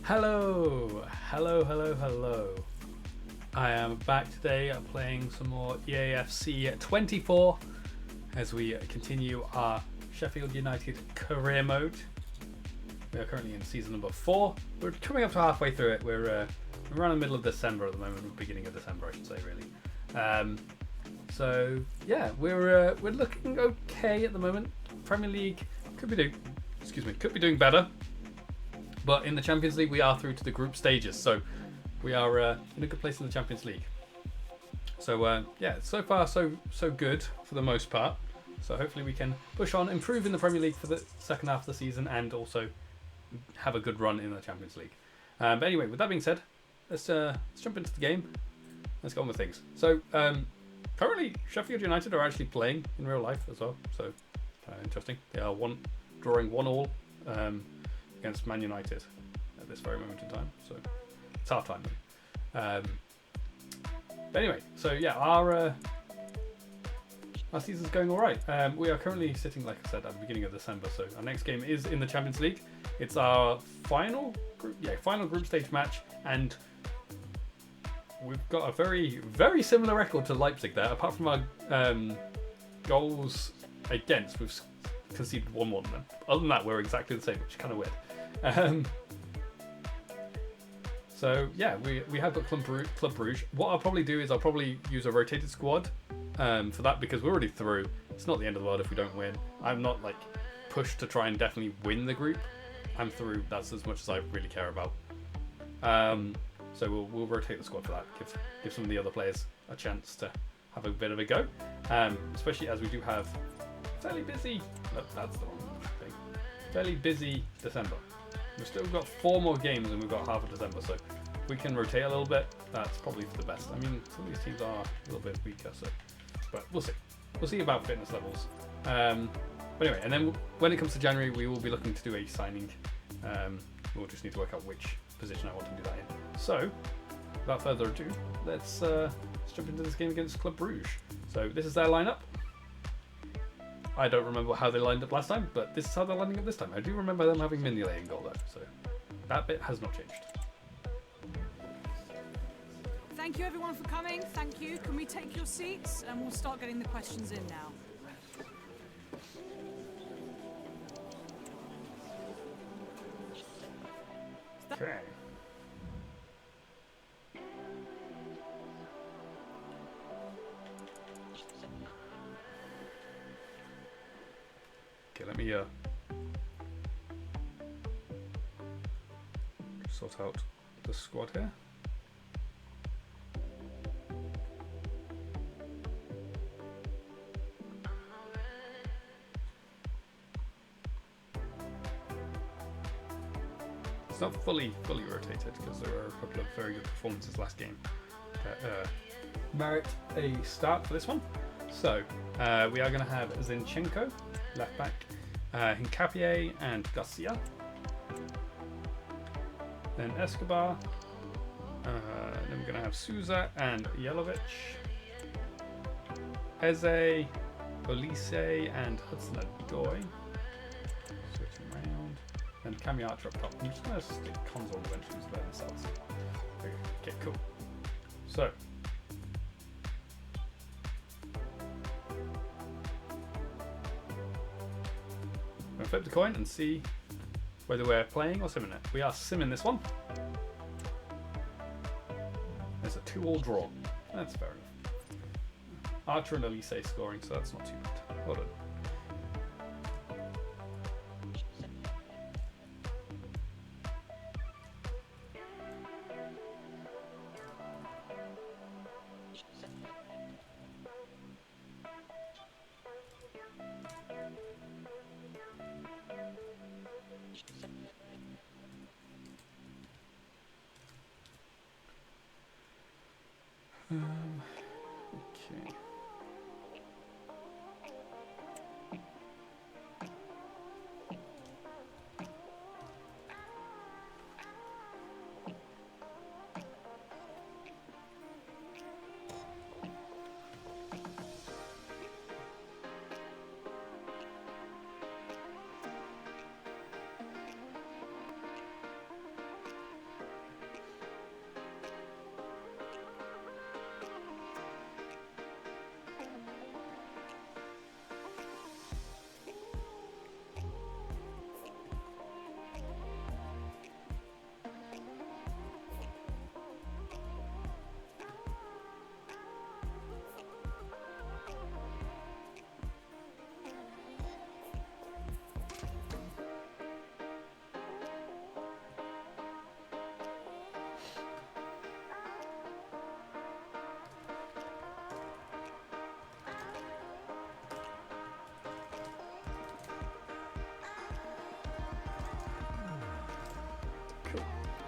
Hello, hello, hello, hello. I am back today playing some more EAFC 24 as we continue our Sheffield United career mode. We are currently in season number 4. We're coming up to halfway through it. We're around the middle of December at the moment, beginning of December, I should say, really. So yeah, we're looking okay at the moment. Premier League could be doing better. But in the Champions League, we are through to the group stages, so we are in a good place in the Champions League. So yeah, so far so good for the most part. So hopefully we can push on, improve in the Premier League for the second half of the season, and also have a good run in the Champions League. But anyway, with that being said, let's jump into the game. Let's get on with things. So currently, Sheffield United are actually playing in real life as well. So interesting. They are drawing 1-1. Against Man United at this very moment in time, so it's half time. But anyway, so yeah, our season's going all right. We are currently sitting, like I said, at the beginning of December, so our next game is in the Champions League. It's our final group stage match, and we've got a very, very similar record to Leipzig there. Apart from our goals against, we've conceded 1-1. Other than that, we're exactly the same, which is kind of weird. So yeah, we have got Club Brugge. What I'll probably do is I'll probably use a rotated squad for that, because we're already through. It's not the end of the world if we don't win. I'm not like pushed to try and definitely win the group. I'm through. That's as much as I really care about. So we'll rotate the squad for that. Give some of the other players a chance to have a bit of a go. Especially as we do have fairly busy. No, that's the wrong thing. Fairly busy December. We've still got 4 more games and we've got half of December, so if we can rotate a little bit, that's probably for the best. I mean, some of these teams are a little bit weaker, so, but we'll see. We'll see about fitness levels. But anyway, and then when it comes to January, we will be looking to do a signing. We'll just need to work out which position I want to do that in. So, without further ado, let's jump into this game against Club Brugge. So this is their lineup. I don't remember how they lined up last time, but this is how they're lining up this time. I do remember them having Mignolet in goal though, so that bit has not changed. Thank you everyone for coming. Thank you. Can we take your seats and we'll start getting the questions in now. Okay. Okay, let me sort out the squad here. It's not fully rotated because there were a couple of very good performances last game that merit a start for this one. So we are going to have Zinchenko left back, Hincapié and Garcia, then Escobar, then we're going to have Souza and Jelovic, Eze, Olise and Hudson-Odoi, switching around, and Kamiatra up top. I'm just going to stick Cons on the bench and let themselves. Okay, cool. So flip the coin and see whether we're playing or simming it. We are simming this one. There's a 2-2 draw. That's fair enough. Archer and Elise scoring, so that's not too bad. Well done. Okay.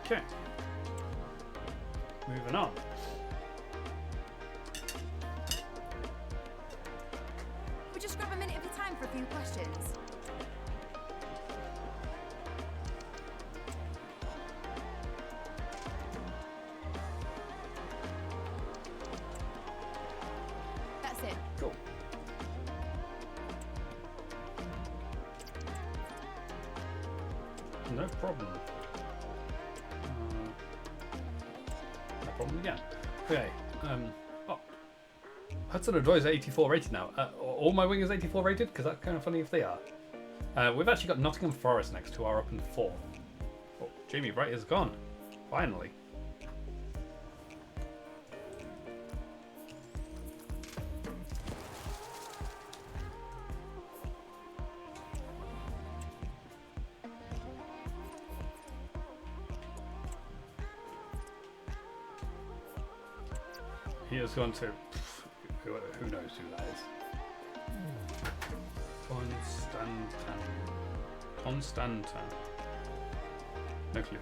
Okay. Moving on. We'll just grab a minute of your time for a few questions. That's it. Cool. No problem. No problem again. Okay. Oh. Hudson Odoi is 84 rated now. All my wingers 84 rated? Because that's kind of funny if they are. We've actually got Nottingham Forest next to our up in 4. Oh, Jamie Wright is gone. Finally. He has gone to... Who knows who that is? Constantan. No clue.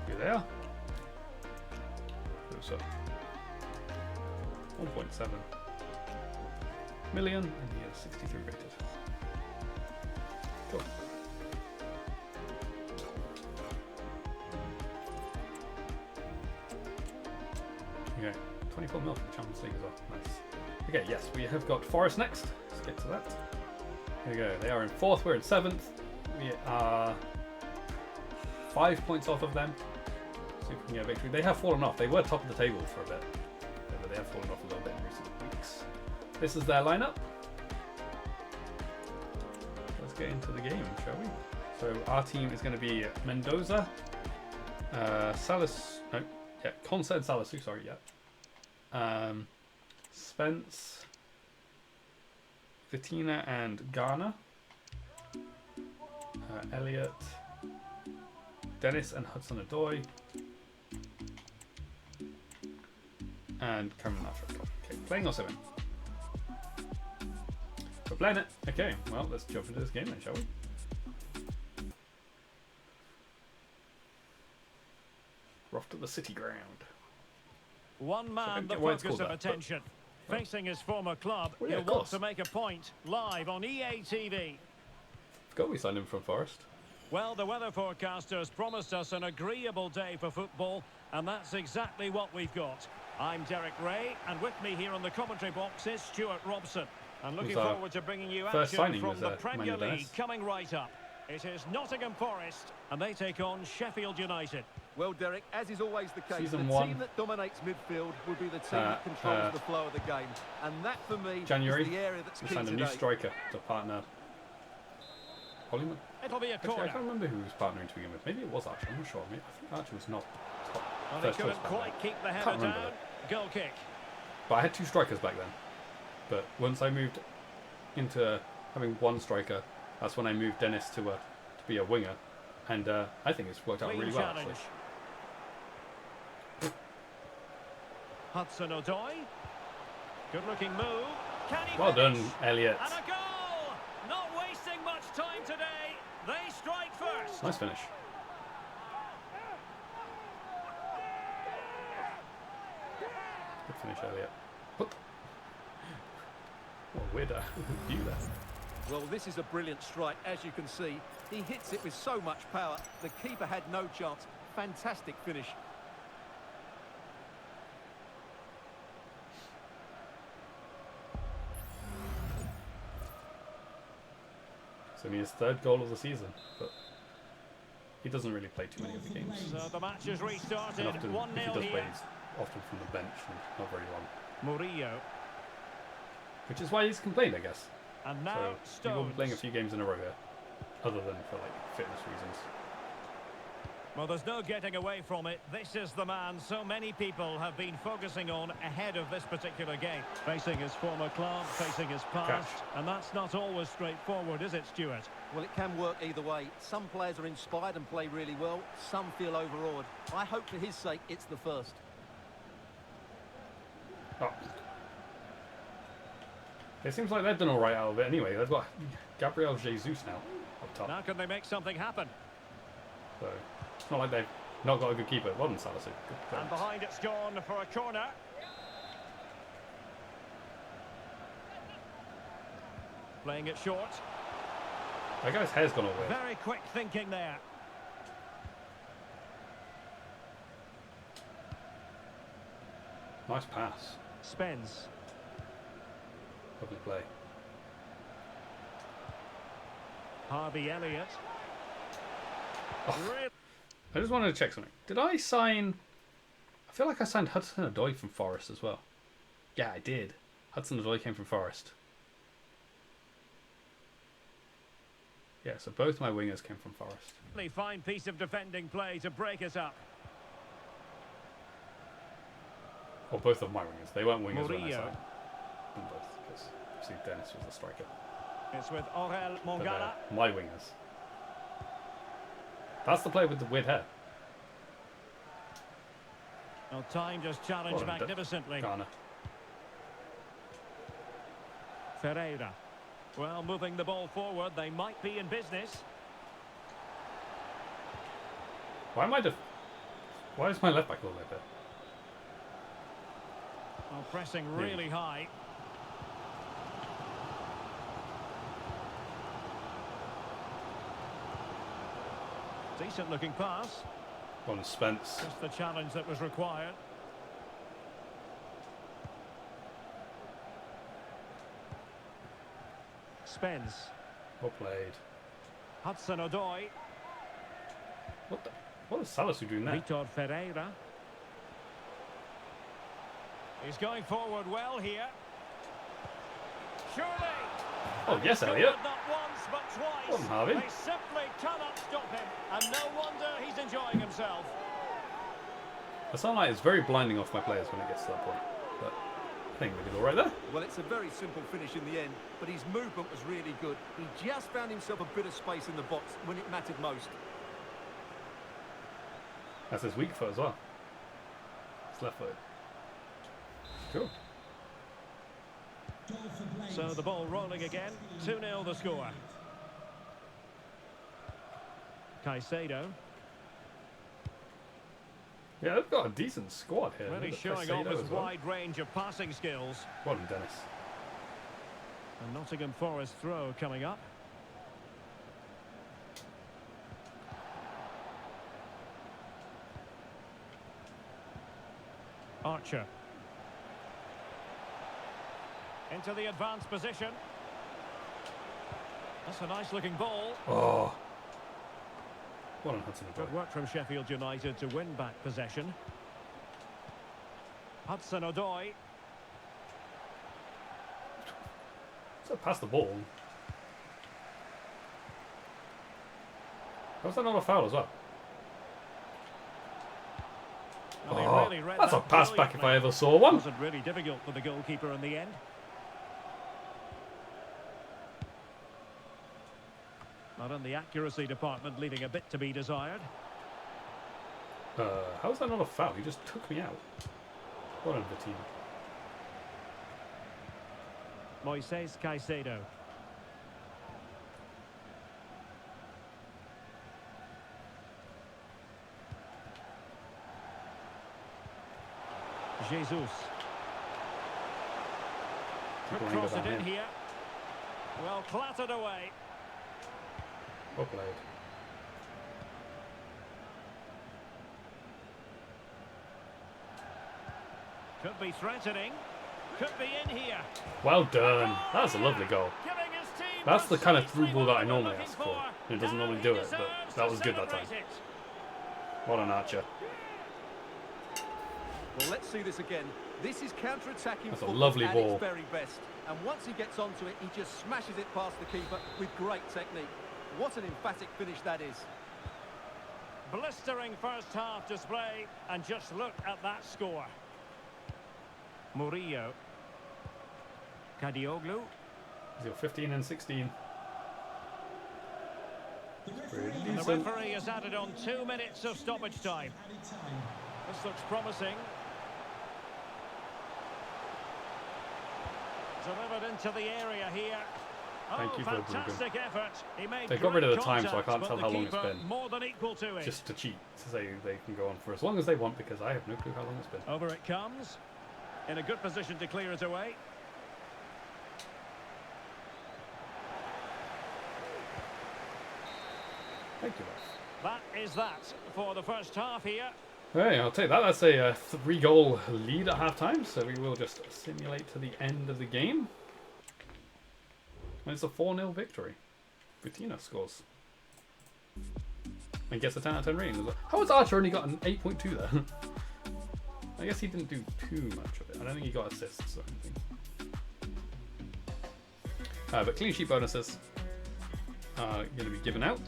You there? So 1.7 million, and he is 63 rated. Cool. Okay, 24 mil for the Champions League as well. Nice. Okay, yes, we have got Forest next. Let's get to that. Here we go. They are in 4th, we're in 7th. We are 5 points off of them. See if we can get a victory. They have fallen off. They were top of the table for a bit, but they have fallen off a little bit in recent weeks. This is their lineup. Let's get into the game, shall we? So our team is going to be Mendoza, Salas, no, yeah, Consa and Salasu, sorry, yeah. Spence, Vitina and Garner, Elliot, Dennis and Hudson Odoi, and Cameron Ashford. Okay, playing or 7? We're playing it. Okay, well, let's jump into this game then, shall we? We're off to the city ground. One man the focus of attention. Facing his former club, well, yeah, he'll want to make a point live on EA TV. Forgot we signed him from Forest. Well, the weather forecasters promised us an agreeable day for football, and that's exactly what we've got. I'm Derek Ray, and with me here on the commentary box is Stuart Robson. And looking forward to bringing you action from the Premier League coming right up. It is Nottingham Forest, and they take on Sheffield United. Well, Derek, as is always the case, Season the 1. team that dominates midfield will be the team that controls the flow of the game. And that, for me, January, is the area that's we key signed a today. new striker to partner. Hollyman? It'll be a Actually, corner. I can't remember who he was partnering to begin with. Maybe it was Archer, I'm not sure. I think Archer was not top Well, first he choice couldn't back quite then. keep the header Can't remember down. though. Goal kick. But I had 2 strikers back then. But once I moved into having 1 striker, that's when I moved Dennis to be a winger. And I think it's worked out Clean really well, challenge. actually. Hudson Odoi. Good looking move. Can he Well done, finish? Elliot. And a goal! Not wasting much time today. They strike first. Nice finish. Good finish, Elliot. What a weird view there. Well, this is a brilliant strike, as you can see. He hits it with so much power. The keeper had no chance. Fantastic finish. It's only his 3rd goal of the season, but he doesn't really play too many of the games. So the match has restarted. And often, 1-0 if he does play, here. he's often from the bench and not very long. Murillo. Which is why he's complained, I guess. And now So he will be playing a Stones. few games in a row here, other than for like fitness reasons. Well, there's no getting away from it. This is the man so many people have been focusing on ahead of this particular game. Facing his former club, facing his past. Catch. And that's not always straightforward, is it, Stuart? Well, it can work either way. Some players are inspired and play really well. Some feel overawed. I hope for his sake it's the first. Oh. It seems like they've done alright out of it anyway. They've got Gabriel Jesus now up top. Now can they make something happen? So it's not like they've Not got a good keeper. Well done, Salisu. Good And behind it's gone for a corner. Playing it short. That guy's hair's gone all weird. Very quick thinking there. Nice pass. Spence. Lovely play. Harvey Elliott. Oh. Really? I just wanted to check something. Did I sign... I feel like I signed Hudson-Odoi from Forest as well. Yeah, I did. Hudson-Odoi came from Forest. Yeah, so both my wingers came from Forest. Really fine piece of defending play to break us up. Or both of my wingers. They weren't wingers when I Murillo. signed them both. Because obviously Dennis was the striker. It's with Aurel But Mongala. my wingers. That's the player with the weird hair. Well, time just challenged Well done, magnificently. Ghana. Ferreira. Well, moving the ball forward, they might be in business. Why is my left back all like that? Well, pressing really high. Decent looking pass. On Spence. Just the challenge that was required. Spence. Well played. Hudson-Odoi. What is Salisu doing there? Vitor Ferreira. He's going forward well here. Surely. Oh, And yes, he's Elliot. scored not once but twice. Well done, Harvey. They simply cannot stop him, and no wonder he's enjoying himself. The sunlight is very blinding off my players when it gets to that point. But I think we did all right there. Well, it's a very simple finish in the end, but his movement was really good. He just found himself a bit of space in the box when it mattered most. That's his weak foot as well. It's left foot. Cool. So the ball rolling again. 2-0 the score. Caicedo. Yeah, they've got a decent squad here. Really Look at showing off Caicedo his as well. wide range of passing skills. Well done, Dennis. And Nottingham Forest throw coming up. Archer. Into the advanced position. That's a nice looking ball. Oh. Well done, Hudson. Good work from Sheffield United to win back possession. Hudson-Odoi. So pass the ball. How's that not a foul as well? Well, he Oh, really read that's a that pass back if I brilliantly. ever saw one. Wasn't really difficult for the goalkeeper in the end. Not in the accuracy department, leaving a bit to be desired. How's that not a foul? He just took me out. Well done, the team. Moises Caicedo. Jesus. Could People cross linger it in down here. Well clattered away. Well played. Could be threatening. Could be in here. Well done. That's a lovely goal. Giving his team That's the kind of through precisely ball that I what they were normally looking ask for. And it doesn't Now normally he do it, but deserves that to was good that time. celebrate it. Well done, Archer. Well, let's see this again. This is counter-attacking That's a football lovely at ball. its very best. And once he gets onto it, he just smashes it past the keeper with great technique. What an emphatic finish that is. Blistering first half display, and just look at that score. Murillo. Kadioglu. He's got 15 and 16. Pretty The decent. referee has added on 2 minutes of stoppage time. This looks promising. Delivered into the area here. Thank you for the fantastic effort. He made They got rid of the great time, so I contact, can't tell but how the long it's keeper been. more than equal to it. Just to cheat, to say they can go on for as long as they want, because I have no clue how long it's been. Over it comes. In a good position to clear it away. Thank you, Russ. That is that for the first half here. Hey, I'll take that. That's a 3-goal lead at halftime, so we will just simulate to the end of the game. And it's a 4-0 victory. Bettina scores. And gets a 10 out of 10 rating. How has Archer only got an 8.2 there? I guess he didn't do too much of it. I don't think he got assists or anything. But clean sheet bonuses are going to be given out.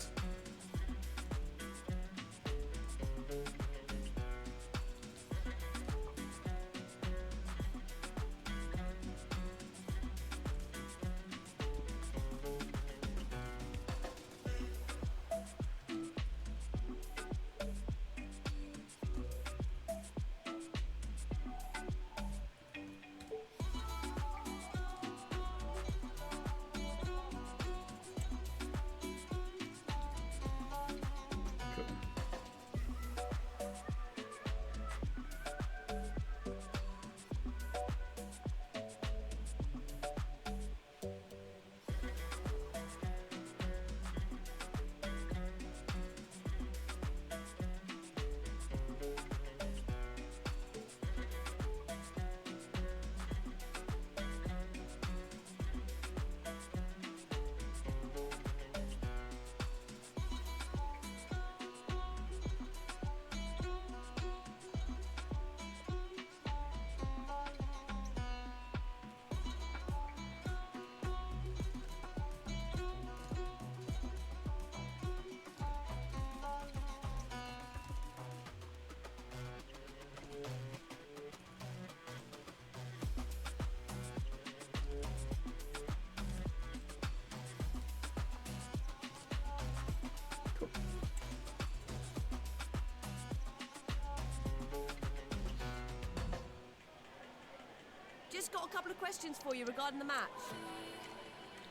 Just got a couple of questions for you regarding the match.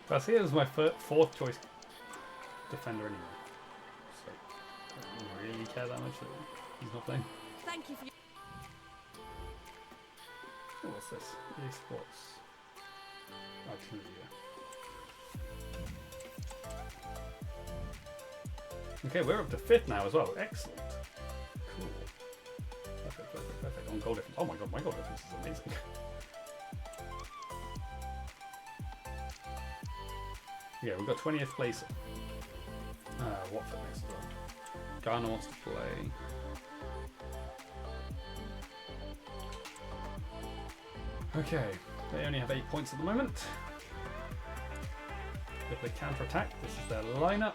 Garcia is my fourth choice defender anyway. So I don't really care that much that he's not playing. Thank you for your... Oh, what's this? EA Sports. Okay, we're up to 5th now as well. Excellent. Cool. Perfect, perfect, perfect. On goal difference. Oh my god, my goal difference is amazing. Yeah, we've got 20th place. Watford next as well. Ghana wants to play. Okay, they only have 8 points at the moment. If they counter-attack, this is their lineup.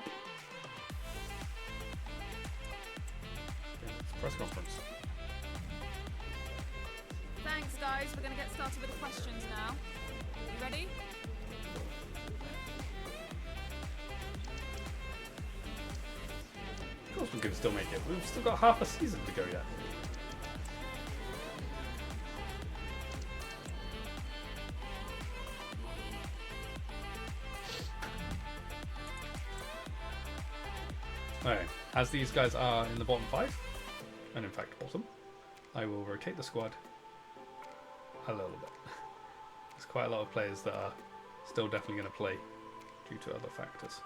Okay, it's press conference. Thanks, guys. We're going to get started with the questions now. You ready? Of course we can still make it. We've still got half a season to go yet. Okay, as these guys are in the bottom 5, and in fact bottom, I will rotate the squad a little bit. There's quite a lot of players that are still definitely going to play due to other factors.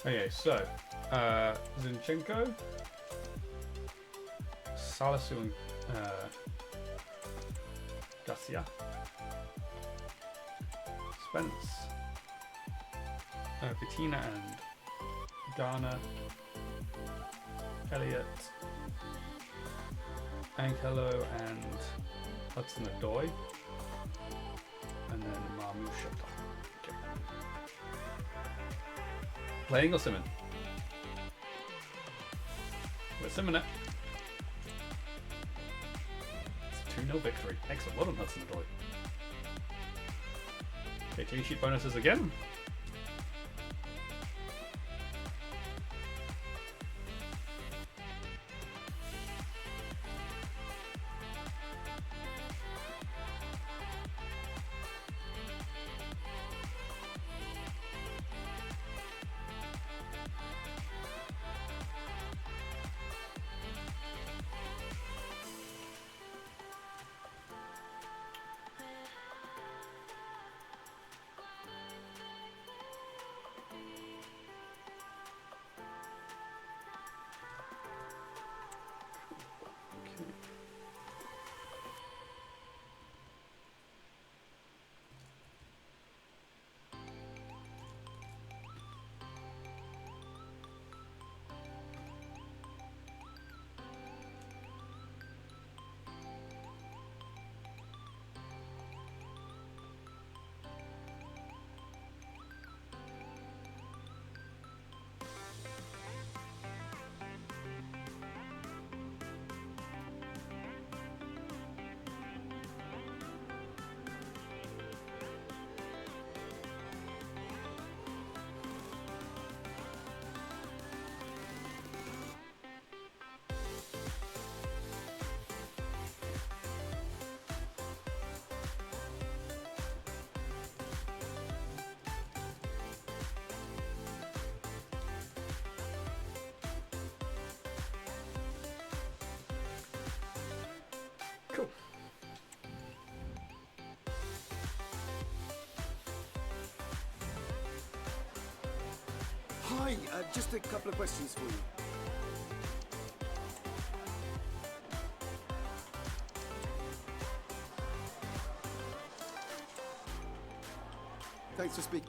Okay, so Zinchenko, Salisu and Garcia, Spence, Bettina and Ghana, Elliot, Ankelo and Hudson-Odoi, and then Marmouche. Okay. Playing or simming? We're simming it. It's a 2-0 victory. Excellent. Well done, Hudson-Odoi. Okay, clean sheet bonuses again. Hi, just a couple of questions for you. Thanks for speaking.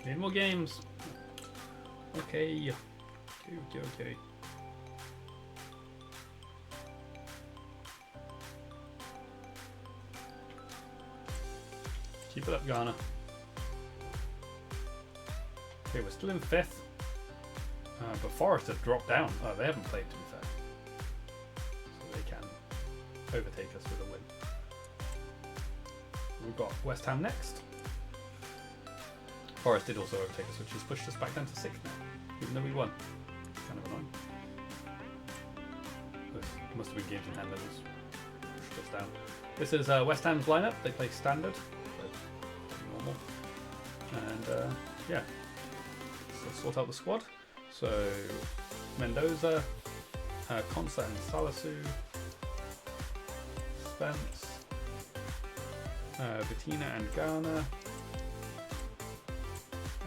Need more games. Okay. Okay. Keep it up, Ghana. Okay, we're still in 5th. But Forest have dropped down. Oh, they haven't played, to be fair. So they can overtake us with a win. We've got West Ham next. Forest did also overtake us, which has pushed us back down to 6th now, even though we won. Kind of annoying. There must have been games in hand that was pushed us down. This is West Ham's lineup. They play standard, so normal. And yeah, let's sort out the squad. So Mendoza, Consa and Salisu, Spence, Bettina and Ghana,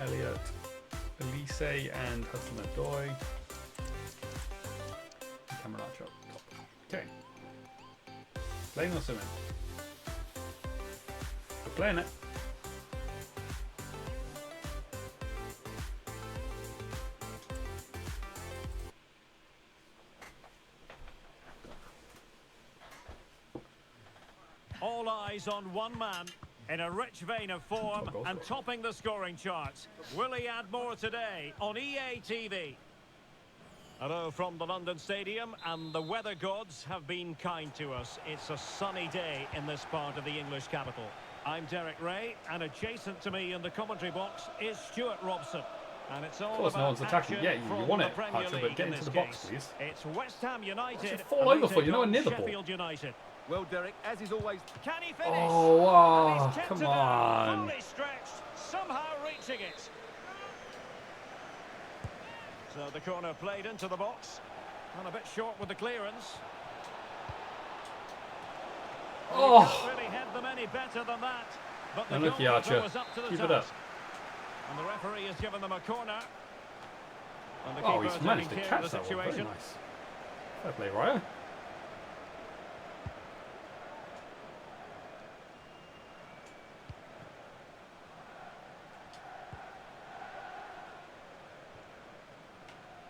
Elliot, Elise and Hudson-Odoi, Cameron-Archer up top. Okay. Playing or swimming? We're playing it. All eyes on one man in a rich vein of form and topping the scoring charts. Will he add more today on EA TV? Hello from the London Stadium, and the weather gods have been kind to us. It's a sunny day in this part of the English capital. I'm Derek Ray, and adjacent to me in the commentary box is Stuart Robson. And it's all Of course, no about one's attacking. action Yeah, you from want the it, Premier Archer, League but get in into this the box, case. please. It's West Ham United. Just fall over for you, know, near the ball. Sheffield United. Well, Derek, as is always... Can he finish? Oh, wow, And he's kept come it out, on. fully stretched, somehow reaching it. So the corner played into the box, and a bit short with the clearance. Oh. You can't really head them any better than that. But the Unlucky, goalkeeper Archer. was up to the Keep it task. up. And the referee has given them a corner. And the Oh, keeper he's managed to taking care of catch the that one. Very situation. nice. Fair play, Raya.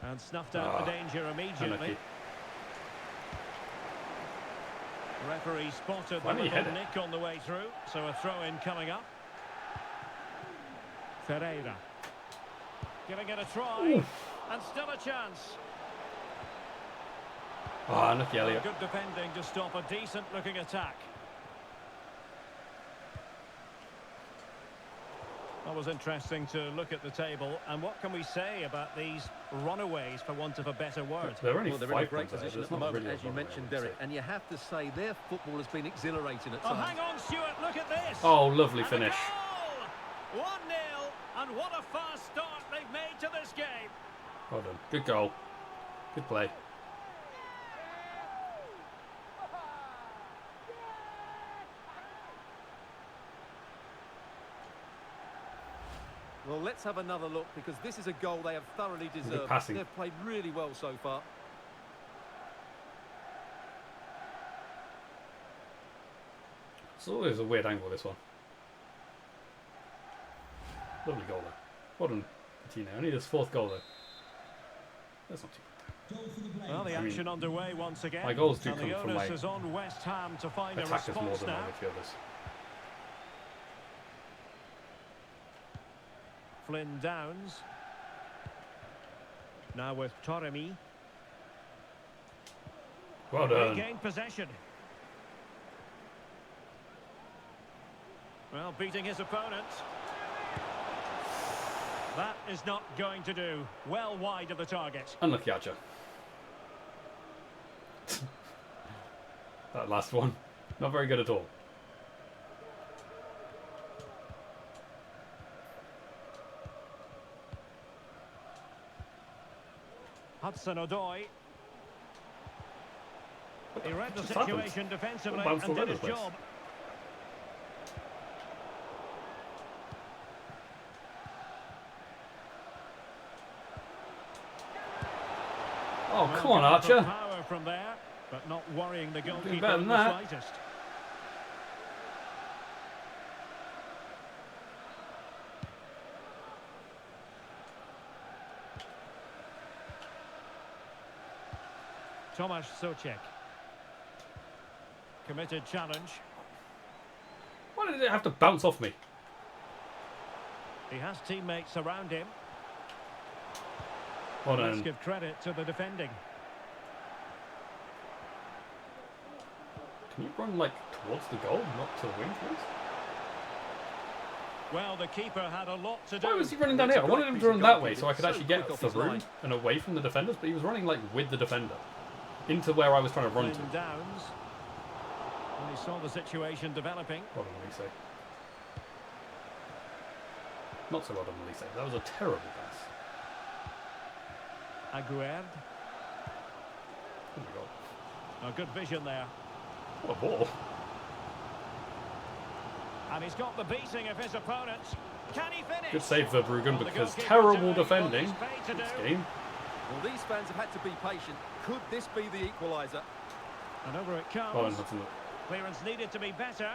And snuffed out the danger immediately. Unlucky. Referee spotted the Why did he little head it? nick on the way through, so a throw-in coming up. Ferreira. Giving it a try, and still a chance. Oh, unlucky, Elliot. Good defending to stop a decent-looking attack. That was interesting to look at the table, and what can we say about these runaways, for want of a better word? They're only Well, they're in a 5 great points ahead. position It's at the not moment, really a as you runaway, mentioned, I would Derek. say. And you have to say their football has been exhilarating at Oh, times. hang on, Stuart, look at this. Oh, lovely And a finish. goal! 1-0, and what a fast start they've made to this game. Well done. Good goal. Good play. Well, let's have another look, because this is a goal they have thoroughly deserved. passing. They've played really well so far. It's always a weird angle, this one. Lovely goal there. Well done, Patino. Only his 4th goal though. That's not too bad. Well, the action underway once again. my goals do and come the from onus my is on West Ham to find a attackers more response than my now. midfielders. Flynn Downs. Now with Torremi. Well done. Regained possession. Well, beating his opponent. That is not going to do. Well wide of the target. Unlucky, Archer. That last one. Not very good at all. Hudson-Odoi. He read the Just happened. situation defensively Bounced and all did over his the place. job. Come on, Archer. Power from there, but not worrying the goalkeeper better in than the that. slightest. Tomasz Souček. Committed challenge. Why did it have to bounce off me? He has teammates around him. Hold Let's on. give credit to the defending. Can you run like towards the goal, not to the wing, please? Well, the keeper had a lot to do. Why was he running down It's here? a I wanted great him piece to of run that way goalkeeping. so I could So actually get quick off his through line. and away from the defenders, but he was running like with the defender into where I was trying to run to. Flynn Downs. And he saw the situation developing. Well done, Elise. Not so well done, Elise. That was a terrible pass. Aguerd. Oh my god. A good vision there. What a ball. And he's got the beating of his opponent. Can he finish? Good save, Verbruggen, Well, the because goalkeeper terrible doing what defending he's paid to this do. game. Well, these fans have had to be patient. Could this be the equaliser? And over it comes. Well done, Hudson. Clearance needed to be better.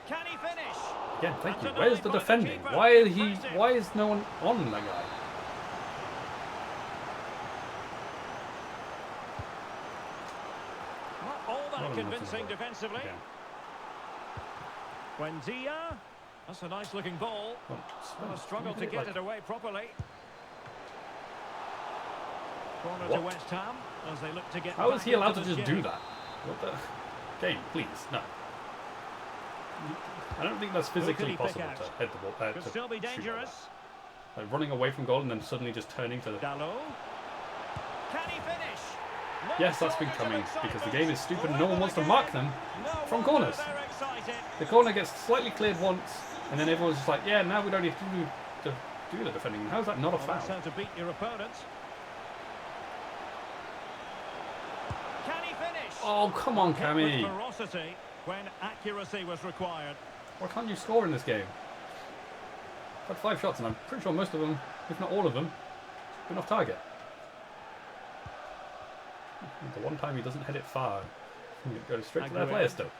Can he finish? Again, thank you. That's Where's denied the by the defending? keeper. Why is he? Impressive. Why is no one on that guy? Not all that Well done, convincing Hudson. defensively. Again. Buendia. That's a nice looking ball. Well, Well, a struggle to like- get it away properly. Corner to What? West Ham as they look to get How is back he allowed to into just the do game. that? What the? Game, please, no. I don't think that's physically Who could he pick possible to out? head the ball. Could To still be shoot like dangerous. that. Like running away from goal and then suddenly just turning to the. Dalot. Can he finish? No Yes, that's been shortage of coming because the excitement. game is stupid and no Well, one wants to again, mark them no from wonder corners. they're excited. The corner gets slightly cleared once, and then everyone's just like, yeah, now we don't need to do the defending. How's that not a Well, that's foul? how to beat your opponent. Can he finish? Oh, come on, Hit with Cammy. ferocity when accuracy was required. Why can't you score in this game? I've had 5 shots, and I'm pretty sure most of them, if not all of them, have been off target. The one time he doesn't hit it far, it goes straight to their Aguero. player still.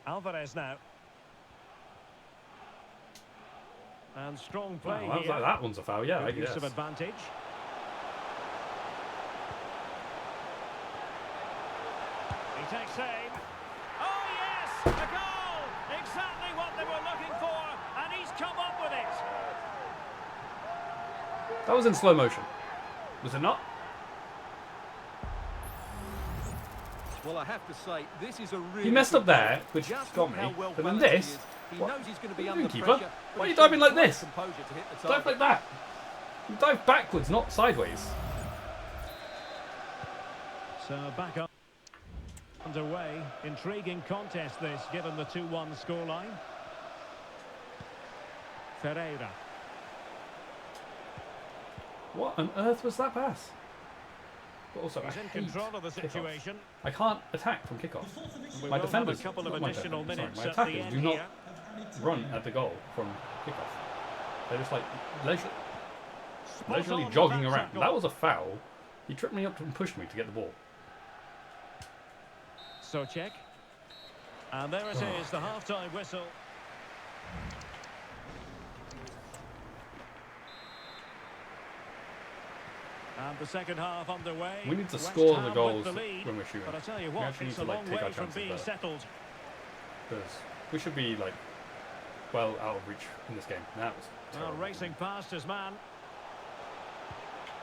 Alvarez now. And strong play Wow, here. that one's a foul, yeah, I Good use guess. of advantage. He takes aim. Oh yes, a goal! Exactly what they were looking for, and he's come up with it. That was in slow motion. Was it not? Well, I have to say, this is a really... He messed up there, which Just got look how me. well But then balanced he this, is. He what? knows he's going to be What are you under doing, pressure. keeper? but Why are he you diving shows like great this? composure to hit the Dive target. like that. You dive backwards, not sideways. So back up underway. Intriguing contest this, given the 2-1 scoreline. Ferreira. What on earth was that pass? But also, He's I in hate control of the kickoffs. situation. I can't attack from kickoff. We My will defenders, have a couple of not my additional defenders, minutes sorry, at my the attackers end do not here. run at the goal from kickoff. They're just like leisurely on jogging that around. tackle. That was a foul. He tripped me up and pushed me to get the ball. Souček. And there it is, the half-time whistle. And the second half underway. We need to West score the Ham goals with the lead. when we're shooting. But I tell you We what, actually it's need a to, like, long take our way from chances being better. settled. Because we should be like well out of reach in this game. That was Well, terrible. racing past his man.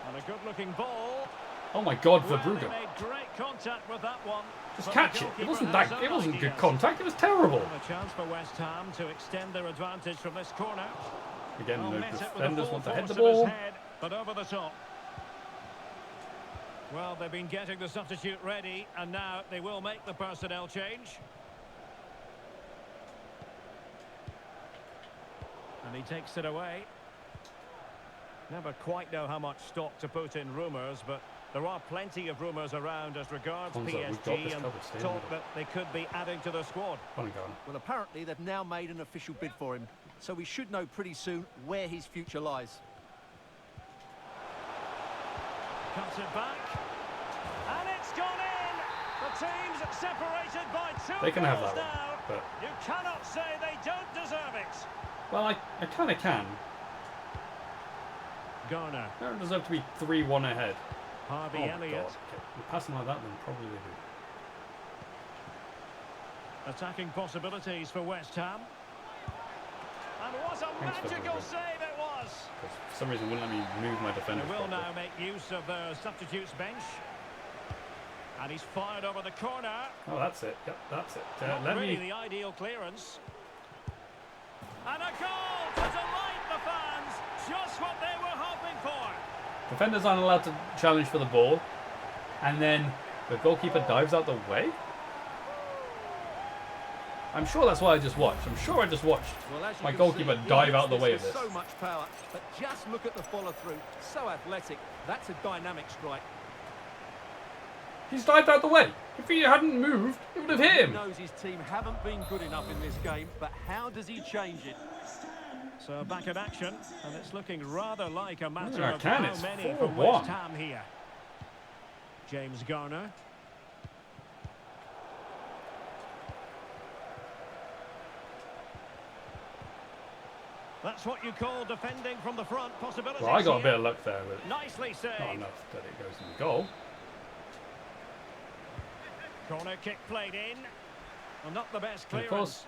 And a good-looking ball. Oh my God, Well, Verbruggen! he made great contact with that one. Just but catch the it. It goalkeeper wasn't has that. some It wasn't good ideas. contact. It was terrible. And a chance for West Ham to extend their advantage from this corner. Again, Well, the met it with the defenders full want to head the force of his ball. head, but over the top. Well, they've been getting the substitute ready, and now they will make the personnel change. And he takes it away. Never quite know how much stock to put in rumours, but there are plenty of rumours around as regards Konza, we've got PSG this and covered, stay in the talk middle. that they could be adding to the squad. Fun and gun. Well, apparently they've now made an official bid for him. so we should know pretty soon where his future lies. Cuts it back. And it's gone in! The team's separated by 2 They can have goals that one, now. but... You cannot say they don't deserve it. Well, I kind of can. Garner. They don't deserve to be 3-1 ahead. Harvey Oh my Elliott. God. Okay. Passing like that, then probably they do. Attacking possibilities for West Ham. And what a Thanks for magical the save it was! Because for some reason, wouldn't let me move my defenders They will properly. now make use of their substitutes bench. And he's fired over the corner. Oh, that's it. Yep, that's it. Not Let really me... the ideal clearance. And a goal to delight the fans. Just what they were hoping for. Defenders aren't allowed to challenge for the ball. And then the goalkeeper dives out the way? I'm sure that's what I just watched. I'm sure I just watched Well, as you my can goalkeeper see, he dive hits out the way of with this. so much power, but just look at the follow-through. So athletic. That's a dynamic strike. He's dived out the way. If he hadn't moved, it would have hit He him. knows his team haven't been good enough in this game, but how does he change it? So back in action, and it's looking rather like a matter Yeah, of can how it's many 4-1. for West Ham here. James Garner. That's what you call defending from the front. Possibilities. Well, I got a here. bit of luck there, but Nicely saved. not enough that it goes in the goal. Corner kick played in. Well, not the best And clearance. of course,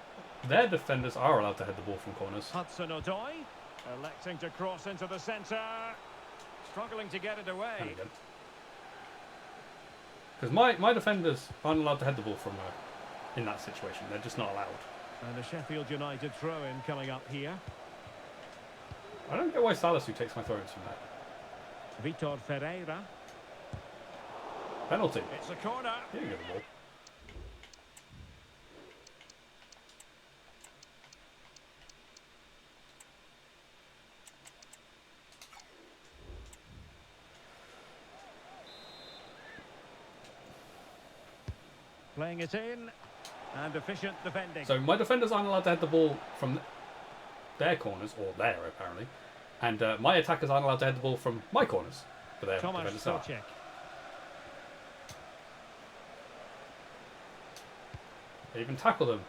their defenders are allowed to head the ball from corners. Hudson-Odoi electing to cross into the centre. Struggling to get it away. Because my defenders aren't allowed to head the ball from in that situation. They're just not allowed. And a Sheffield United throw-in coming up here. I don't get why Salisu takes my throws from that. Vitor Ferreira. Penalty. It's a corner. Here you go, the ball. Playing it in. And efficient defending. So my defenders aren't allowed to head the ball from their corners, or there apparently. And my attackers aren't allowed to head the ball from my corners. But their Tomasz defenders are. Socek. They even tackle them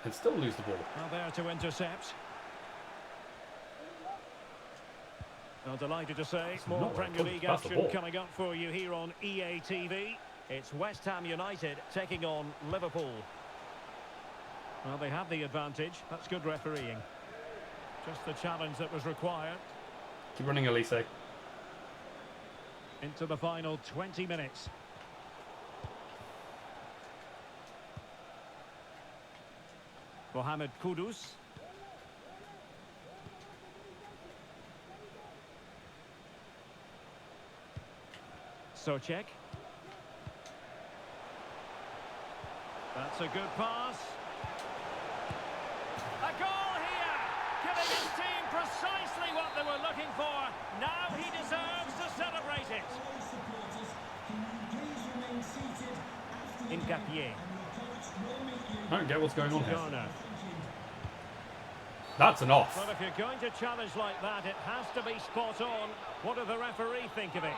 and still lose the ball. Now there to intercept. Well, delighted to say, more not where I Premier told you League to pass the action ball. coming up for you here on EA TV. It's West Ham United taking on Liverpool. Well, they have the advantage. That's good refereeing. Just the challenge that was required. Keep running, Elise. Into the final 20 minutes. Mohamed Kudus. Socek. That's a good pass. A goal here, giving his team precisely what they were looking for. Now he deserves to celebrate it. Ngapié. I don't get what's going on here. Garner. That's an off. Well, if you're going to challenge like that, it has to be spot on. What does the referee think of it?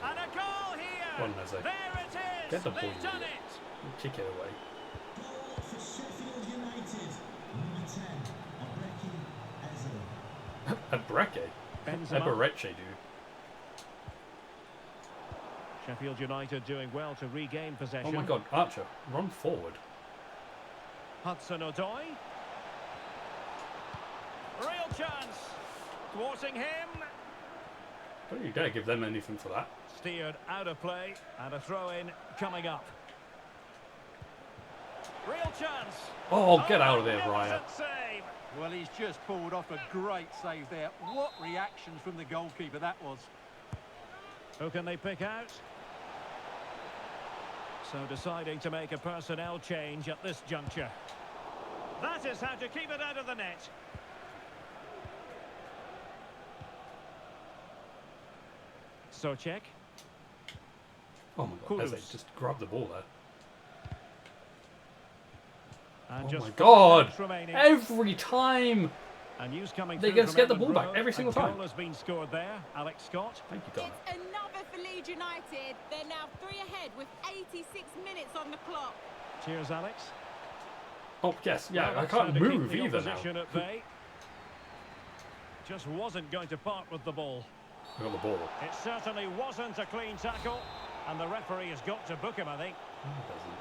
And a goal here. One, Meze. There it is. Get the ball, They've you done idiot. it. Kick it away. Goal for Sheffield United, number 10, Abreki Eze. Abreke. Benzema. Ebereche, dude. Sheffield United doing well to regain Oh possession. my God, Archer, run forward. Hudson-Odoi. Real chance. Thwarting him. Don't you dare give them anything for that. Steered out of play, and a throw-in coming up. Real chance. Oh, get out of there, magnificent Raya. Save. Well, he's just pulled off a great save there. What reaction from the goalkeeper that was. Who can they pick out? So deciding to make a personnel change at this juncture. That is how to keep it out of the net. Socek. Oh my god, Kudus. Eze just grabbed the ball there. And Oh just my 5 god! minutes remaining. Every time! And news coming They through just from get the ball Elland back Road. every single A time. goal has been scored there. Alex Scott. Thank you, Donna. It's another for Leeds United. They're now 3 ahead with 86 minutes on the clock. Cheers, Alex. Oh, yes, yeah, Well, I that's can't how to keep move the either now. opposition at bay. Just wasn't going to part with the ball. I got the ball. It certainly wasn't a clean tackle, and the referee has got to book him, I think. No, it doesn't.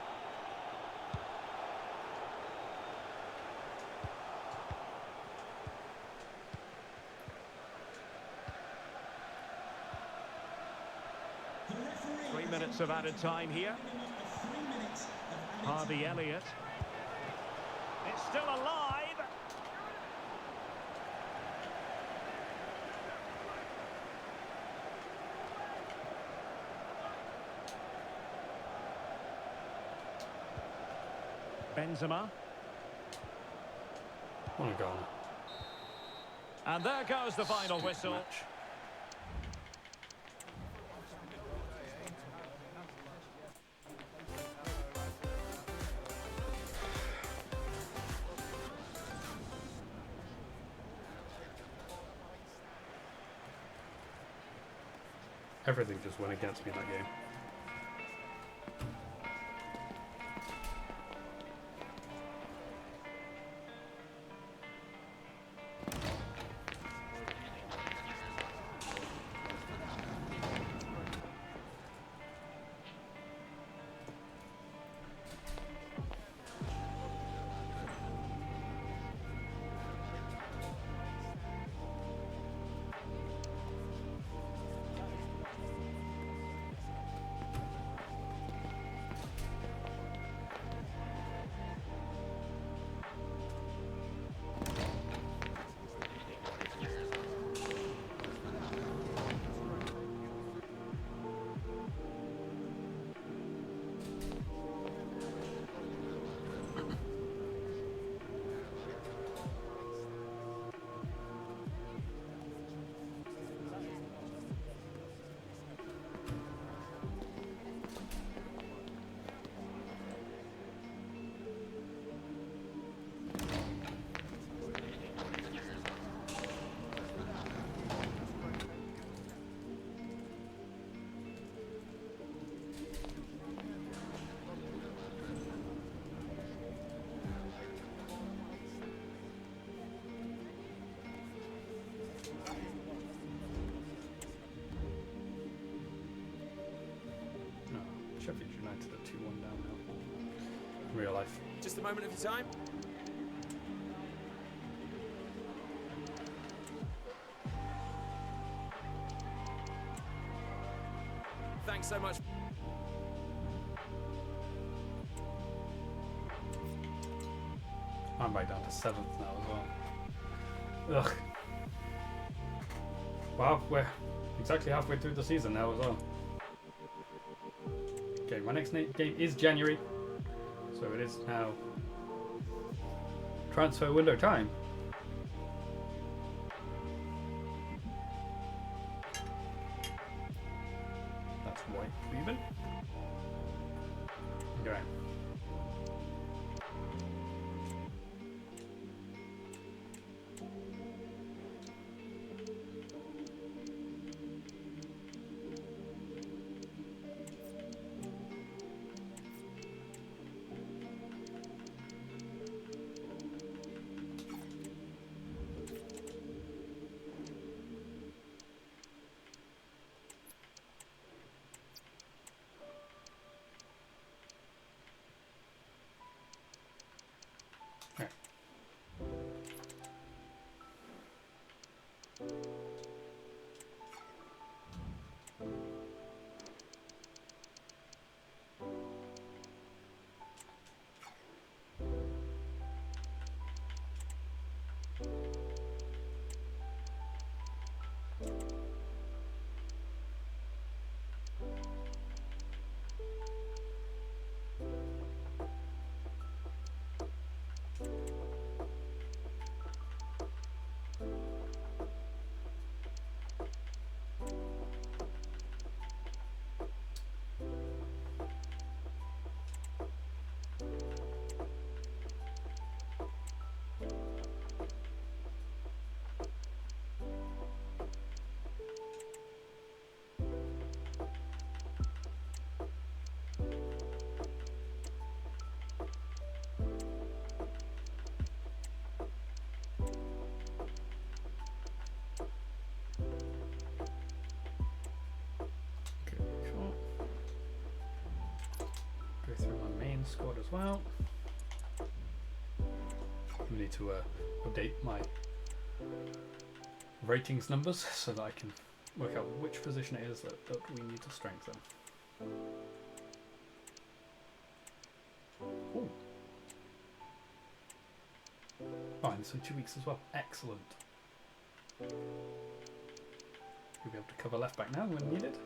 The referee 3 minutes of added time here. 3 minutes of added Harvey time. Elliott. It's still alive. Benzema. Oh my god. And there goes the final whistle. Match. Everything just went against me in that game. No, Sheffield United are 2-1 down now. In real life. Just a moment of your time. Thanks so much. I'm back down to 7th now as well. Ugh. Wow, we're exactly halfway through the season now as well. Okay, my next game is January, so it is now transfer window time. That's white leaving. Okay. in the squad as well. I need to update my ratings numbers so that I can work out which position it is that we need to strengthen. Ooh. Oh, and so 2 weeks as well. Excellent. You'll be able to cover left back now when needed.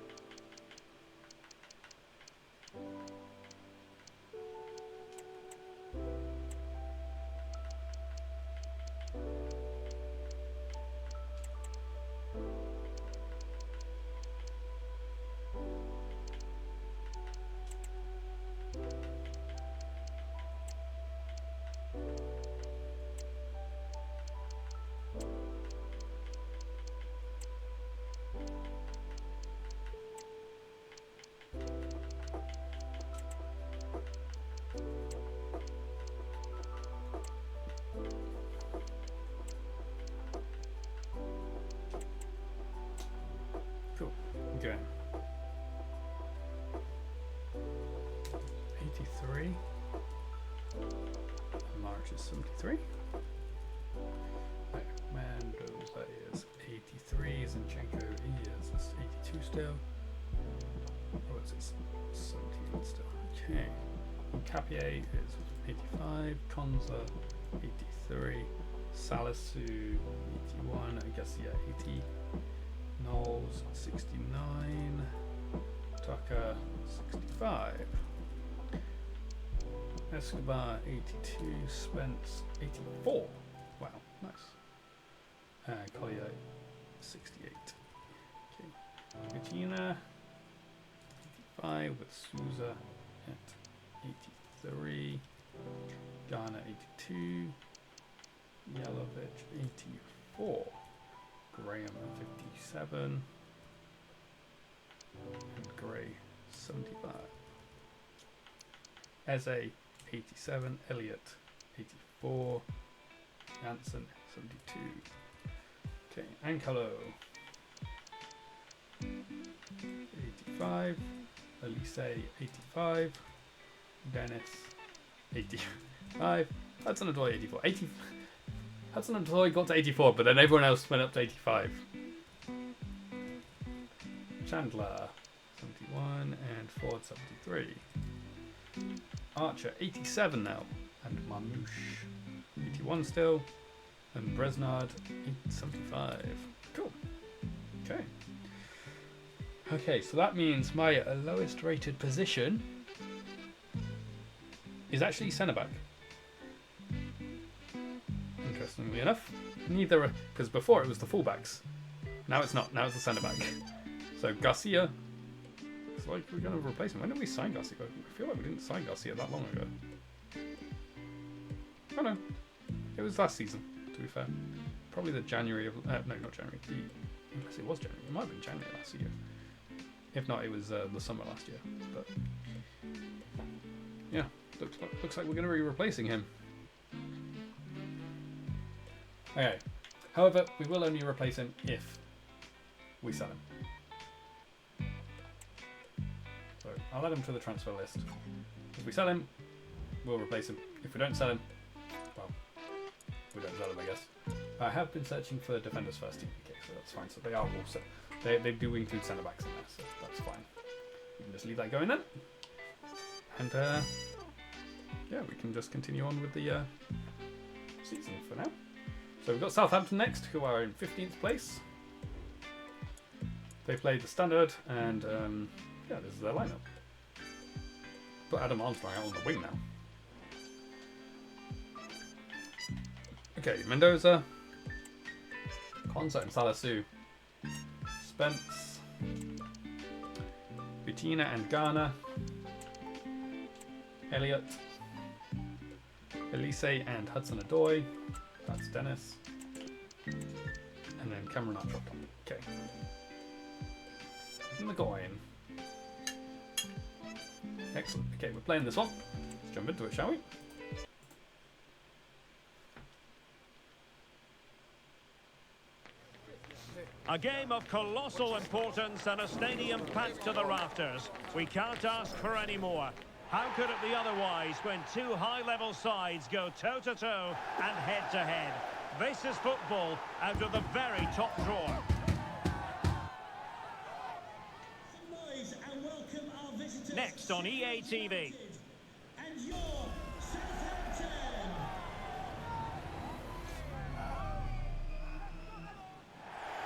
Cool. Okay. 83. March is 73. Right. Mendoza is 83. Zinchenko is 82 still. Roberts is 78 still. Okay. Capier is 85. Konza 83. Salisu 81. I guess yeah 80. Knowles 69, Tucker 65, Escobar 82, Spence 84. Wow, nice. Collier 68. Okay, Regina 85 with Souza at 83, Ghana 82, Yelovich 84. Graham at 57 and Gray 75. Eze 87, Elliott 84, Janssen 72. Okay, Ankalo 85, Elise 85, Dennis 85, Hudson Odoi 84. Hudson and Toy got to 84, but then everyone else went up to 85. Chandler, 71, and Ford, 73. Archer, 87 now, and Marmouche, 81 still, and Bresnard, 75. Cool. Okay. Okay, so that means my lowest rated position is actually centre back. Interestingly enough, neither, because before it was the fullbacks. Now it's not. Now it's the centre back. So Garcia. It's like we're going to replace him. When did we sign Garcia? I feel like we didn't sign Garcia that long ago. Oh no, it was last season. To be fair, probably the January of no, not January. Unless it was January. It might have been January last year. If not, it was the summer last year. But yeah, looks like we're going to be replacing him. Okay. However, we will only replace him if we sell him. So I'll add him to the transfer list. If we sell him, we'll replace him. If we don't sell him, well, we don't sell him, I guess. I have been searching for defenders first team, okay, so that's fine. So they are also, they do include centre backs in there, so that's fine. We can just leave that going then. And yeah, we can just continue on with the season for now. So we've got Southampton next, who are in 15th place. They played the standard, and yeah, this is their lineup. Put Adam Armstrong out on the wing now. Okay, Mendoza, Konza and Salisu, Spence, Bettina and Ghana, Elliott, Elise and Hudson Odoi. That's Dennis. And then Cameron Archer up top. Okay. McGowan. Excellent. Okay, we're playing this one. Let's jump into it, shall we? A game of colossal importance and a stadium packed to the rafters. We can't ask for any more. How could it be otherwise when two high-level sides go toe-to-toe and head-to-head? This is football out of the very top drawer. Noise and welcome our visitors. Next on EA TV. And your Southampton.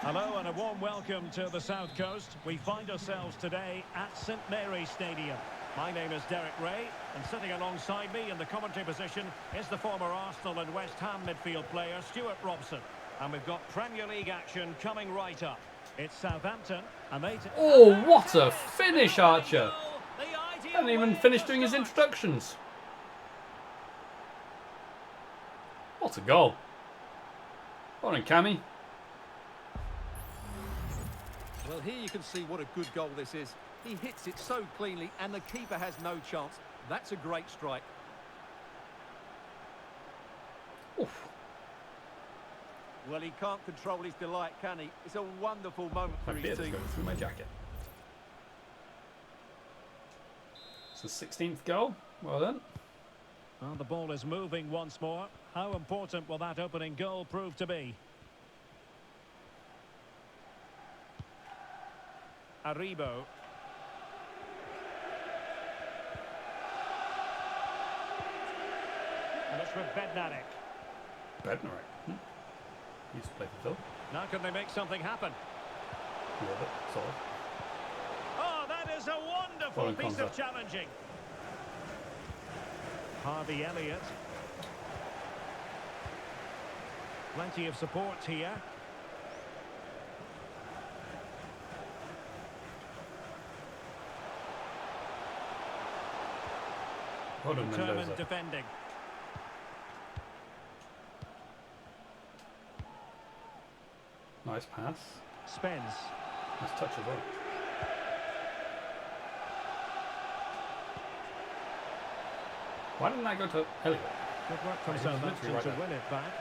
Hello and a warm welcome to the South Coast. We find ourselves today at St Mary's Stadium. My name is Derek Ray, and sitting alongside me in the commentary position is the former Arsenal and West Ham midfield player Stuart Robson. And we've got Premier League action coming right up. It's Southampton, and they... Oh, what a finish, Archer! Hadn't even finished doing his introductions. What a goal. Well done, Cammy. Well, here you can see what a good goal this is. He hits it so cleanly and the keeper has no chance. That's a great strike. Oof. Well, he can't control his delight, can he? It's a wonderful moment My for his beard is team. going through my jacket. It's the 16th goal. Well done. Well, the ball is moving once more. How important will that opening goal prove to be? Aribo. And it's with Bednarek. Bednarek. He used to play for Phil. Now can they make something happen? Yeah, but sort of. Oh, that is a wonderful Following piece of contact. challenging. Harvey Elliott. Plenty of support here. Well done, Determined Mendoza. defending. Nice pass. Spence. Nice touch as well. Why didn't that go to Elliot? Good work from He's Southampton literally right to there. win it back.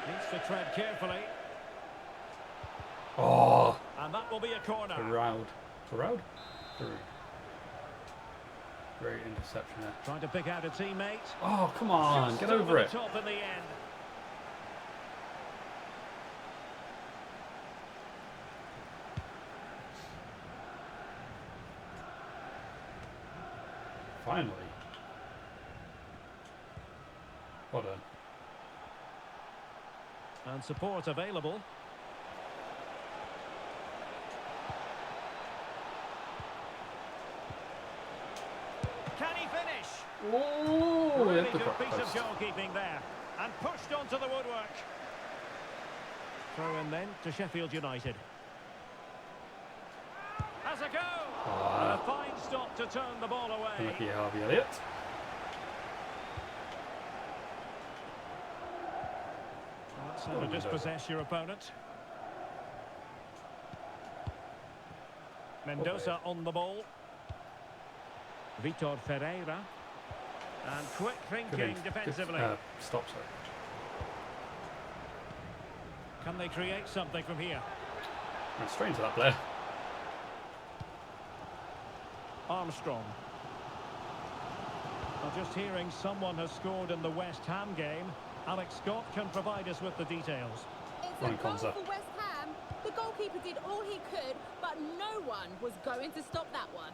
Needs to tread carefully. Oh, And that will be a corner. Farrowd. Farrowd? Great interception there. Trying to pick out a teammate. Oh, come on, Just get over it. the top in the end. Finally. Well done. And support available. Can he finish? Oh, Really hit the good piece of post. goalkeeping there. And pushed onto the woodwork. Throw in then to Sheffield United. Has a go. And a fine stop to turn the ball away. Lucky Harvey Elliott. That's how to dispossess your opponent. Mendoza on the ball. Vitor Ferreira. And quick thinking defensively. Stop, sorry. Can they create something from here? Went straight into that player. Armstrong. Well, just hearing someone has scored in the West Ham game. Alex Scott can provide us with the details. It's Running a goal concept. for West Ham. The goalkeeper did all he could, but no one was going to stop that one.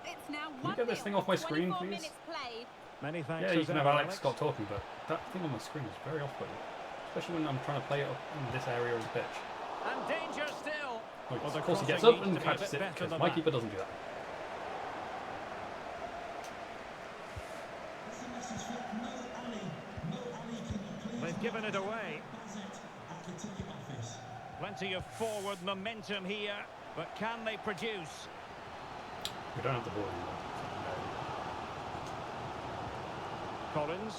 It's now 1-0. you get this thing off my screen, 24 please? minutes played. Many thanks. Yeah, you as can have ever, Alex Scott talking, but that thing on the screen is very off-putting. Especially when I'm trying to play it up in this area of the pitch. And danger still. Like, Well, the of course he gets crossing up needs and to be a catches bit it, better because than my that. keeper doesn't do that. That's a message for Mo Ali. Mo Ali, can you please They've given it away. buzz it at the ticket office? Plenty of forward momentum here, but can they produce? We don't have the ball anymore. Collins.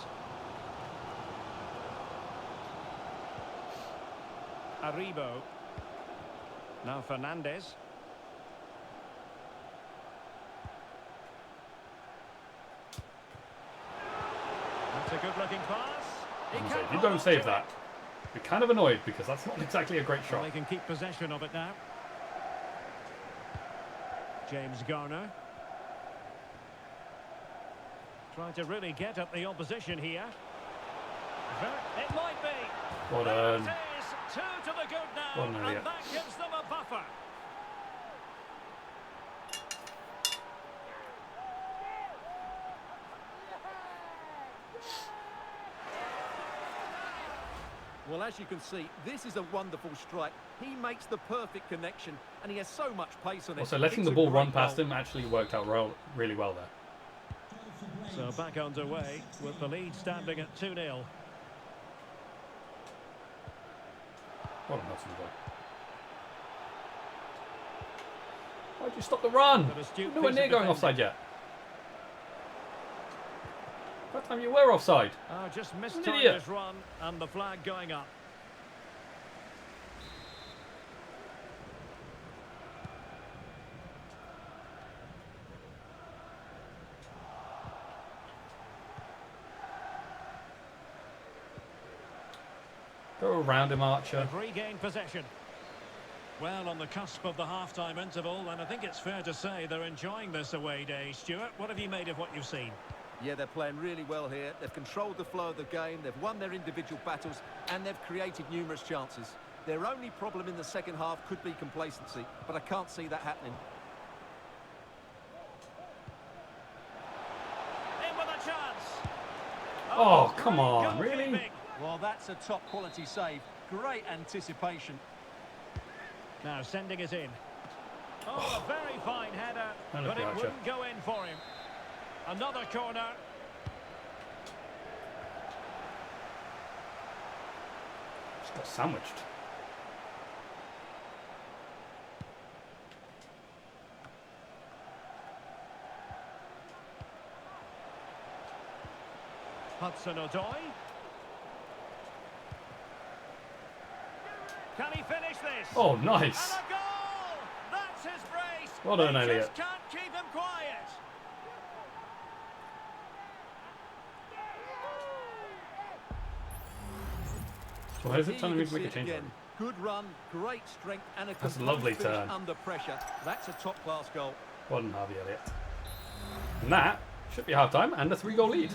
Aribo. Now Fernandez. That's a good-looking pass. He If can't you hold don't on save to that, it. you're kind of annoyed because that's not exactly a great Well, shot. they can keep possession of it now. James Garner. Trying to really get at the opposition here. It might be. Well There done. it is. 2 to the good now. Well done, Elliot. And that gives them a buffer. Well, as you can see, this is a wonderful strike. He makes the perfect connection, and he has so much pace on it. Also, letting It's the a ball great run past goal. him actually worked out really well there. So back underway with the lead standing at 2-0. Well done, Hudson as well. Why'd you stop the run? But astute Nowhere piece near of going defending. offside yet. That time you were offside. Oh, just missed An time idiot. his run and the flag going up. Go around him, Archer. They've regained possession. Well, on the cusp of the half-time interval, and I think it's fair to say they're enjoying this away day. Stuart, what have you made of what you've seen? Yeah, they're playing really well here. They've controlled the flow of the game, they've won their individual battles, and they've created numerous chances. Their only problem in the second half could be complacency, but I can't see that happening. In with a chance. Oh, come great on, goalkeeping. really? Well, that's a top-quality save. Great anticipation. Now sending it in. Oh, a very fine header, Well but look, it Archer. wouldn't go in for him. Another corner. Just got sandwiched. Hudson-Odoi. Can he finish this? Oh, nice. And a goal! That's his brace. Well done, He Elliot. just can't keep him quiet. Why is it Here telling you me can to make a see it change? again. Good run, great strength, and a That's a complete lovely finish turn. under pressure. That's a top-class goal. Well done, Harvey Elliott. And that should be half time and a 3-goal lead.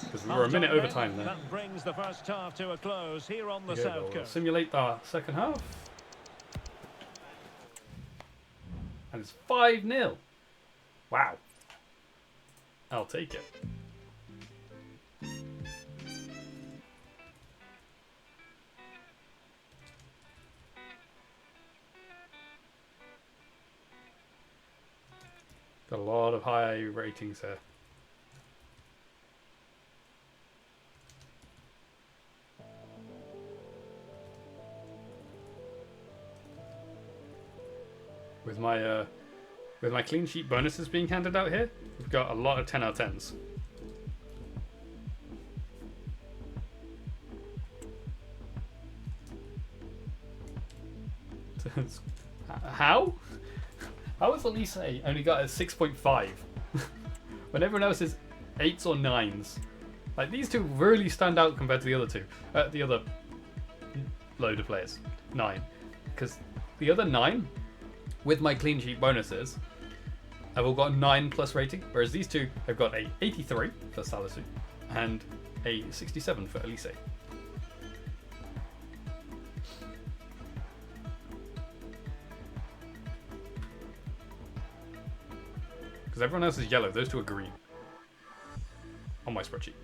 Because we were a minute over time there. That brings the first half to a close here on the Okay, South we'll Coast. simulate our second half. And it's 5-0. Wow. I'll take it. Got a lot of high ratings here. With my clean sheet bonuses being handed out here, we've got a lot of 10 out of 10s. How? How has Elise only got a 6.5 when everyone else is 8s or 9s? Like, these two really stand out compared to the other two. The other load of players. 9. Because the other 9, with my clean sheet bonuses, have all got a 9+ rating, whereas these two have got a 83 for Salisu and a 67 for Elise. Because everyone else is yellow, those two are green on my spreadsheet.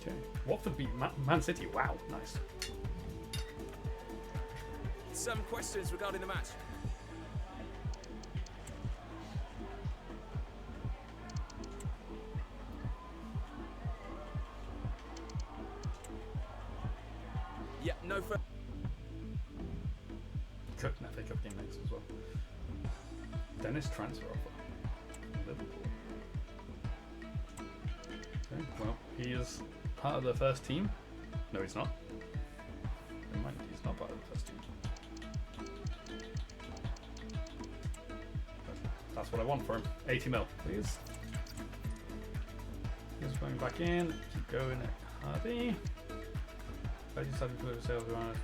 Okay, Watford beat Man City. Wow, nice. Some questions regarding the match. Yeah, no further. Cook an FA Cup game next as well. Dennis transfer offer. Liverpool. Okay, well, he is part of the first team. No, he's not. Never mind, he's not part of the first team. But that's what I want for him. 80 mil, please. He's going back in. Keep going at Harvey. I just had to put a sales around us.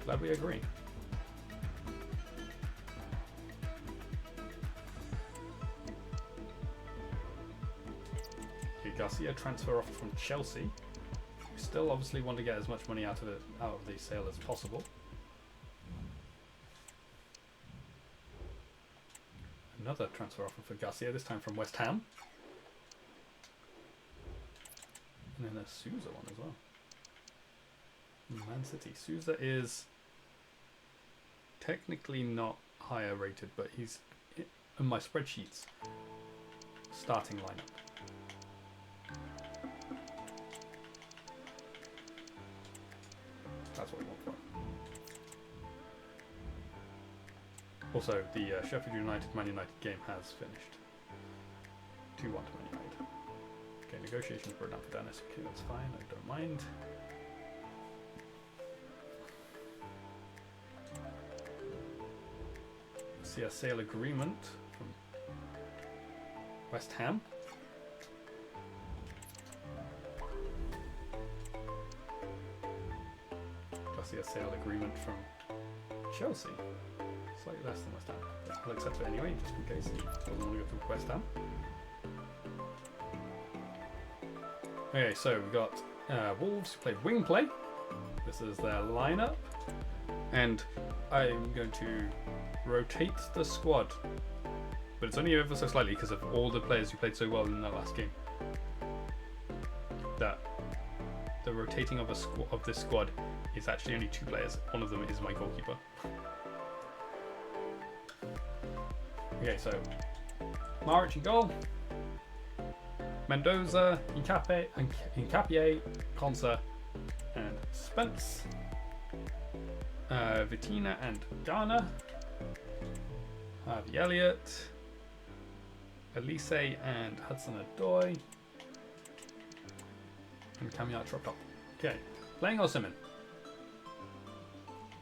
Glad we agree. Garcia transfer offer from Chelsea. We still obviously want to get as much money out of the sale as possible. Another transfer offer for Garcia, this time from West Ham. And then a Sousa one as well. Man City. Sousa is technically not higher rated, but he's in my spreadsheets starting lineup. That's what we want for him. Also, the Sheffield United Man United game has finished. 2-1 to Man United. Okay, negotiations were done for Dennis. Okay, that's fine. I don't mind. See a sale agreement from West Ham. See a sale agreement from Chelsea. Slightly less than West Ham. But I'll accept it anyway, just in case he doesn't want to go through West Ham. Okay, so we've got Wolves who play wing play. This is their lineup. And I'm going to rotate the squad. But it's only ever so slightly because of all the players who played so well in that last game. That the rotating of this squad is actually only 2 players. One of them is my goalkeeper. Okay, so Maric in goal. Mendoza, Hincapié, Consa, and Spence. Vitina and Garner. Harvey Elliott. Elise and Hudson-Odoi. And Kamiat dropped up. Okay, playing Osimhen.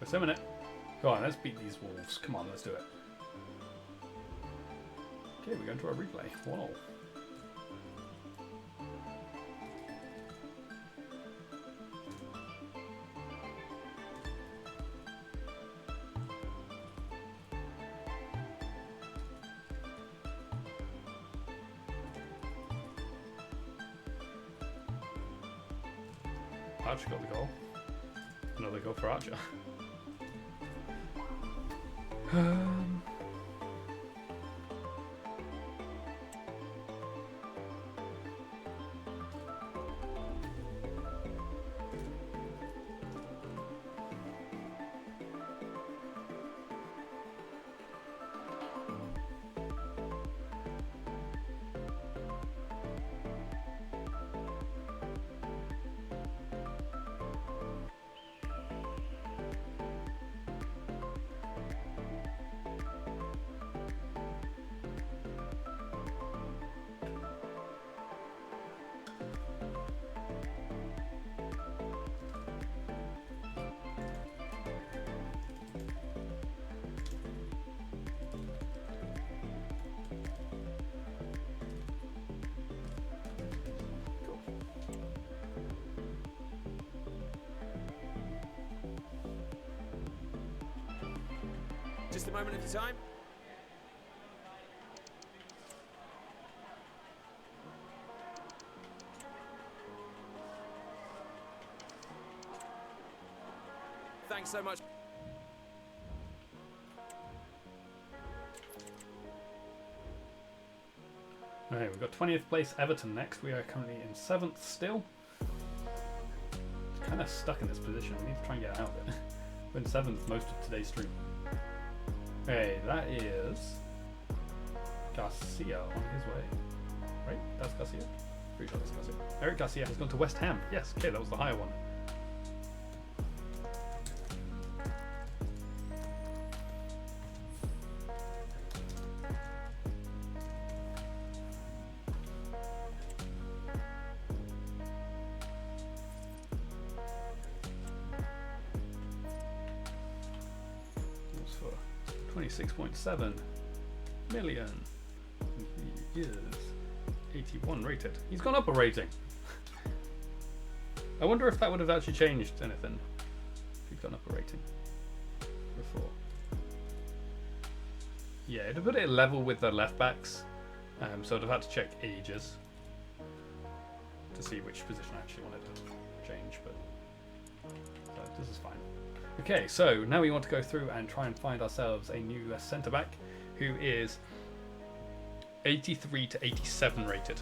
We're simming it. Go on, let's beat these Wolves. Come on, let's do it. Okay, we're going to a replay. 1-0. Archer got the goal. Another goal for Archer. Just a moment of your time. Thanks so much. Okay, we've got 20th place Everton next. We are currently in 7th still. Kind of stuck in this position. We need to try and get out of it. We're in 7th most of today's stream. Okay, that is Garcia on his way. Right? That's Garcia? Pretty sure that's Garcia. Eric Garcia has gone to West Ham. Yes, okay, that was the higher one. 26.7 million. He is 81 rated. He's gone up a rating. I wonder if that would have actually changed anything if he'd gone up a rating before. Yeah, it'd have put it level with the left backs, so I'd have had to check ages to see which position I actually wanted to change, but this is fine. Okay, so now we want to go through and try and find ourselves a new centre back who is 83 to 87 rated.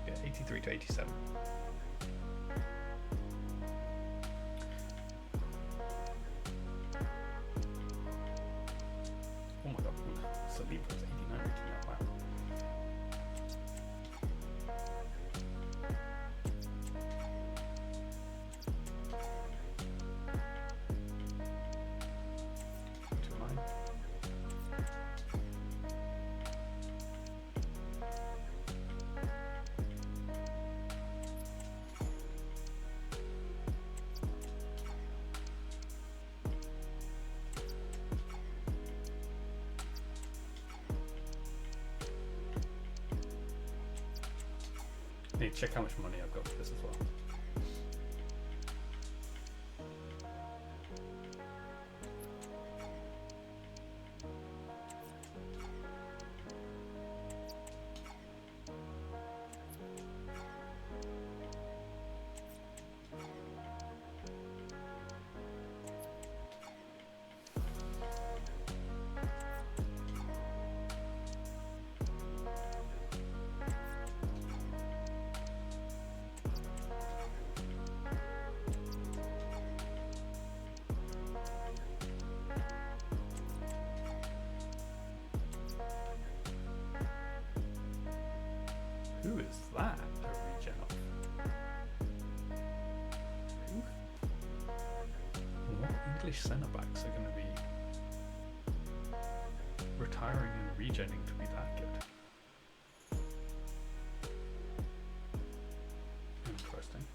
Yeah, 83 to 87. Oh my god, Saliba is 89 rating now, wow. Need to check how much money I've got for this as well. Who is that? A regen of? Who? What English centre backs are going to be retiring and regenning to be that good? Interesting.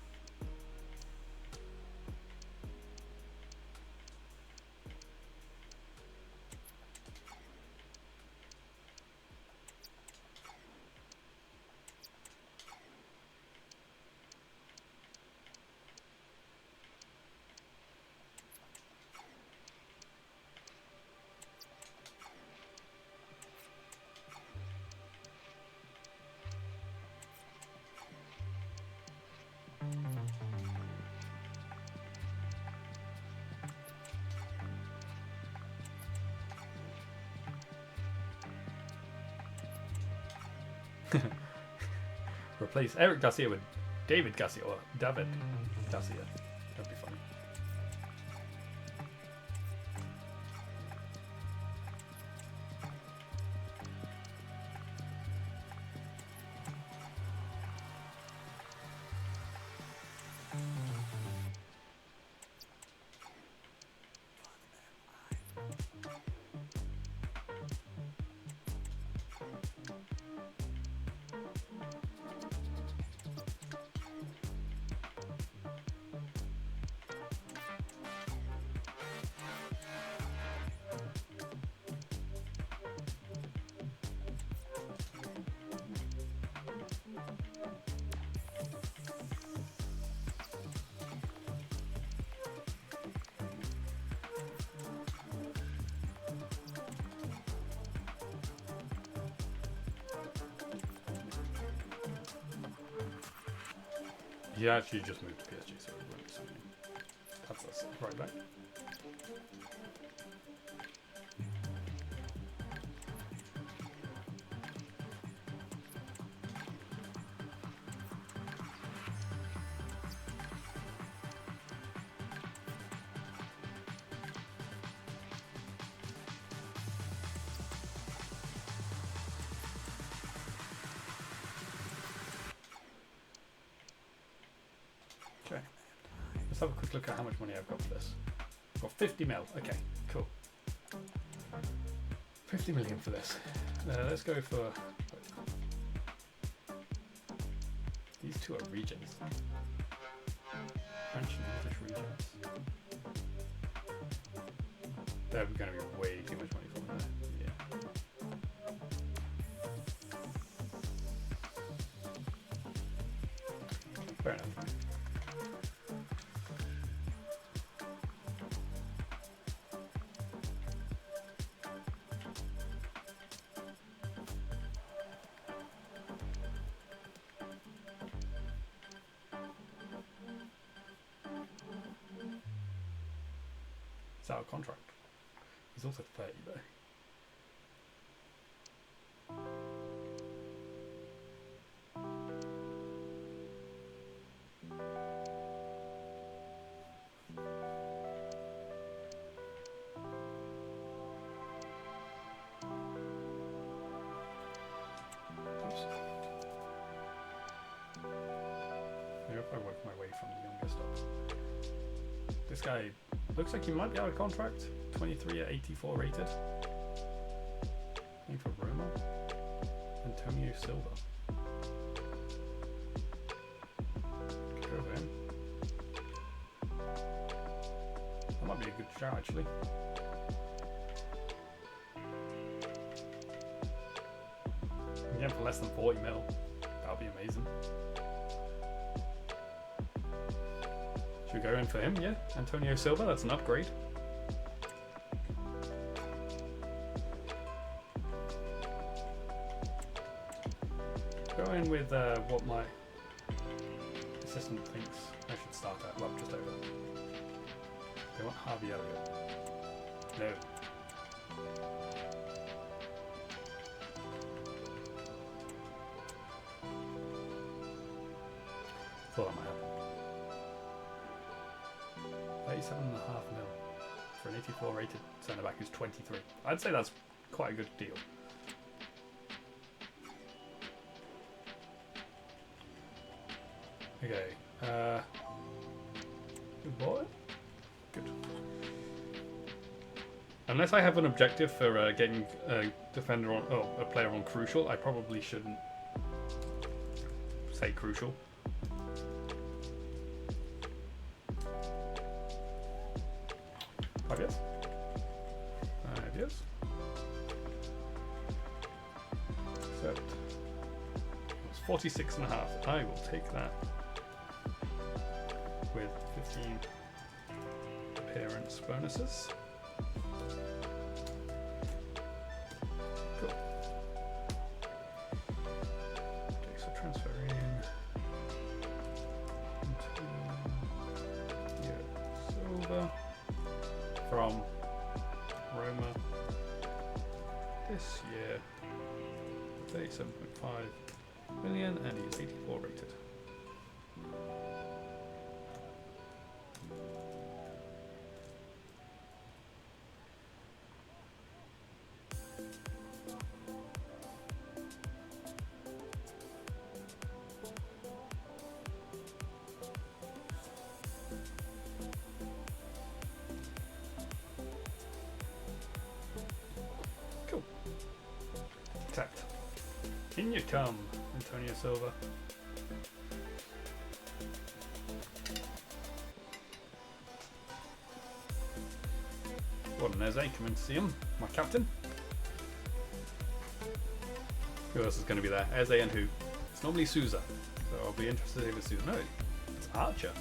Replace Eric Garcia with David Garcia or David Garcia. That'd be funny. He actually just moved to PSG, so it won't be something. That's us right back. Okay, let's have a quick look at how much money I've got for this. I've got 50 mil. Okay, cool. 50 million for this. Let's go for. These two are regions. French and English regions. They're going to be way too much money for me there. Yeah. Fair enough. It's out of contract. He's also 30 though. Oops. Maybe if I work my way from the youngest up. This guy looks like he might be out of contract. 23 at 84 rated. Looking for Roma. Antonio Silva. Could go for him. That might be a good shout actually. Yeah, for less than 40 mil. That would be amazing. Should we go in for him? Yeah, Antonio Silva, that's an upgrade. Go in with what my assistant thinks I should start at. Well, just over. They want Harvey Elliott. No. Thought that might happen. 37.5 mil for an 84 rated centre back who's 23. I'd say that's quite a good deal. Okay, good boy. Good. Unless I have an objective for getting a defender on, a player on crucial, I probably shouldn't say crucial. Yes. 5 years. Except it's 46.5. I will take that with 15 appearance bonuses. Cool. Okay, so transfer in into Silver. From Roma this year, 37.5 million, and he's 84 rated. Cool. Tapped. In you come, Antonio Silva. What an Eze, coming to see him, my captain. Who else is going to be there? Eze and who? It's normally Souza, so I'll be interested if it's Souza. No, it's Archer.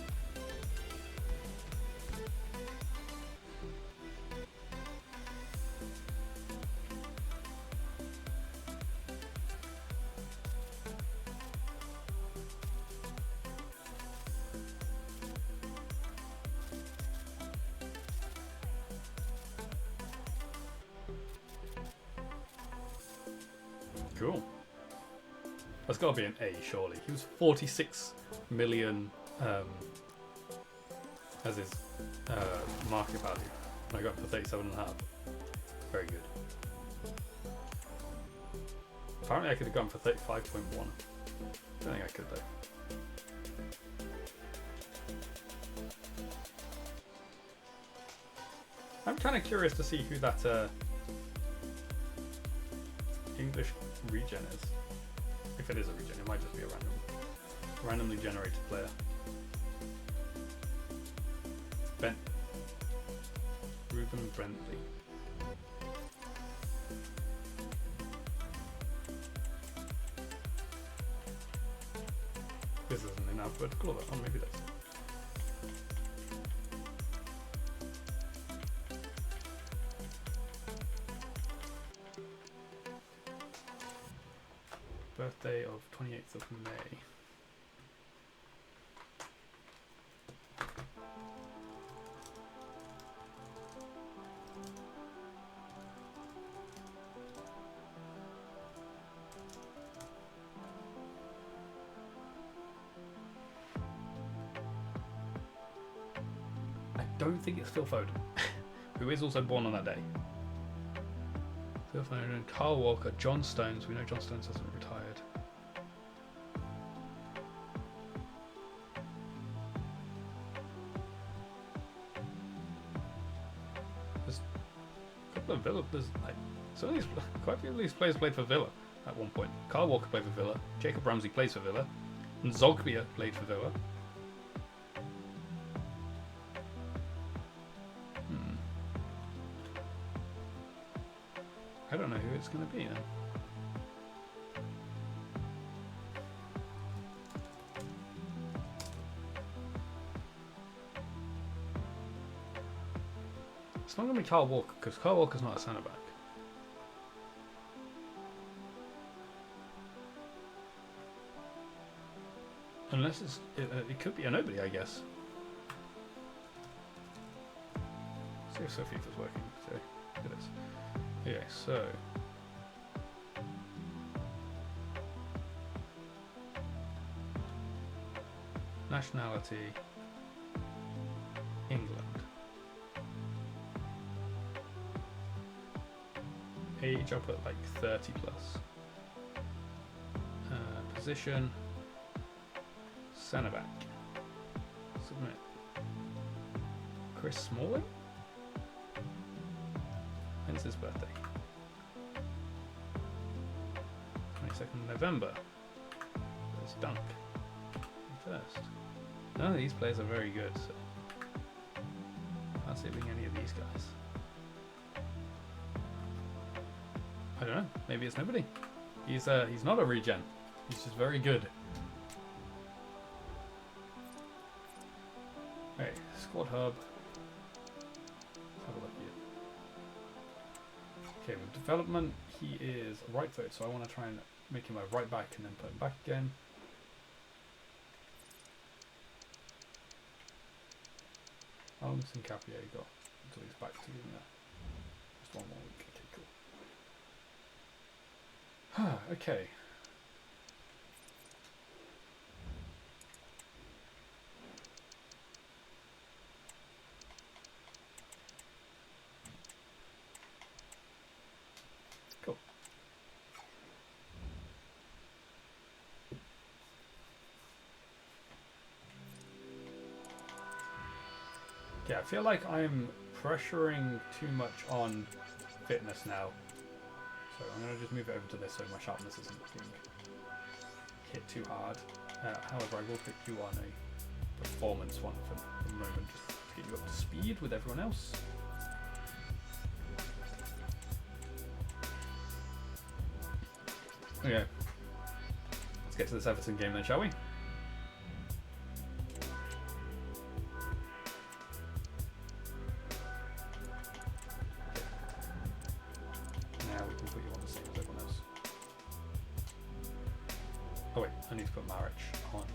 Cool. That's got to be an A, surely. He was 46 million as his market value, and I got him for 37.5. Very good. Apparently, I could have gone for 35.1. Don't think I could though. I'm kind of curious to see who that English regen is. If it is a regen, it might just be a randomly generated player. Ben. Ruben Brentley. This isn't in alphabetical order. Oh, maybe that's. Birthday of 28th of May. I don't think it's Phil Foden, who is also born on that day. Phil Foden, Carl Walker, John Stones. We know John Stones hasn't retired. There's a couple of Villa. There's like some of these, quite a few of these players played for Villa at one point. Carl Walker played for Villa. Jacob Ramsey plays for Villa. And Zogbia played for Villa. I don't know who it's going to be now. It's not going to be Carl Walker, because Carl Walker's not a centre back. Unless it could be a nobody, I guess. See if Sophie's working today. It is. Okay, so nationality England. Age I'll put like 30 plus. Position centre back. Submit. Chris Smalling? When's his birthday? 22nd November. There's Dunk. First. None of these players are very good, so can't see it being any of these guys. I don't know. Maybe it's nobody. He's not a regen. He's just very good. Okay, squad hub. Let's have a look here. Okay, with development, he is right foot, so I want to try and make him a right back and then put him back again. How long has Capier got until he's back to doing that? Just one more week. Okay, cool. Okay. Cool. Okay, I feel like I'm pressuring too much on fitness now. So I'm going to just move it over to this so my sharpness isn't being hit too hard. However, I will pick you on a performance one for the moment, just to get you up to speed with everyone else. Okay, let's get to this Everton game then, shall we? Now we can put you on the same as everyone else. Oh wait, I need to put Marich on.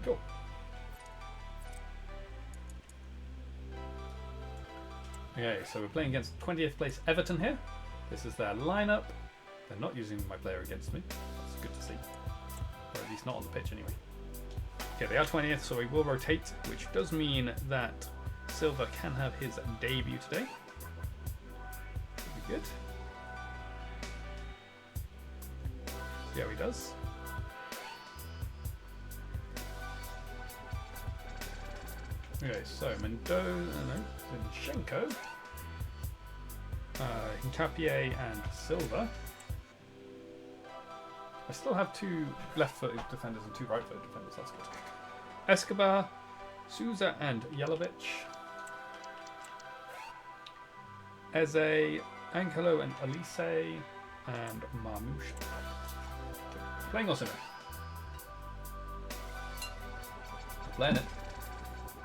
Cool. Okay, so we're playing against 20th place Everton here. This is their lineup. They're not using my player against me. That's good to see. Or at least not on the pitch anyway. Okay, they are 20th, so we will rotate, which does mean that Silva can have his debut today. Should be good. Yeah, he does. Okay, so Zinchenko, Hincapié and Silva. I still have two left-footed defenders and two right-footed defenders, that's good. Escobar, Souza and Jelavic. Eze, Ankelo and Elise. and Marmouche. Playing or simmering? Playing it.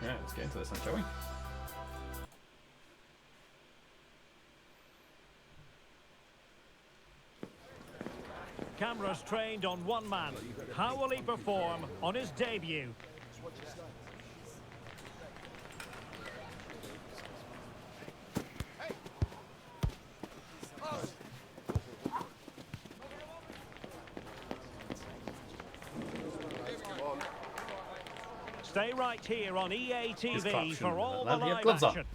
Yeah, let's get into this then, shall we? Cameras trained on one man. How will he perform on his debut? Stay right here on EA TV for all the live action.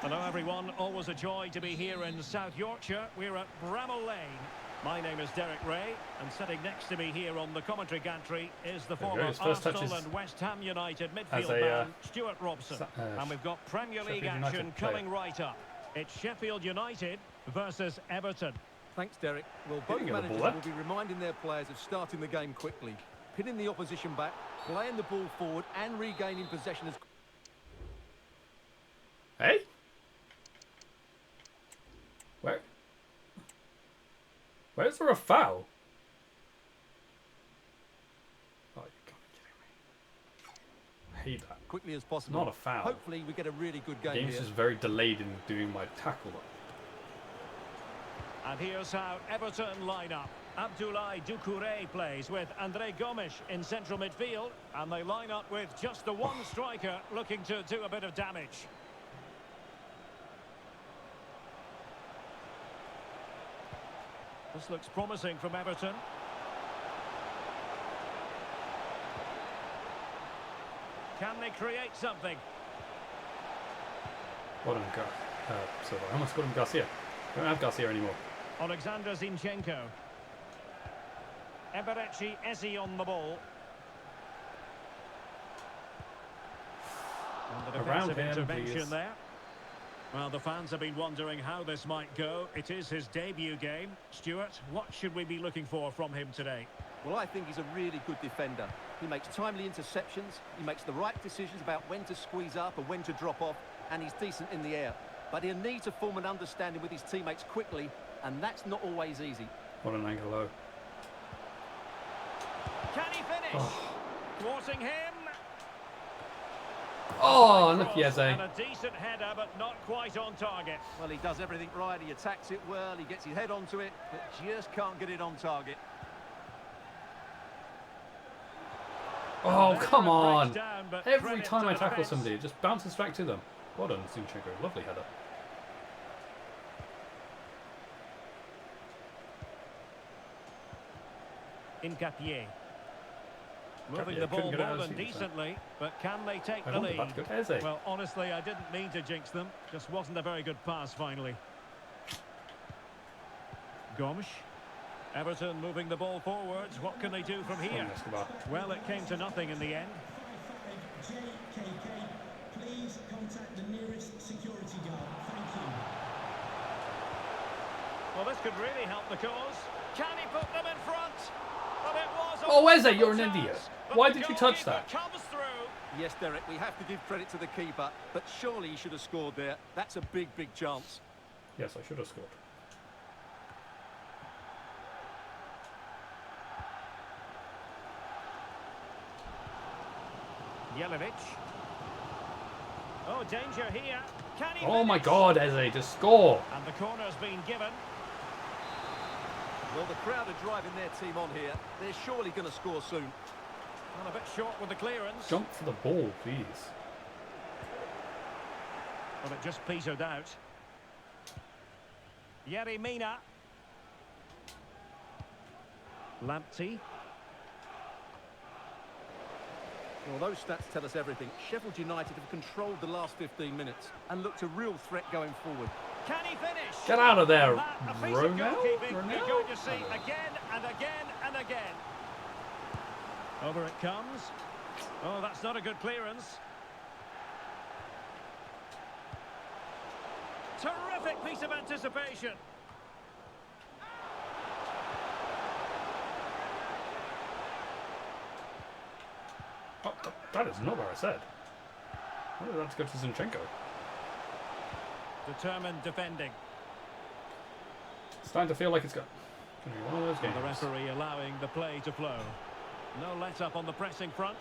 Hello everyone, always a joy to be here in South Yorkshire. We're at Bramall Lane. My name is Derek Ray, and sitting next to me here on the commentary gantry is the former Arsenal and West Ham United midfield man, Stuart Robson. And we've got Premier League action coming right up. It's Sheffield United versus Everton. Thanks, Derek. Well, both managers will be reminding their players of starting the game quickly, pinning the opposition back, playing the ball forward and regaining possession as... Hey? Where's there a foul? Oh, you can't be kidding me. I hate that. Quickly as possible. Not a foul. Hopefully we get a really good game The game's here. just very delayed in doing my tackle. And here's how Everton line up. Abdoulaye Doucouré plays with André Gomes in central midfield, and they line up with just the one striker looking to do a bit of damage. This looks promising from Everton. Can they create something? What on Silva? I almost called him Garcia. I don't have Garcia anymore. Alexander Zinchenko. Eberechi Eze on the ball. And the defensive intervention there. Well, the fans have been wondering how this might go. It is his debut game. Stuart, what should we be looking for from him today? Well, I think he's a really good defender. He makes timely interceptions, he makes the right decisions about when to squeeze up and when to drop off, and he's decent in the air. But he'll need to form an understanding with his teammates quickly, and that's not always easy. What an angle low. Can he finish? Thwarting him. Oh, look, Eze. And a decent header, but not quite on target. Well, he does everything right, he attacks it well, he gets his head onto it, but just can't get it on target. Oh, come on. Down, Every time I tackle somebody, it just bounces back to them. Well done, Zinchenko. Lovely header. Incapié. Moving the ball more than decently, but can they take the lead? Well, honestly, I didn't mean to jinx them. Just wasn't a very good pass, finally. Gomes. Everton moving the ball forwards. What can they do from here? Well, it came to nothing in the end. Please contact the nearest security guard. Thank you. Well, this could really help the cause. Can he put them in front? Well, it was oh, Eze, you're an idiot. Why did you touch that? Comes through. Yes, Derek, we have to give credit to the keeper, but surely he should have scored there. That's a big, big chance. Yes, I should have scored. Jelic. Oh, danger here. Can he Oh my finish? God, Eze, just score. And the corner's been given. Well, the crowd are driving their team on here. They're surely going to score soon. Well, a bit short with the clearance. Jump for the ball, please. Well, it just petered out. Yerry Mina. Lamptey. Well, those stats tell us everything. Sheffield United have controlled the last 15 minutes and looked a real threat going forward. Can he finish? Get out of there, A piece of Ronaldo. goalkeeping you're going to see again and again and again. Over it comes. Oh, that's not a good clearance. Terrific piece of anticipation. Oh, that is not what I said. Why did that go to Zinchenko? Determined defending. It's starting to feel like it's going to be one of those games. The referee allowing the play to flow. No let-up on the pressing front.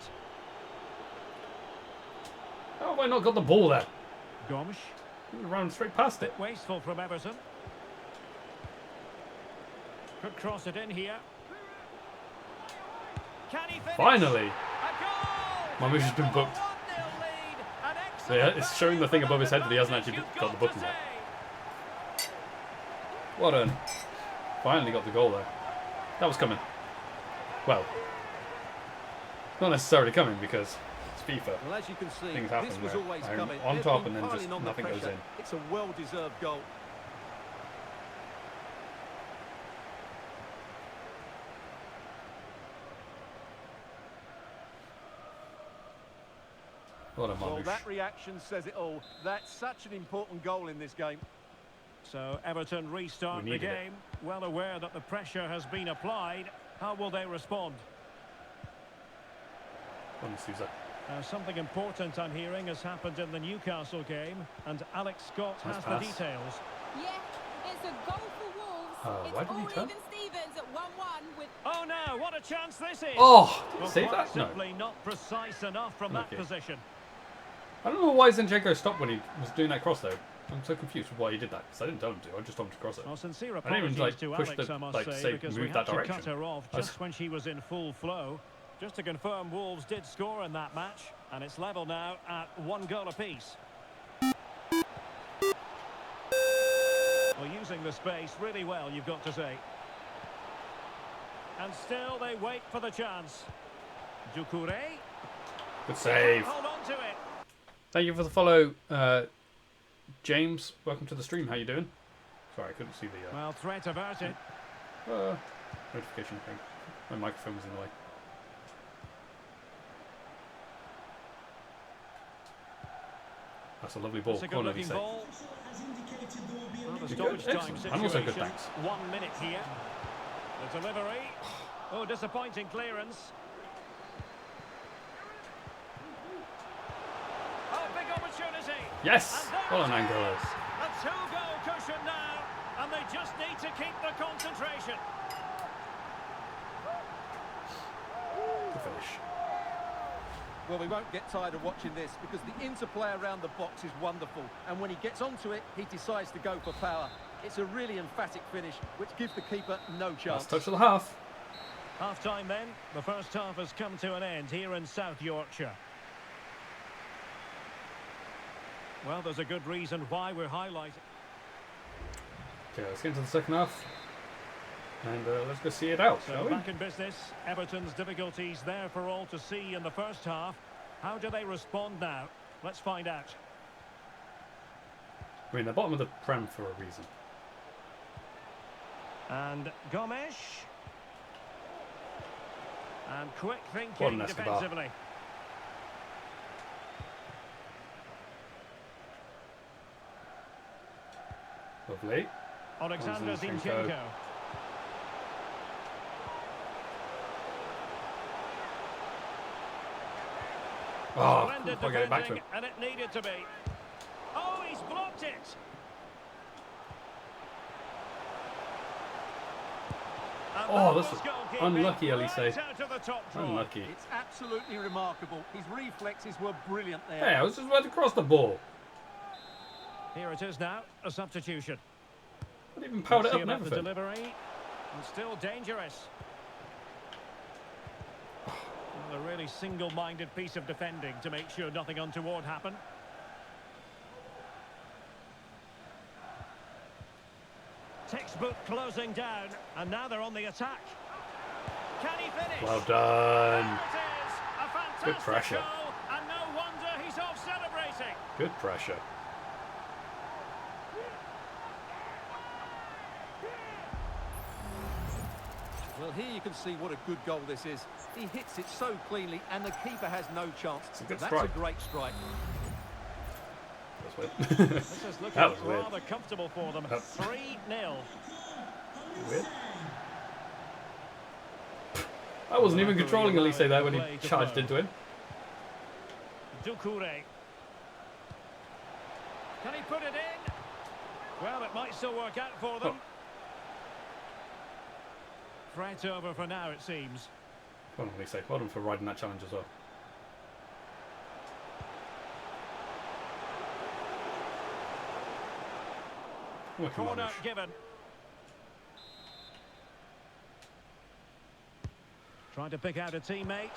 How have I not got the ball there? Gomes. Round straight past it. Wasteful from Everton. Could cross it in here. Can he finish? Finally! A goal! My move's just been booked. So yeah, it's showing the thing above his head that he hasn't actually got the button yet. Well done. Finally got the goal there. That was coming. Well, not necessarily coming because it's FIFA. Well, as you can see, Things happen this was where always I'm coming. on They've top been and then just piling on the nothing goes pressure. in. It's a well-deserved goal. What a Well, manouche. that reaction says it all. That's such an important goal in this game. So Everton restart We the needed it. game. Well aware that the pressure has been applied. How will they respond? Something important I'm hearing has happened in the Newcastle game, and Alex Scott Nice has pass. the details. Yeah, it's a goal for Wolves. Oh, why It's didn't he all turn? even Stevens at 1-1 with... Oh no, what a chance this is! Oh! Did Well, you save quite that? No. simply not precise enough from that Okay. position. I don't know why Zinchenko stopped when he was doing that cross though. I'm so confused with why he did that. Because I didn't tell him to. I just told him to cross it. Well, sincere I didn't even, apologies like, to push Alex, the- I must like, say, say because move we that had to cut direction. her off I was- just when she was in full flow. Just to confirm, Wolves did score in that match, and it's level now at 1 goal apiece. Well, using the space really well, you've got to say. And still they wait for the chance. Doucouré. Good save. Hold on to it. Thank you for the follow, James. Welcome to the stream. How you doing? Sorry, I couldn't see the Well, threat averted. notification thing. My microphone was in the way. That's a lovely ball. It's a good Corner, looking he said. ball. As indicated, there will be a Well, the next You're good. stoppage time Excellent. I'm also good, situation. thanks. 1 minute here. The delivery. Oh, disappointing clearance. Oh, big opportunity. Yes! And there Well done, it Angola. is. A 2-goal cushion now, and they just need to keep the concentration. Good finish. Well, we won't get tired of watching this because the interplay around the box is wonderful. And when he gets onto it, he decides to go for power. It's a really emphatic finish, which gives the keeper no chance. Last touch of the half. Half-time then. The first half has come to an end here in South Yorkshire. Well, there's a good reason why we're highlighting. Okay, let's get into the second half. And let's go see it out, So shall we? back in business, Everton's difficulties there for all to see in the first half. How do they respond now? Let's find out. I mean, they're bottom of the Prem for a reason. And Gomes. And quick What thinking an Escobar. defensively. Lovely. Alexander Zinchenko. Zinchenko. Oh, Splendid I'll get it back to him. defending, and it needed to be. Oh, he's blocked it. And Oh, that this was is goalkeeping unlucky, Elise. right out of the top drawer. Unlucky. It's absolutely remarkable. His reflexes were brilliant there. Hey, I was just about to cross the ball. Here it is now, a substitution. I didn't even powered Let's it see up and about the everything. delivery. And still dangerous. Well, a really single-minded piece of defending to make sure nothing untoward happened. Textbook closing down, and now they're on the attack. Can he finish? Well There done. it is. A fantastic Good pressure. goal, and no wonder he's off celebrating. Good pressure. Well, here you can see what a good goal this is. He hits it so cleanly, and the keeper has no chance. It's a good That's strike. a great strike. That's weird. This is looking That was weird. rather comfortable for them. That- 3-0. Weird. I wasn't even controlling Elise there when he charged into him. Doucouré. Can he put it in? Well, it might still work out for them. Threat over for now, it seems. Well done for riding that challenge as well. Corner given. Trying to pick out a teammate.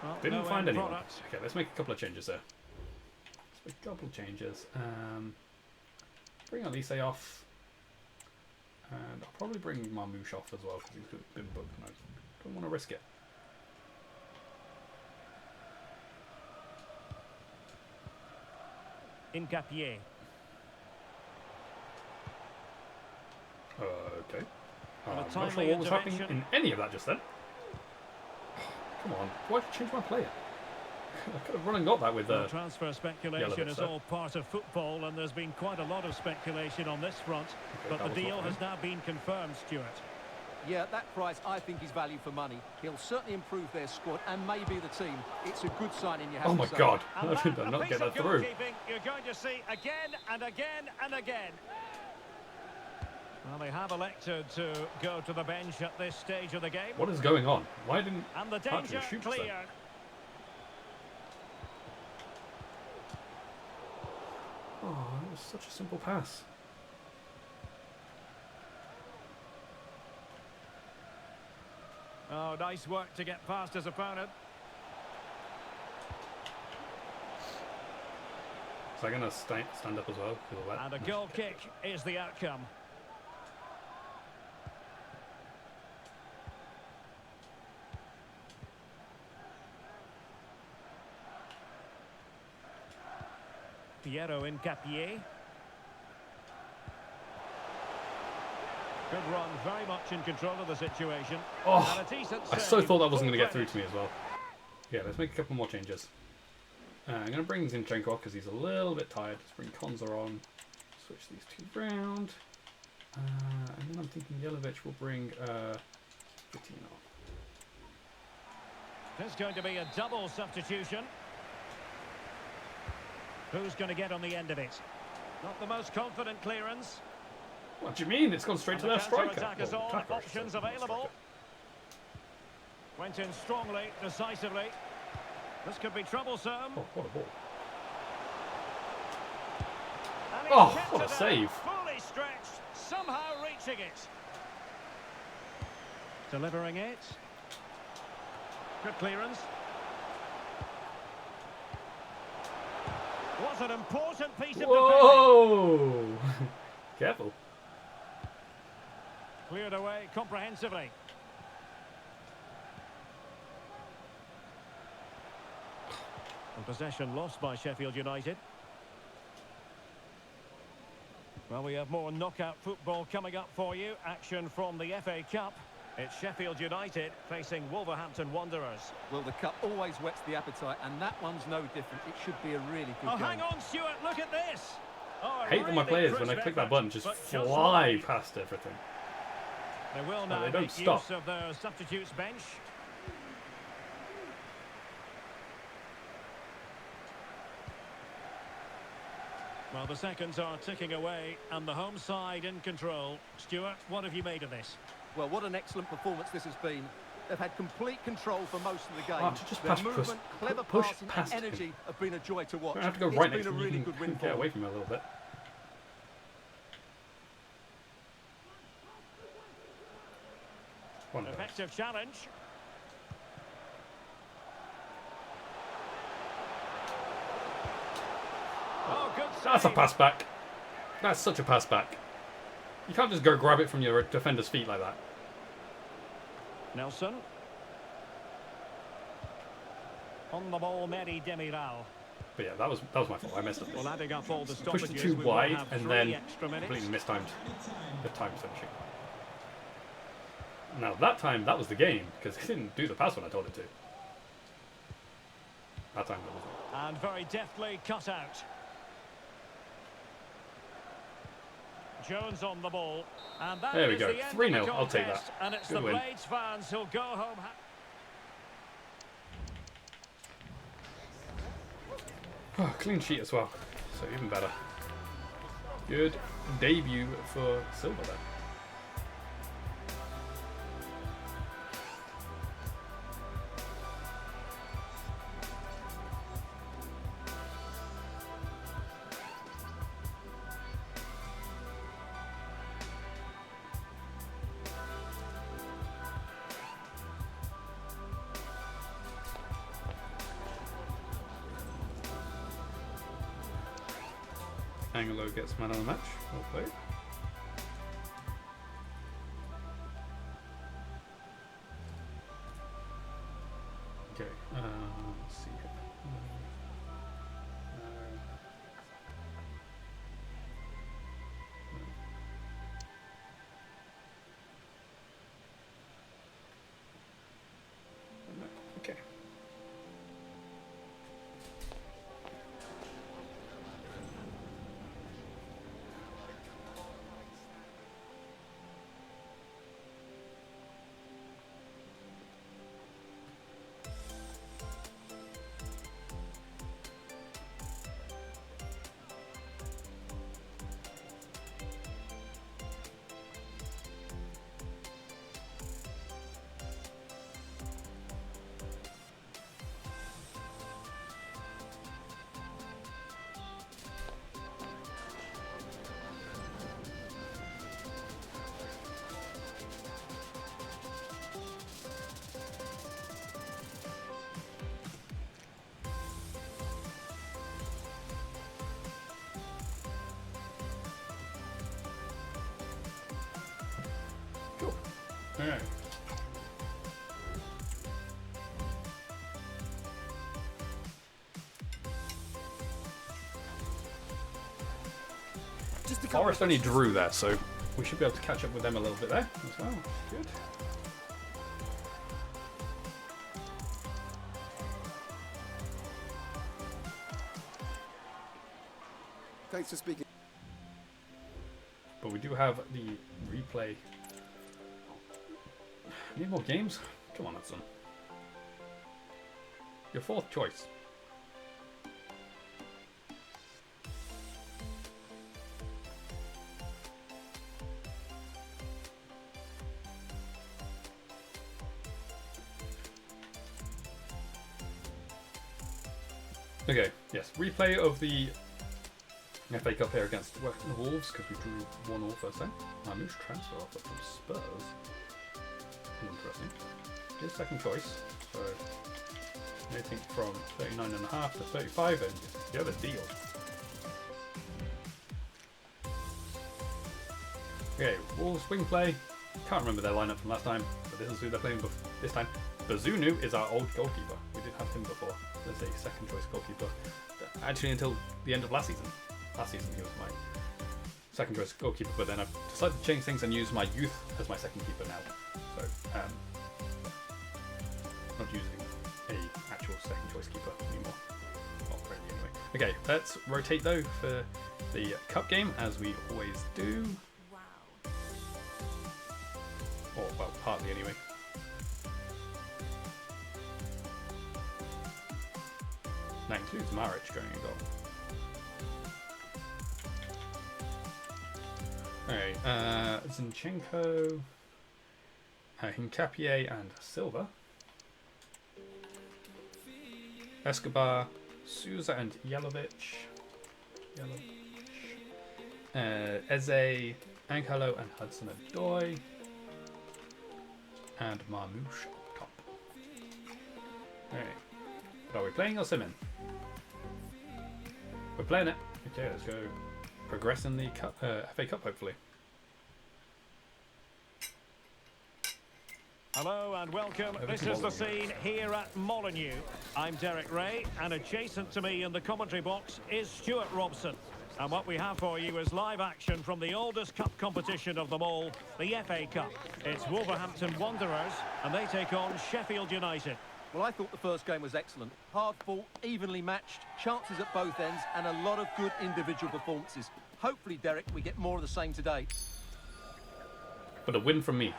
Well, Didn't no find end anyone. product. Okay, let's make a couple of changes there. Let's make a couple of changes. Bring Elise off. And I'll probably bring Marmouche off as well because he's been booked and I don't want to risk it. Incapié. Okay. And a I'm not sure timely what was happening intervention. in any of that just then. Come on, why'd you change my player? I could have run and got that with Well, transfer speculation bit, is so. all part of football, and there's been quite a lot of speculation on this front. Okay, But the that was deal not has fine. now been confirmed, Stuart. Yeah, that price I think is value for money. He'll certainly improve their squad and maybe the team. It's a good signing, you have Oh to my say. god, And how that, did I a not piece get of that through? goalkeeping you're going to see again and again and again. Well, they have elected to go to the bench at this stage of the game. What is going on? Why didn't And the Patrick danger shoot just then? clear. Oh, that was such a simple pass. Oh, nice work to get past his opponent. Is that going to stand up as well? Because of that? And a goal kick is the outcome. Piero Incapié. Good run, very much in control of the situation. Oh, And a decent I so save, thought that wasn't full going to get through credit. to me as well. Yeah, let's make a couple more changes. I'm going to bring Zinchenko off because he's a little bit tired. Let's bring Konza on. Switch these two round. And then I'm thinking Yelovich will bring Coutinho. There's going to be a double substitution. Who's going to get on the end of it? Not the most confident clearance. What do you mean? It's gone straight And to the their striker. counter-attack is Well, on. attacker, I should Options say, not available. striker. Went in strongly, decisively. This could be troublesome. Oh, what a ball. And he Oh, kept what a it out, save. Fully stretched, somehow reaching it. Delivering it. Good clearance. What an important piece of defending. Whoa! Careful. Cleared away comprehensively. And possession lost by Sheffield United. Well, we have more knockout football coming up for you. Action from the FA Cup. It's Sheffield United facing Wolverhampton Wanderers. Well, the cup always whets the appetite, and that one's no different. It should be a really good Oh, game. hang on, Stuart, look at this. Oh, I hate when my really players, when I crisp click that effort, button, just but fly wide. past everything. They will now they don't make stop. use of their substitutes bench. Well, the seconds are ticking away, and the home side in control. Stuart, what have you made of this? Well, what an excellent performance this has been. They've had complete control for most of the game. Oh, to just Their pass- movement, clever push passing past and him. energy have been a joy to watch. I have to go It's right been next a to him. really You good can win for get away them. from him a little bit. Wonderful. Effective challenge. Oh, good save. That's a pass back. That's such a pass back. You can't just go grab it from your defender's feet like that. Nelson. On the ball, Meri Demiral. But yeah, that was my fault. I messed up. Well, adding up all the Pushed stoppages, it too we will wide have and 3 then extra minutes. completely mistimed the time finishing. Now that time, that was the game because he didn't do the pass when I told him to. That time that wasn't. And very deftly cut out. Jones on the ball. And that There we is go. the end 3-0. of the I'll take contest. that. And it's Good the win. Blades fans who'll go home. Oh, clean sheet as well, so even better. Good debut for Silva there. Angelo gets man of the match. Well played. Okay, let's see here. Okay. Cool. All right. Just a couple Forest of only questions. drew there, so we should be able to catch up with them a little bit there as well. Good. Thanks for speaking. But we do have the replay. Need more games? Come on, Hudson. Your fourth choice. Okay, yes, replay of the FA Cup here against the Wolves, because we drew 1-1 first time. Marmoush transfer offer from Spurs. Interesting. His second choice, so anything from 39.5 to 35, and you have a deal. Okay, Wolves wing play. Can't remember their lineup from last time, but this is who they're playing this time. Bazunu is our old goalkeeper. We did have him before. There's a second choice goalkeeper. Actually, until the end of last season. Last season he was my second choice goalkeeper, but then I've decided to change things and use my youth as my second keeper now. So, not using a actual second choice keeper anymore. Not really anyway. Okay, let's rotate though for the cup game, as we always do. Wow. Or, well, partly anyway. That includes Maric going in goal. Alright, Zinchenko, Hincapié and Silva. Escobar, Souza and Jelovic. Eze, Angelo and Hudson-Odoi. And Marmoush up top. Alright. But are we playing or simming? We're playing it. Okay, let's go progress in the cup, FA Cup, hopefully. Hello and welcome. Over This to is the Molineux. scene here at Molineux. I'm Derek Ray, and adjacent to me in the commentary box is Stuart Robson. And what we have for you is live action from the oldest cup competition of them all, the FA Cup. It's Wolverhampton Wanderers, and they take on Sheffield United. Well, I thought the first game was excellent. Hard fought, evenly matched, chances at both ends, and a lot of good individual performances. Hopefully, Derek, we get more of the same today. But a win from me.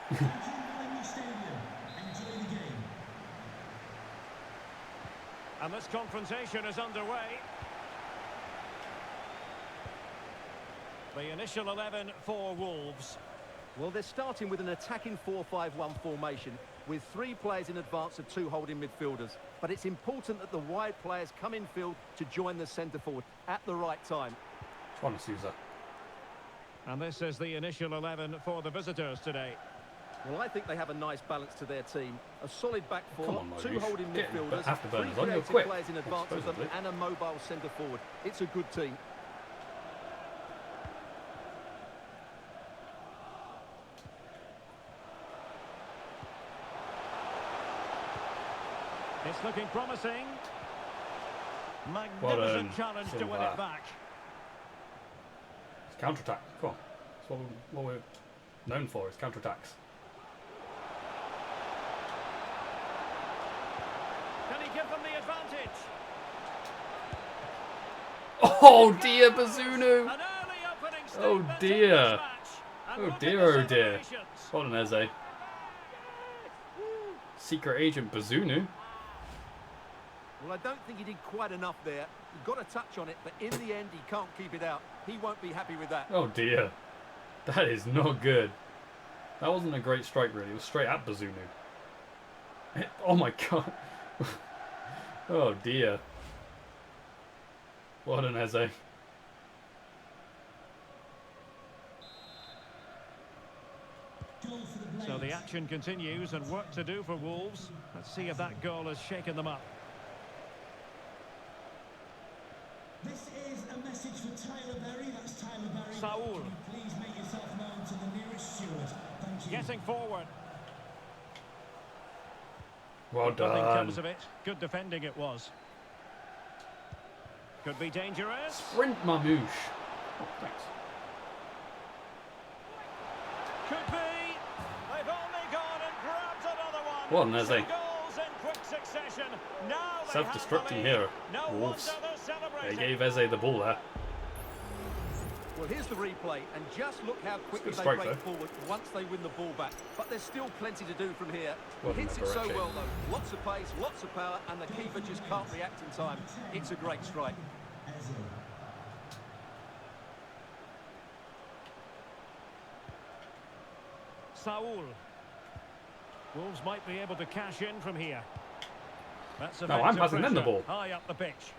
And this confrontation is underway. The initial 11 for Wolves. Well, they're starting with an attacking 4-5-1 formation with 3 players in advance of 2 holding midfielders. But it's important that the wide players come in field to join the centre forward at the right time. Trying to use that. And this is the initial 11 for the visitors today. Well, I think they have a nice balance to their team. A solid back four, Come on, 2 Maurice. holding Get midfielders, 3 afterburners on, you're creative quick. players in advance of them, Supposedly. and a mobile centre forward. It's a good team. It's looking promising. Well Magnificent done, challenge to win Silva. it back. It's counter-attack. Come on. That's what we're known for, is counter-attacks. Can he give them the advantage? Oh dear, Bazunu! An early opening Oh statement to dear. this match. And Oh look at dear, the oh dear. celebrations. Hold on, Eze. Secret Agent Bazunu. Well, I don't think he did quite enough there. He got a touch on it, but in the end, he can't keep it out. He won't be happy with that. Oh dear. That is not good. That wasn't a great strike, really. It was straight at Bazunu. Oh my god. Oh dear. What an Eze. So the action continues and work to do for Wolves. Let's see if that goal has shaken them up. This is a message for Tyler Berry. That's Tyler Berry. Saul. Can you please make yourself known to the nearest steward? Thank you. Getting forward. Well Nothing done. comes of it. Good defending it was. Could be dangerous. Sprint Mamouche. Oh, thanks. Could be. They've only gone and grabbed another one. What an Eze. 2 goals in quick succession. Now they Self-destructing have the lead. here. No Wolves. wonder they're They celebrating. gave Eze the ball there. Well, here's the replay, and just look how quickly good they strike, break though. forward once they win the ball back. But there's still plenty to do from here. Well Hits done, it so Baracchi. well, though. Lots of pace, lots of power, and the keeper just can't react in time. It's a great strike. Saul. Wolves might be able to cash in from here. That's No, I'm effective passing them the pressure ball. high up the pitch.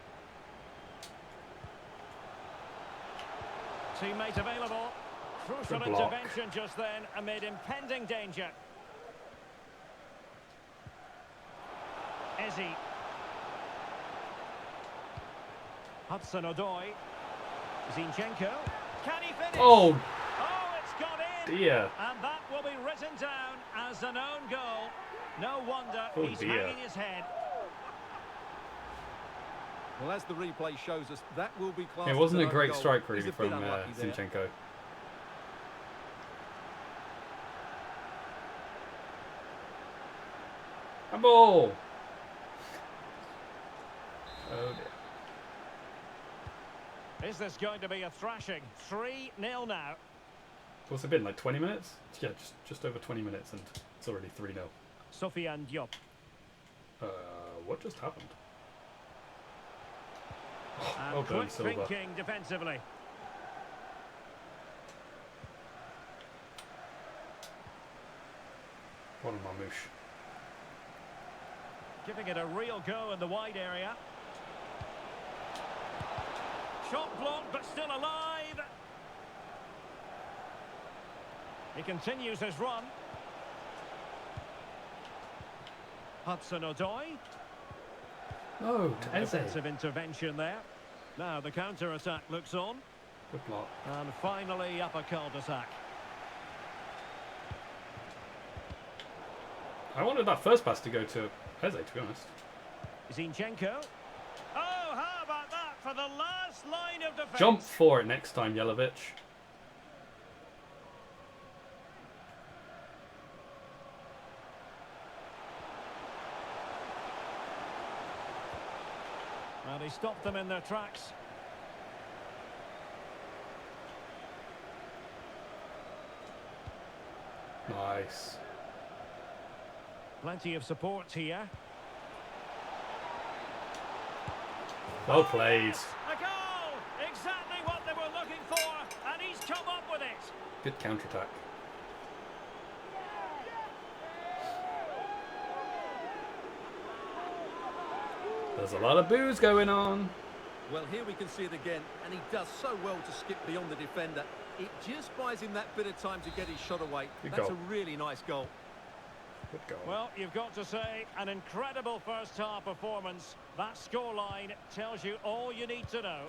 Teammate available. Crucial Good block. intervention just then amid impending danger. Eze. Hudson-Odoi. Zinchenko. Can he finish? Oh Oh, it's gone in. dear. And that will be written down as an own goal. No wonder Oh, he's dear. hanging his head. Well, as the replay shows us, that will be classed It wasn't as a an own great goal. strike, He's really, a bit from unlucky there. Zinchenko. A ball! Oh dear. Is this going to be a thrashing? 3-0 now. What's it been, like 20 minutes? Yeah, just over 20 minutes, and it's already 3-0. Sofiane Diop. What just happened? And Well done, quick Silva. thinking defensively. What a Mamouche. Giving it a real go in the wide area. Shot blocked, but still alive. He continues his run. Hudson-Odoi. No, to Eze. Defensive intervention there. Now the counter-attack looks on. Good block. And finally up a cul-de-sac. I wanted that first pass to go to Eze, to be honest. Zinchenko. Oh, how about that for the last line of defense? Jump for it next time, Jelavic. And he stopped them in their tracks. Nice. Plenty of support here. Well played. A goal! Exactly what they were looking for. And he's Good counter-attack. There's a lot of boos going on. Well, here we can see it again, and he does so well to skip beyond the defender. It just buys him that bit of time to get his shot away. Good That's goal. a really nice goal. Good goal. Well, you've got to say, an incredible first-half performance. That scoreline tells you all you need to know.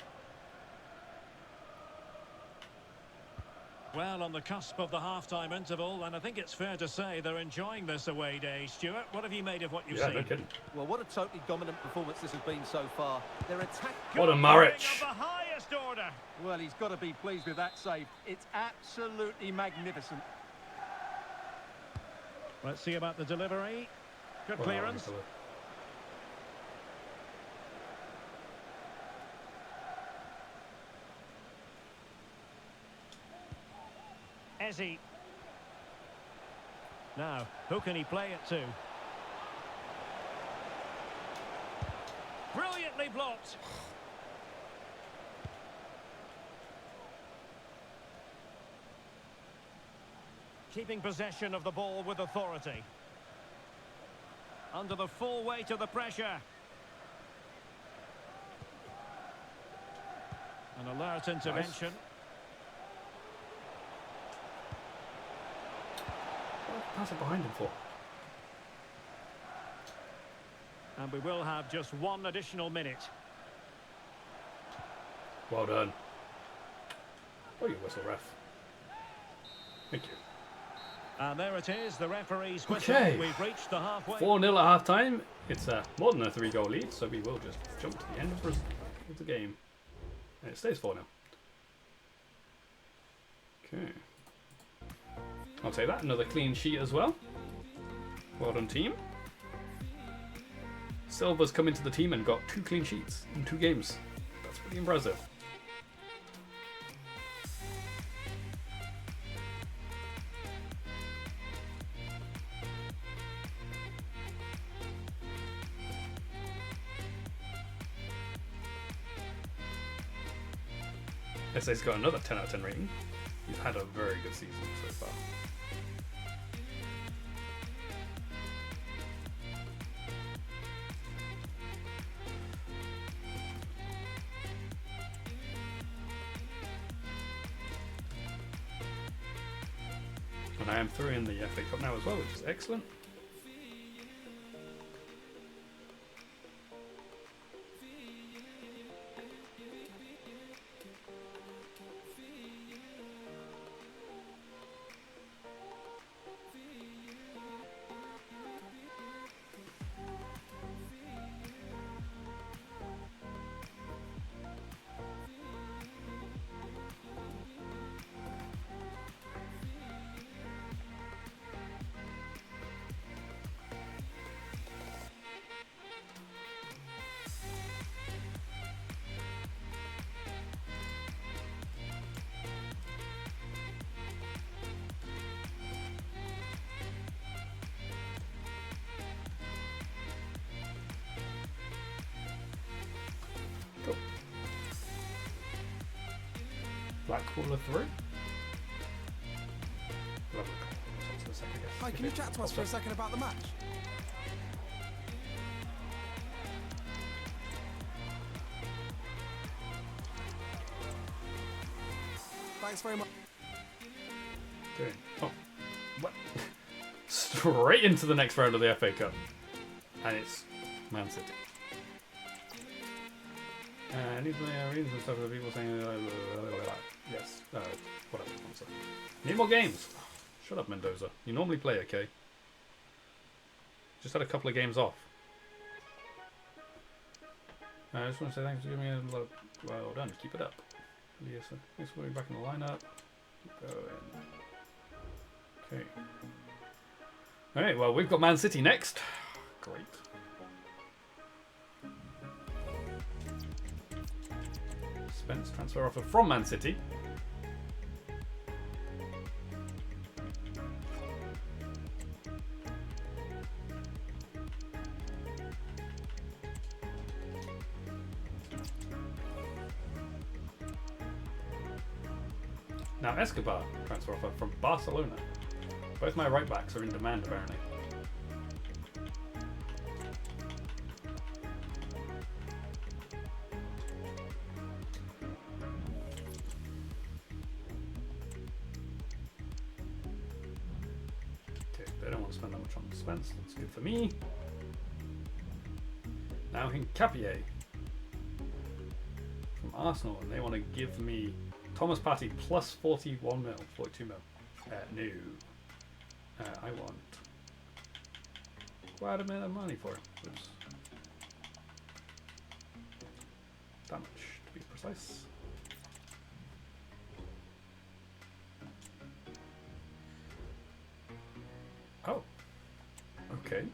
Well, on the cusp of the half-time interval, and I think it's fair to say they're enjoying this away day. Stuart, what have you made of what you've seen? No kidding. Well, what a totally dominant performance this has been so far. Their attack... What a Goal marriage. of the highest order. Well, he's got to be pleased with that save. It's absolutely magnificent. Let's see about the delivery. Good Wow, clearance. Nicola. Ezzy. Now, who can he play it to? Brilliantly blocked. Keeping possession of the ball with authority. Under the full weight of the pressure. An alert intervention. Pass it behind him for. And we will have just one additional minute. Well done. Oh, you whistle, ref. Thank you. And there it is, the referee's whistle. Okay. We've reached the halfway. 4-0 at half-time. It's more than a 3-goal lead, so we will just jump to the end of the game. And it stays 4-0. Okay. I'll take that. Another clean sheet as well. Well done, team. Silva's come into the team and got 2 clean sheets in 2 games. That's pretty impressive. SA's got another 10 out of 10 rating. He's had a very good season so far. And I am through in the FA Cup now as well, which is excellent. Cool. Blackpool are through. We'll have a look for a second, I guess. Hi, can you chat to us for a second about the match? Thanks very much. Okay. Oh, what? Straight into the next round of the FA Cup. And it's Man City. Need reasons and stuff that people saying yes, whatever. Need more games. Shut up, Mendoza. You normally play okay. Just had a couple of games off. I just want to say thanks for giving me a lot. Well done. Keep it up. Yes, thanks for being back in the lineup. Keep going. Okay. Alright, well, we've got Man City next. Great. Spence transfer offer from Man City. Now Escobar transfer offer from Barcelona. Both my right backs are in demand apparently. Okay, they don't want to spend that much on Spence. That's good for me. Now Hincapié from Arsenal, and they want to give me Thomas Partey plus 41 mil, 42 mil. No. I want quite a bit of money for it. Oops. That much, to be precise. Oh. Okay.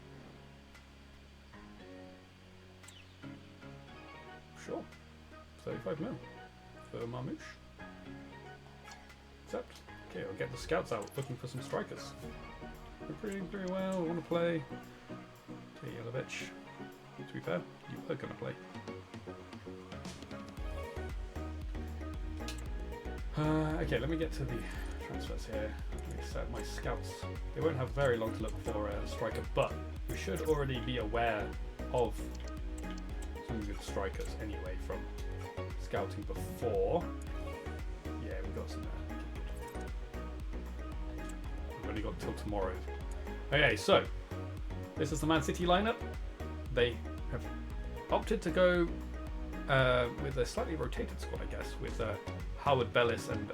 Sure. 35 mil for Marmouche. Accept. Okay, I'll get the scouts out looking for some strikers. We're pretty well. I want to play. Okay, Yelovich. To be fair, you were going to play. Okay, let me get to the transfers here. Let me set my scouts. They won't have very long to look for a striker, but we should already be aware of some good strikers anyway from scouting before. Yeah, we got some there. We've only got till tomorrow. Okay, so this is the Man City lineup. They have opted to go with a slightly rotated squad, I guess, with Howard Bellis and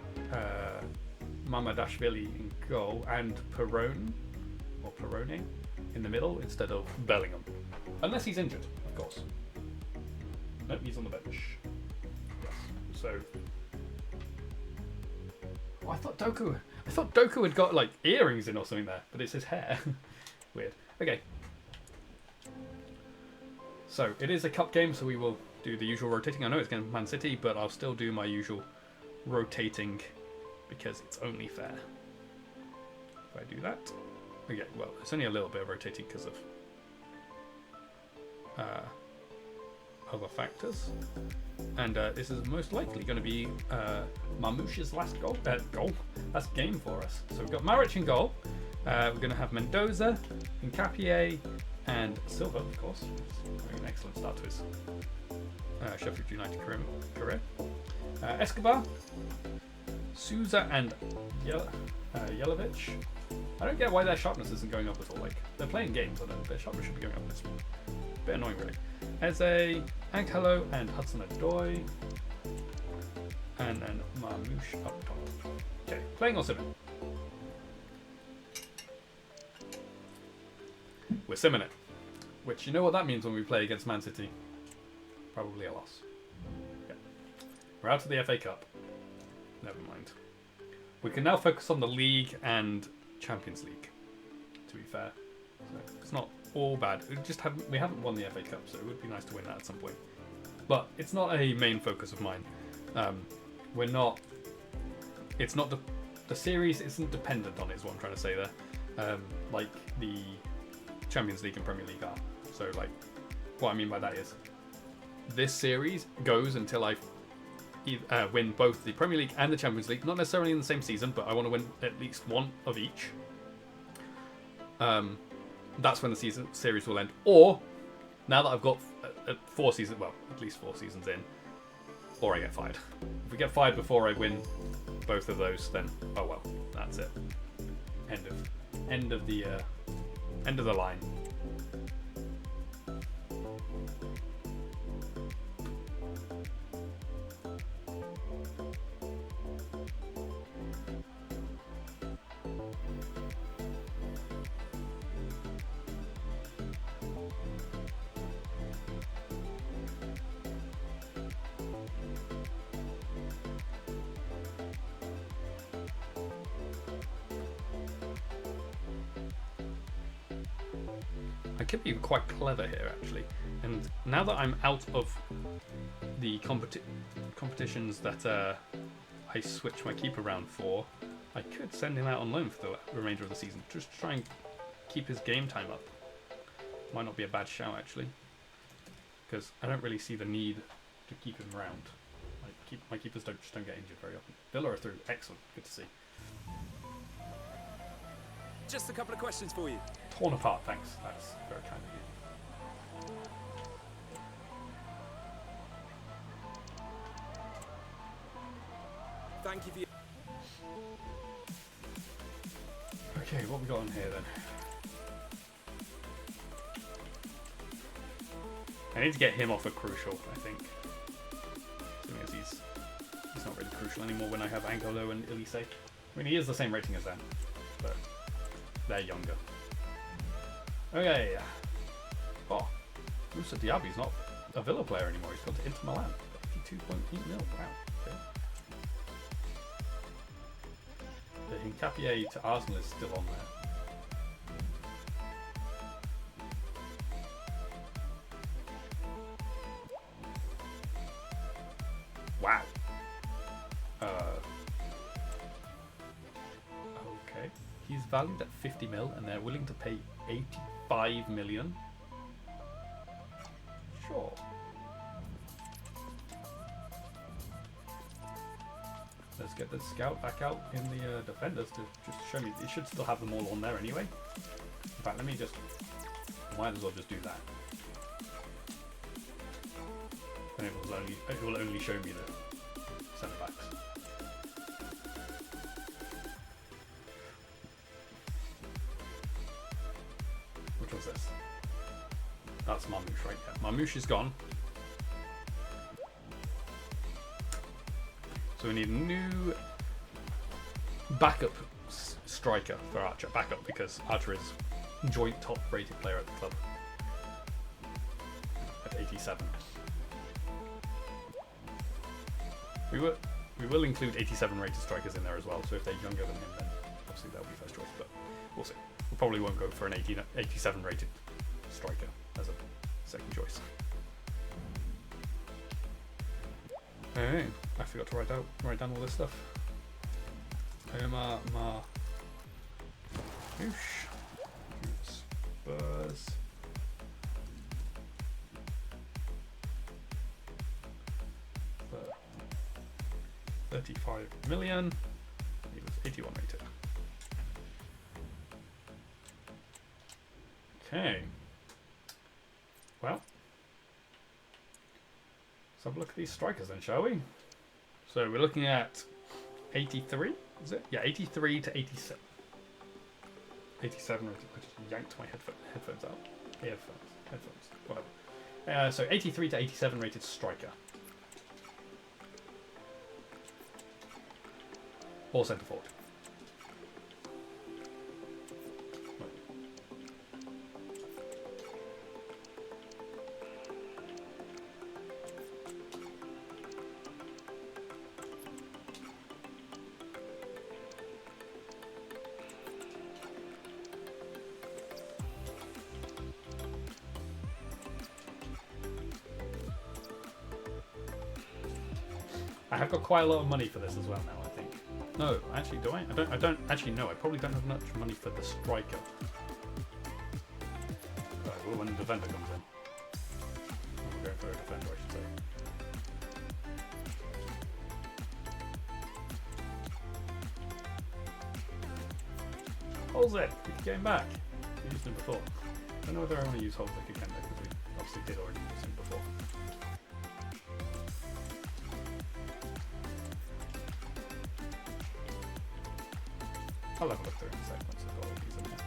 Mamadashvili in goal, and Perrone in the middle instead of Bellingham. Unless he's injured, of course. Nope, he's on the bench. Yes. So I thought Doku had got like earrings in or something there, but it's his hair. Weird. Okay. So it is a cup game, so we will do the usual rotating. I know it's against Man City, but I'll still do my usual rotating because it's only fair. If I do that. Okay, well, it's only a little bit of rotating because of other factors. And this is most likely going to be Marmouche's last last game for us. So we've got Maric in goal. We're going to have Mendoza, Hincapié, and Silva, of course. An excellent start to his Sheffield United career. Escobar, Souza, and Yelovich. I don't get why their sharpness isn't going up at all. Like, they're playing games, but their sharpness should be going up. It's a bit annoying, really. Eze, Angelo, and Hudson-Odoi. And then Marmouche up top. Okay, playing or simming? We're simming it. Which, you know what that means when we play against Man City? Probably a loss. Yeah. We're out of the FA Cup. Never mind. We can now focus on the League and Champions League, to be fair. So it's not all bad. We haven't won the FA Cup, so it would be nice to win that at some point. But it's not a main focus of mine. It's not the series isn't dependent on it, is what I'm trying to say there. Like the Champions League and Premier League are. So like, what I mean by that is, this series goes until I win both the Premier League and the Champions League. Not necessarily in the same season, but I want to win at least one of each. That's when the series will end. Or, now that I've got 4 seasons, well, at least 4 seasons in, or I get fired. If we get fired before I win both of those, then oh well, that's it. End of the line. I could be quite clever here, actually. And now that I'm out of the competitions that I switch my keeper around for, I could send him out on loan for the remainder of the season, just to try and keep his game time up. Might not be a bad shout, actually, because I don't really see the need to keep him around. Like, my keepers just don't get injured very often. Villa are through. Excellent. Good to see. Just a couple of questions for you. Torn apart. Thanks. That's very kind of you. Thank you for your... Okay, what we got on here then? I need to get him off a crucial, I think. Seeing as he's not really crucial anymore when I have Angolo and Elise. I mean, he is the same rating as them, but they're younger. Okay. Oh, Moussa Diaby's not a Villa player anymore. He's gone to Inter Milan. 82.8 mil. Wow. Okay. The Hincapié to Arsenal is still on there. Wow. Okay. He's valued at 50 mil and they're willing to pay 85 million. Sure. Let's get the scout back out in the defenders to just show me. It should still have them all on there anyway. In fact, let me just... Might as well just do that. And it will only show me the centre backs. Which was this? That's Marmouche right there. Marmouche is gone. So we need a new backup striker for Archer. Backup because Archer is joint top rated player at the club at 87. We will include 87 rated strikers in there as well, so if they're younger than him, then obviously that'll be first choice, but we'll see. We probably won't go for an 87 rated striker as a second choice. Hey, I forgot to write down all this stuff. Omar Marmouche, Spurs. For 35 million. He was 81 rated. Okay. Well, let's have a look at these strikers then, shall we? So we're looking at 83, is it? Yeah, 83 to 87. 87, I just yanked my headphones out. Headphones, whatever. So 83 to 87 rated striker. Or centre forward. I have got quite a lot of money for this as well now, I think. No, actually, do I? I don't actually know. I probably don't have much money for the striker. Well, when the defender comes in. We're going for a defender, I should say. Holds it! We keep getting back. We used him before. I don't know whether I want to use Holds it again, because we obviously did already use him before. I'll have a look through in a sec once I've got all these in there.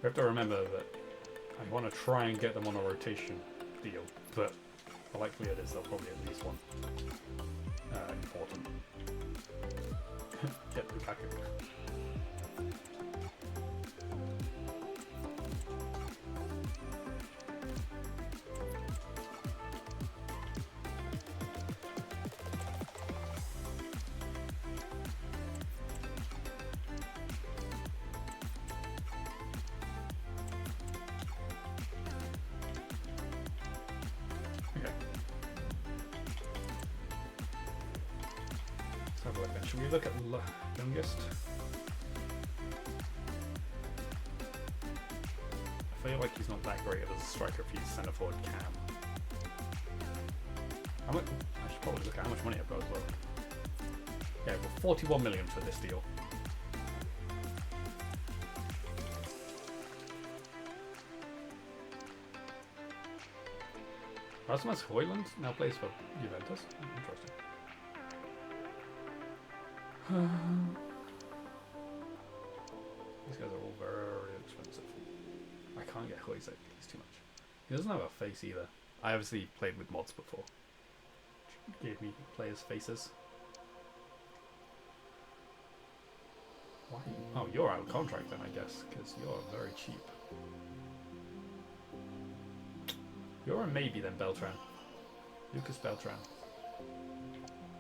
We have to remember that I want to try and get them on a rotation deal, but the likelihood is they'll probably at least want important. Get Lukaku. look then. Should we look at youngest? I feel like he's not that great as a striker if he's centre forward cam. I should probably look at how much money I've got as well. Yeah, we've got 41 million for this deal. Rasmus Højlund now plays for Juventus. Interesting. These guys are all very expensive. I can't get Højlund. He's too much. He doesn't have a face either. I obviously played with mods before. Gave me players' faces. Why? Oh, you're out of contract then, I guess, because you're very cheap. You're a maybe then, Beltran. Lucas Beltran.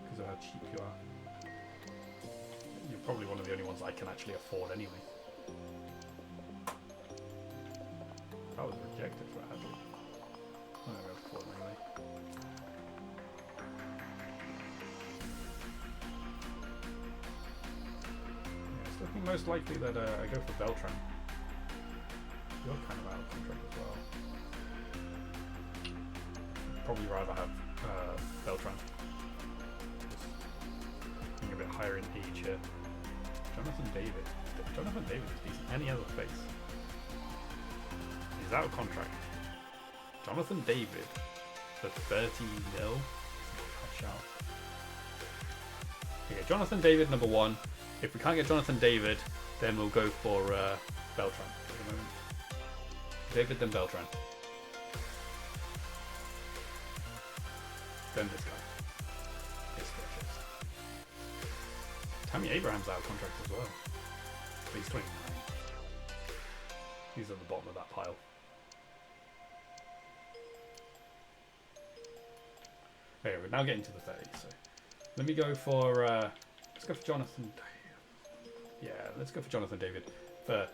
Because of how cheap you are. You're probably one of the only ones I can actually afford anyway. I was rejected for Hadley. I'm going to afford him anyway. Yeah, it's looking most likely that I go for Beltran. You're kind of out of contract as well. Probably rather have Beltran. Just being a bit higher in age here. Jonathan David. Jonathan David is decent. Any other face? He's out of contract. Jonathan David for 30 mil. Cash out. Okay, Jonathan David number 1. If we can't get Jonathan David, then we'll go for Beltran at the moment. David, then Beltran. Then this guy. This guy. Tammy Abraham's out of contract as well. But he's 29. He's at the bottom of that pile. Okay, we're now getting to the 30, so let me go for let's go for Jonathan. Yeah, let's go for Jonathan David for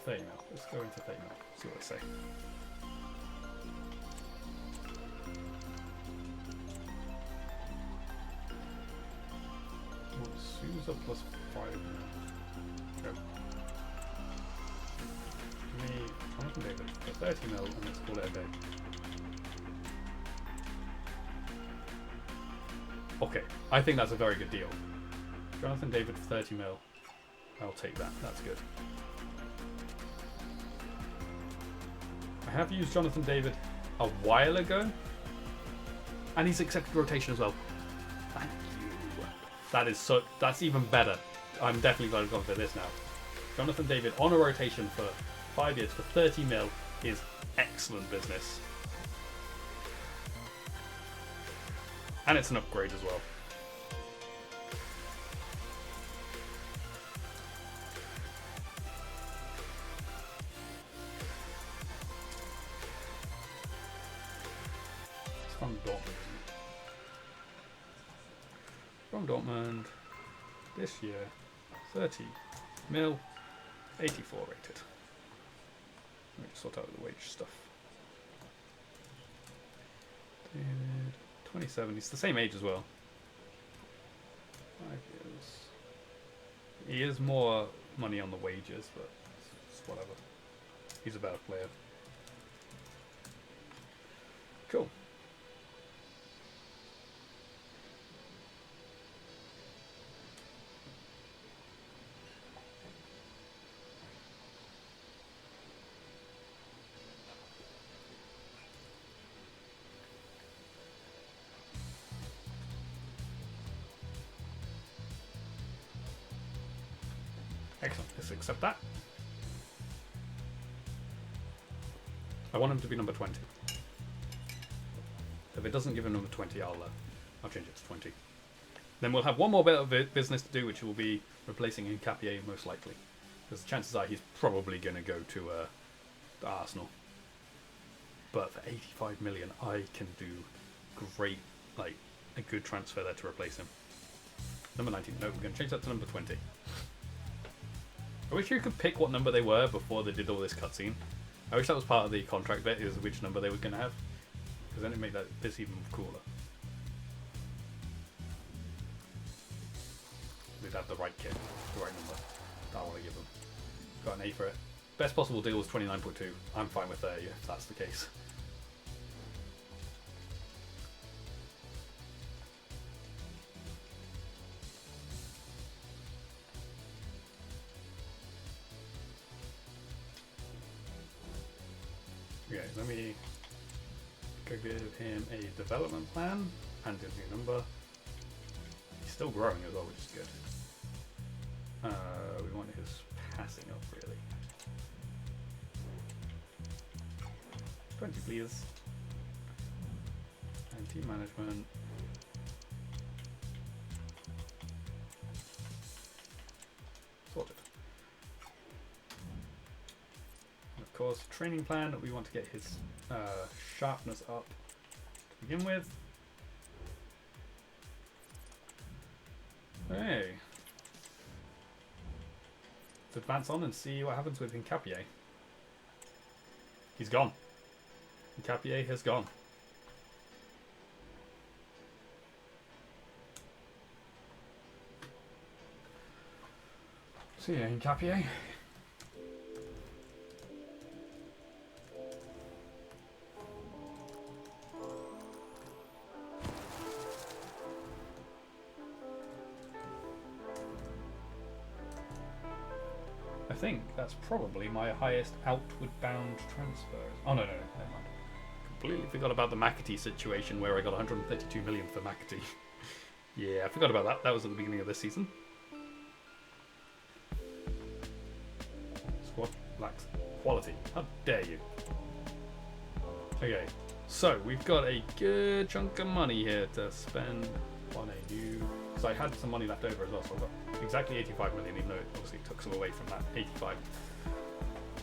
30 mil. Let's go into 30 mil. See what they say. Sousa plus 5 mil. Go. Give me Jonathan David for 30 mil and let's call it a day. Okay, I think that's a very good deal. Jonathan David for 30 mil. I'll take that. That's good. I have used Jonathan David a while ago. And he's accepted rotation as well. Thank you. That is so. That's even better. I'm definitely glad I've gone for this now. Jonathan David on a rotation for 5 years for 30 mil is excellent business. And it's an upgrade as well. It's from Dortmund, isn't it? From Dortmund. This year, 30 mil, 84 rated. Let me just sort out the wage stuff. David. 27, he's the same age as well. 5 years. He is more money on the wages, but it's whatever. He's a better player. Cool. Excellent, let's accept that. I want him to be number 20. If it doesn't give him number 20, I'll change it to 20. Then we'll have one more bit of business to do, which will be replacing Hincapié most likely. Because the chances are he's probably going to go to Arsenal. But for 85 million, I can do great, like, a good transfer there to replace him. Number 19, no, we're going to change that to number 20. I wish you could pick what number they were before they did all this cutscene. I wish that was part of the contract bit, is which number they were going to have. Because then it made this even cooler. to have the right kit, the right number that I want to give them. Got an A for it. Best possible deal was 29.2. I'm fine with 30 if that's the case. Okay, let me go give him a development plan and his new number. He's still growing as well, which is good. We want his passing up, really. 20 please. And team management. Sorted. And of course, training plan, we want to get his sharpness up to begin with. Hey. Let's advance on and see what happens with Hincapié. He's gone. Hincapié has gone. See ya, Hincapié. I think that's probably my highest outward bound transfers. Oh no, never mind. Completely forgot about the McAtee situation where I got 132 million for McAtee. Yeah, I forgot about that. That was at the beginning of this season. Squad lacks quality. How dare you? Okay, so we've got a good chunk of money here to spend on a new... Because I had some money left over as well, so I've got exactly 85 million, even though it obviously took some away from that 85.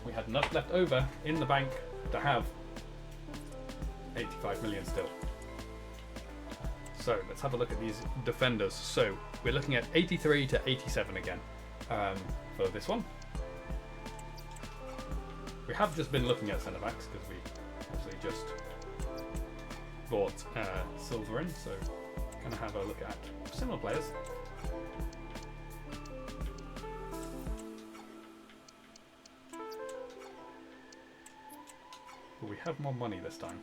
We had enough left over in the bank to have 85 million still. So let's have a look at these defenders. So we're looking at 83 to 87 again for this one. We have just been looking at centre backs because we obviously just bought Silver in, so going to have a look at similar players. But we have more money this time.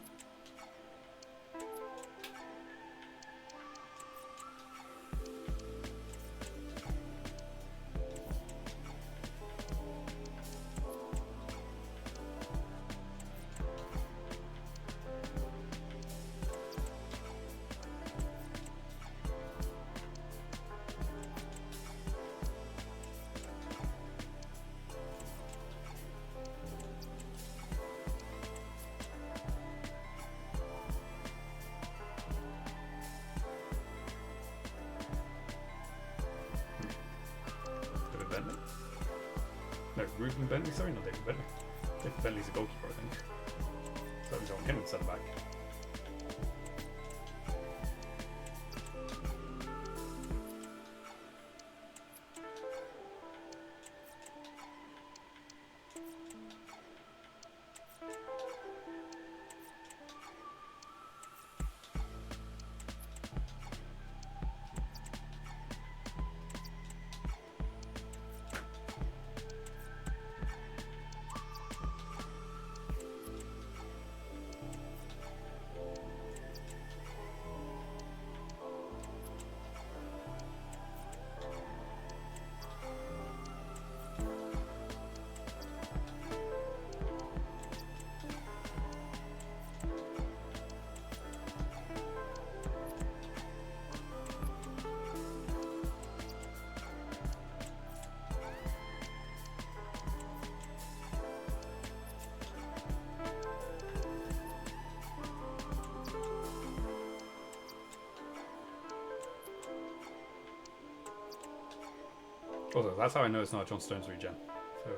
No, Ruben Bentley, sorry, not David Bentley. David Bentley's a goalkeeper, I think. So we don't want him in centre back. Also, that's how I know it's not a John Stones regen for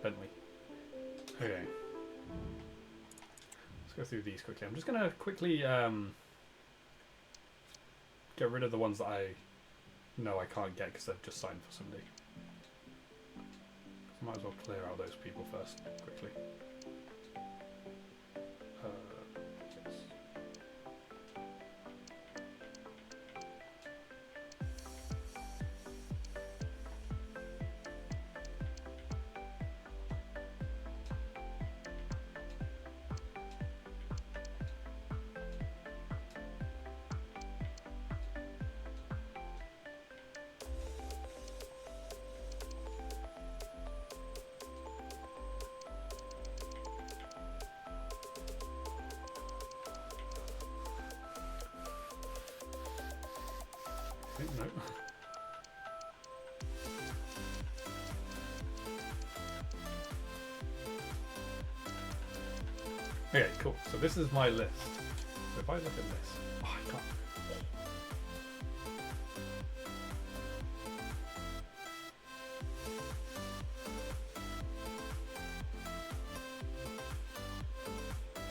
Bentley. Okay. Let's go through these quickly. I'm just going to quickly get rid of the ones that I know I can't get because they've just signed for somebody. Might as well clear out those people first, quickly. Yes. Okay, cool. So this is my list. So if I look at this, oh, I can't.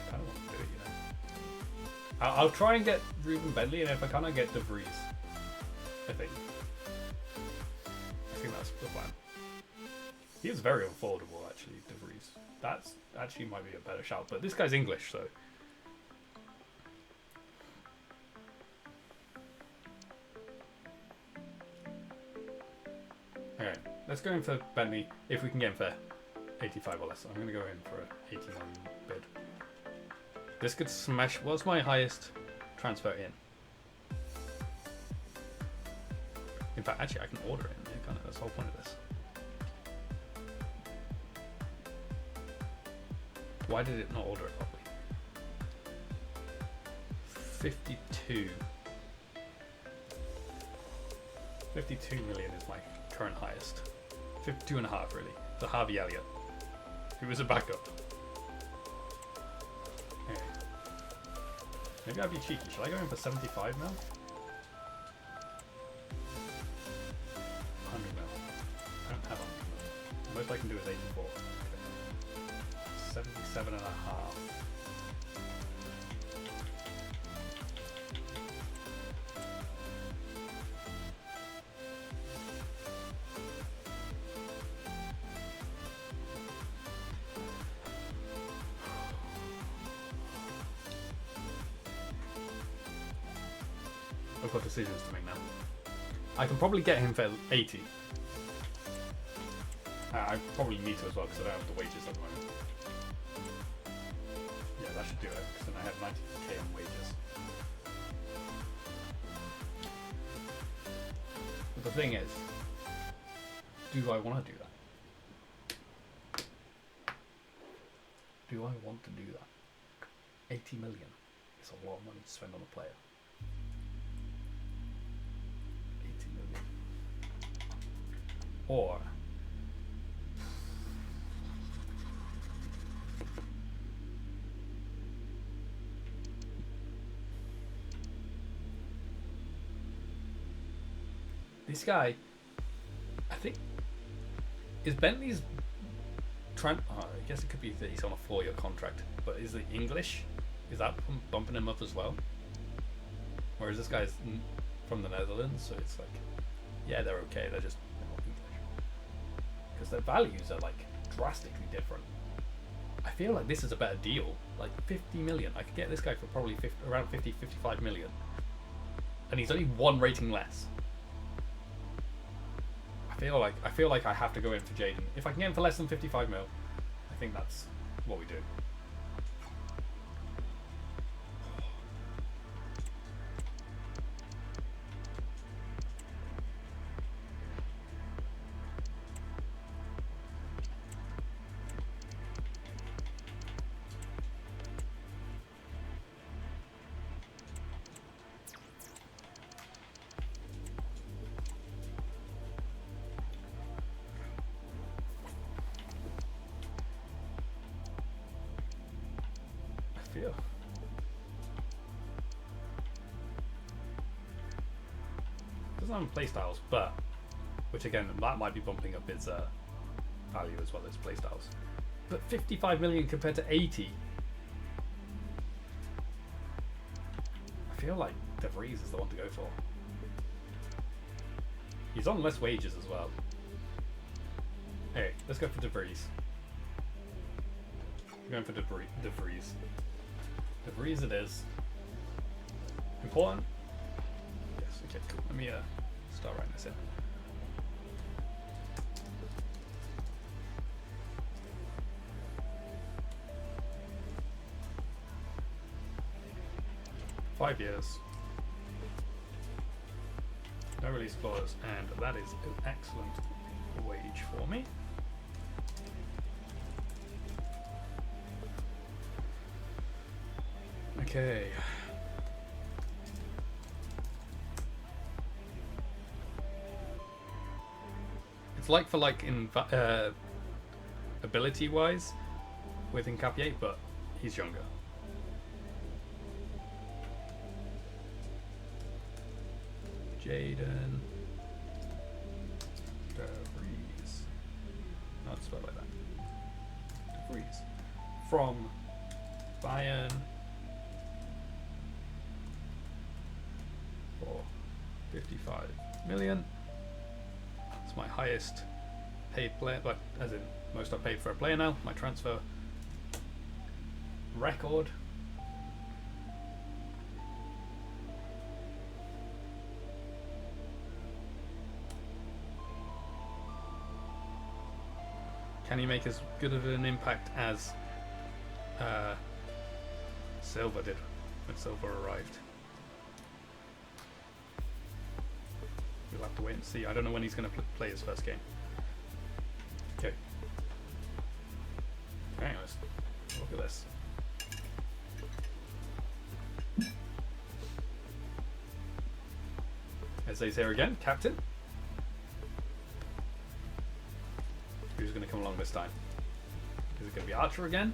I kind of want to do it, you know. I'll try and get Ruben Bentley, and if I can't, I get De Vries. I think that's the plan. He is very affordable, actually, De Vries. That's actually might be a better shout, but this guy's English, so. Okay, let's go in for Bentley, if we can get him for 85 or less. I'm going to go in for an 89 bid. This could smash. What's my highest transfer in? In fact, actually, I can order it in there, can't I? That's the whole point of this. Why did it not order it properly? 52. 52 million is my current highest. 52.5 really. The Harvey Elliott, who was a backup. Okay. Maybe I'd be cheeky. Should I go in for 75 now? 100 mil. I don't have 100 mil. The most I can do is 84. 77.5. I've got decisions to make now. I can probably get him for 80. I probably need to as well because I don't have the wages at the moment. Yeah, that should do it, because then I have 90k on wages. But the thing is, do I want to do that? Do I want to do that? 80 million is a lot of money to spend on a player. 80 million. Or this guy, I think, is Bentley's I guess it could be that he's on a 4-year contract, but is it English? Is that bumping him up as well? Whereas this guy's from the Netherlands, so it's like, yeah, they're okay, they're just not English. Because their values are like drastically different. I feel like this is a better deal, like 50 million. I could get this guy for probably around 50, 55 million. And he's only 1 rating less. I feel like I have to go in for Jaden. If I can get him for less than 55 mil, I think that's what we do. Doesn't have playstyles, but which again that might be bumping up its value as well as playstyles. But 55 million compared to 80, I feel like De Vries is the one to go for. He's on less wages as well. Hey, let's go for De Vries. We're going for De Vries. De Vries it is. Important? Yes, okay, cool. Let me start writing this in. Five years. No release clause, and that is an excellent wage for me. Okay. It's like for like in ability wise with Incapié, but he's younger. Jaden De Vries. Not spelled like that. De Vries. From Bayern for 55 million. It's my highest paid player, but as in most I've paid for a player now. My transfer record. Can he make as good of an impact as Silva did when Silva arrived? We'll have to wait and see. I don't know when he's going to play his first game. Okay. Anyways, look at this. Eze's here again, captain. Who's going to come along this time? Is it going to be Archer again?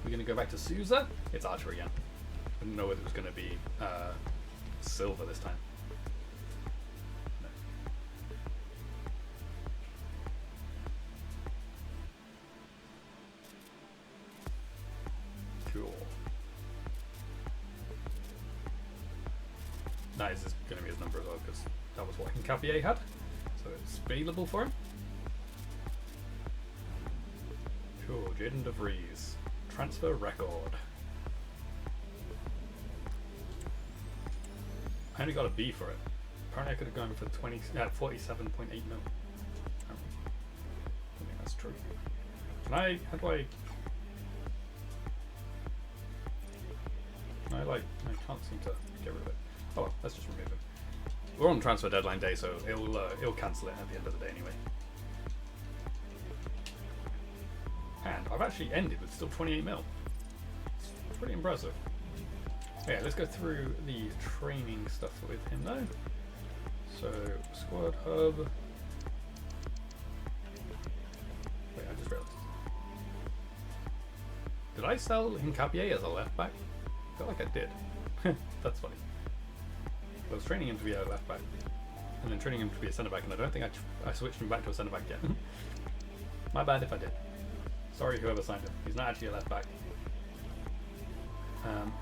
We're going to go back to Sousa? It's Archer again. I didn't know whether it was going to be Silva this time. No. Cool. Nice, this is going to be his number as well, because that was what Hincapié had. So it's available for him. Cool, Jaden De Vries. Transfer record. I only got a B for it. Apparently I could have gone for 47.8 mil. I don't think that's true. How do I can't seem to get rid of it. Oh well, let's just remove it. We're on transfer deadline day, so it'll cancel it at the end of the day anyway. And I've actually ended with still 28 mil. It's pretty impressive. Yeah, let's go through the training stuff with him though. So, squad hub. Wait, I just realized. Did I sell Hincapié as a left back? I feel like I did. That's funny. I was training him to be a left back, and then training him to be a centre back, and I don't think I switched him back to a centre back yet. My bad if I did. Sorry, whoever signed him. He's not actually a left back.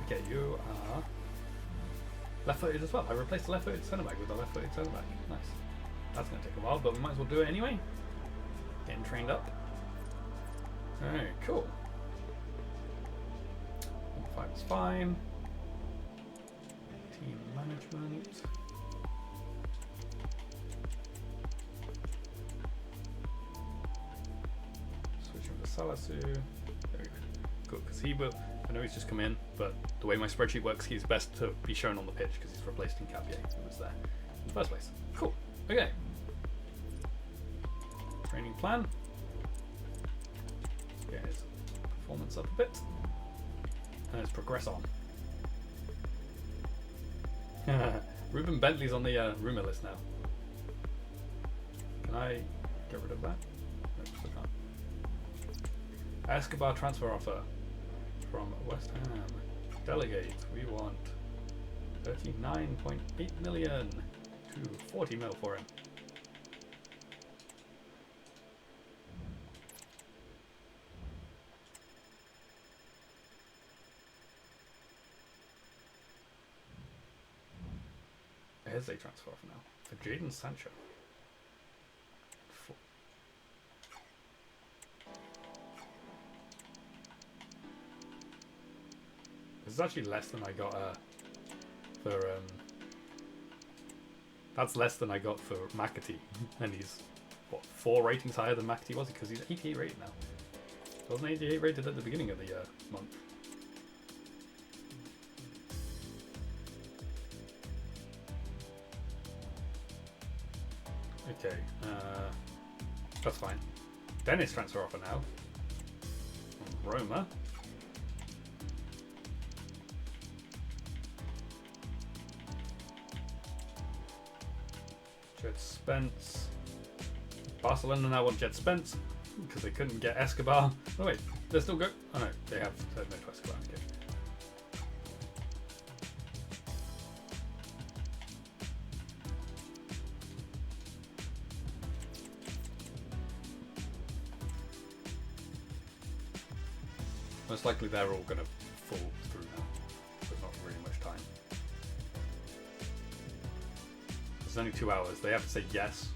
Okay, you are left-footed as well. I replaced the left-footed centre back with a left-footed centre back. Nice. That's going to take a while, but we might as well do it anyway. Getting trained up. Alright, cool. 5 is fine. Team management. Switch him to Salasu. There we go. Cool, because he will. I know he's just come in, but the way my spreadsheet works, he's best to be shown on the pitch because he's replaced Hincapié, who was there in the first place. Cool. Okay. Training plan. Get his performance up a bit. And let's progress on. Ruben Bentley's on the rumour list now. Can I get rid of that? No, still can't. Escobar transfer offer from West Ham. Delegate, we want 39.8 million to 40 mil for him. Here's a transfer for now. For Jadon Sancho. This is actually less than I got for that's less than I got for McAtee. And he's what, 4 ratings higher than McAtee was, because he's 88 rated now. Wasn't 88 rated at the beginning of the month. Okay, that's fine. Dennis transfer offer now. From Roma. Jed Spence. Barcelona now want Jed Spence because they couldn't get Escobar. Oh wait, They're still good. Oh no, they have no twice to go out. Okay. Most likely they're all going to fall through now. There's not really much time. It's only 2 hours. They have to say yes.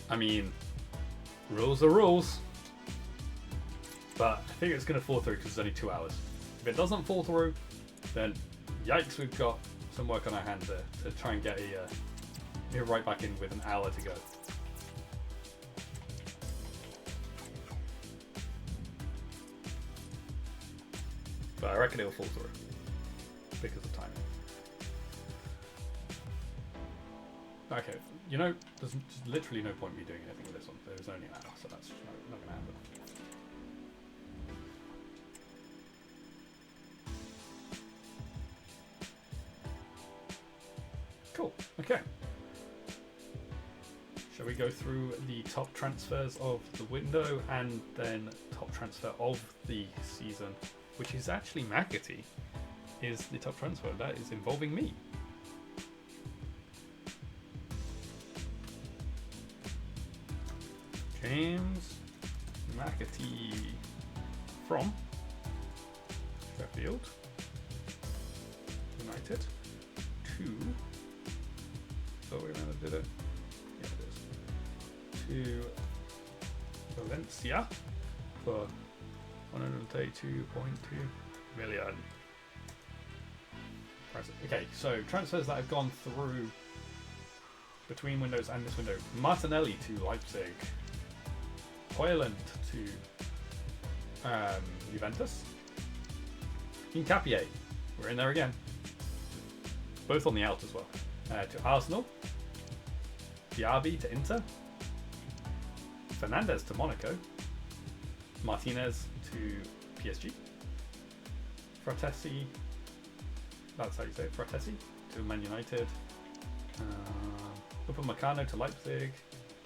I mean, rules are rules. But I think it's going to fall through because it's only 2 hours. If it doesn't fall through, then yikes, we've got some work on our hands there to try and get a right back in with an hour to go. But I reckon it'll fall through because of timing. Okay, you know, there's just literally no point me doing anything with this one. There's only an hour, so that's just not going to happen. Cool, okay. Shall we go through the top transfers of the window and then top transfer of the season? Which is actually McAtee, is the top transfer. That is involving me. James McAtee from Sheffield United to. So we did it. Yeah, it is. To Valencia for 132.2 million. Okay, so transfers that have gone through between windows and this window. Martinelli to Leipzig. Hoyland to Juventus. Hincapié, we're in there again. Both on the out as well. To Arsenal. Diaby to Inter. Fernandez to Monaco. Martinez to PSG. Fratesi, that's how you say it, Fratesi to Man United. Upamecano to Leipzig.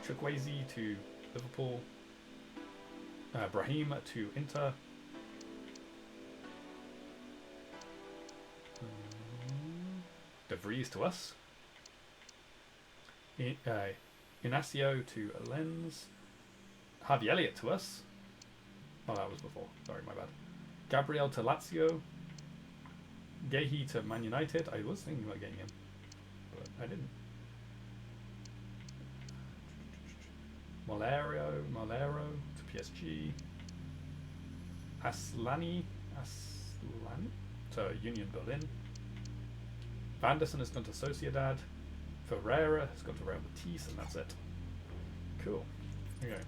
Chukwueze to Liverpool. Brahim to Inter. De Vries to us. Inacio to Lens. Harvey Elliott to us. Oh, that was before. Sorry, my bad. Gabriel to Lazio. Gehi to Man United. I was thinking about getting him, but I didn't. Malero to PSG. Aslani to Union Berlin. Vanderson has gone to Sociedad. Ferreira has gone to Real Betis, and that's it. Cool. Okay.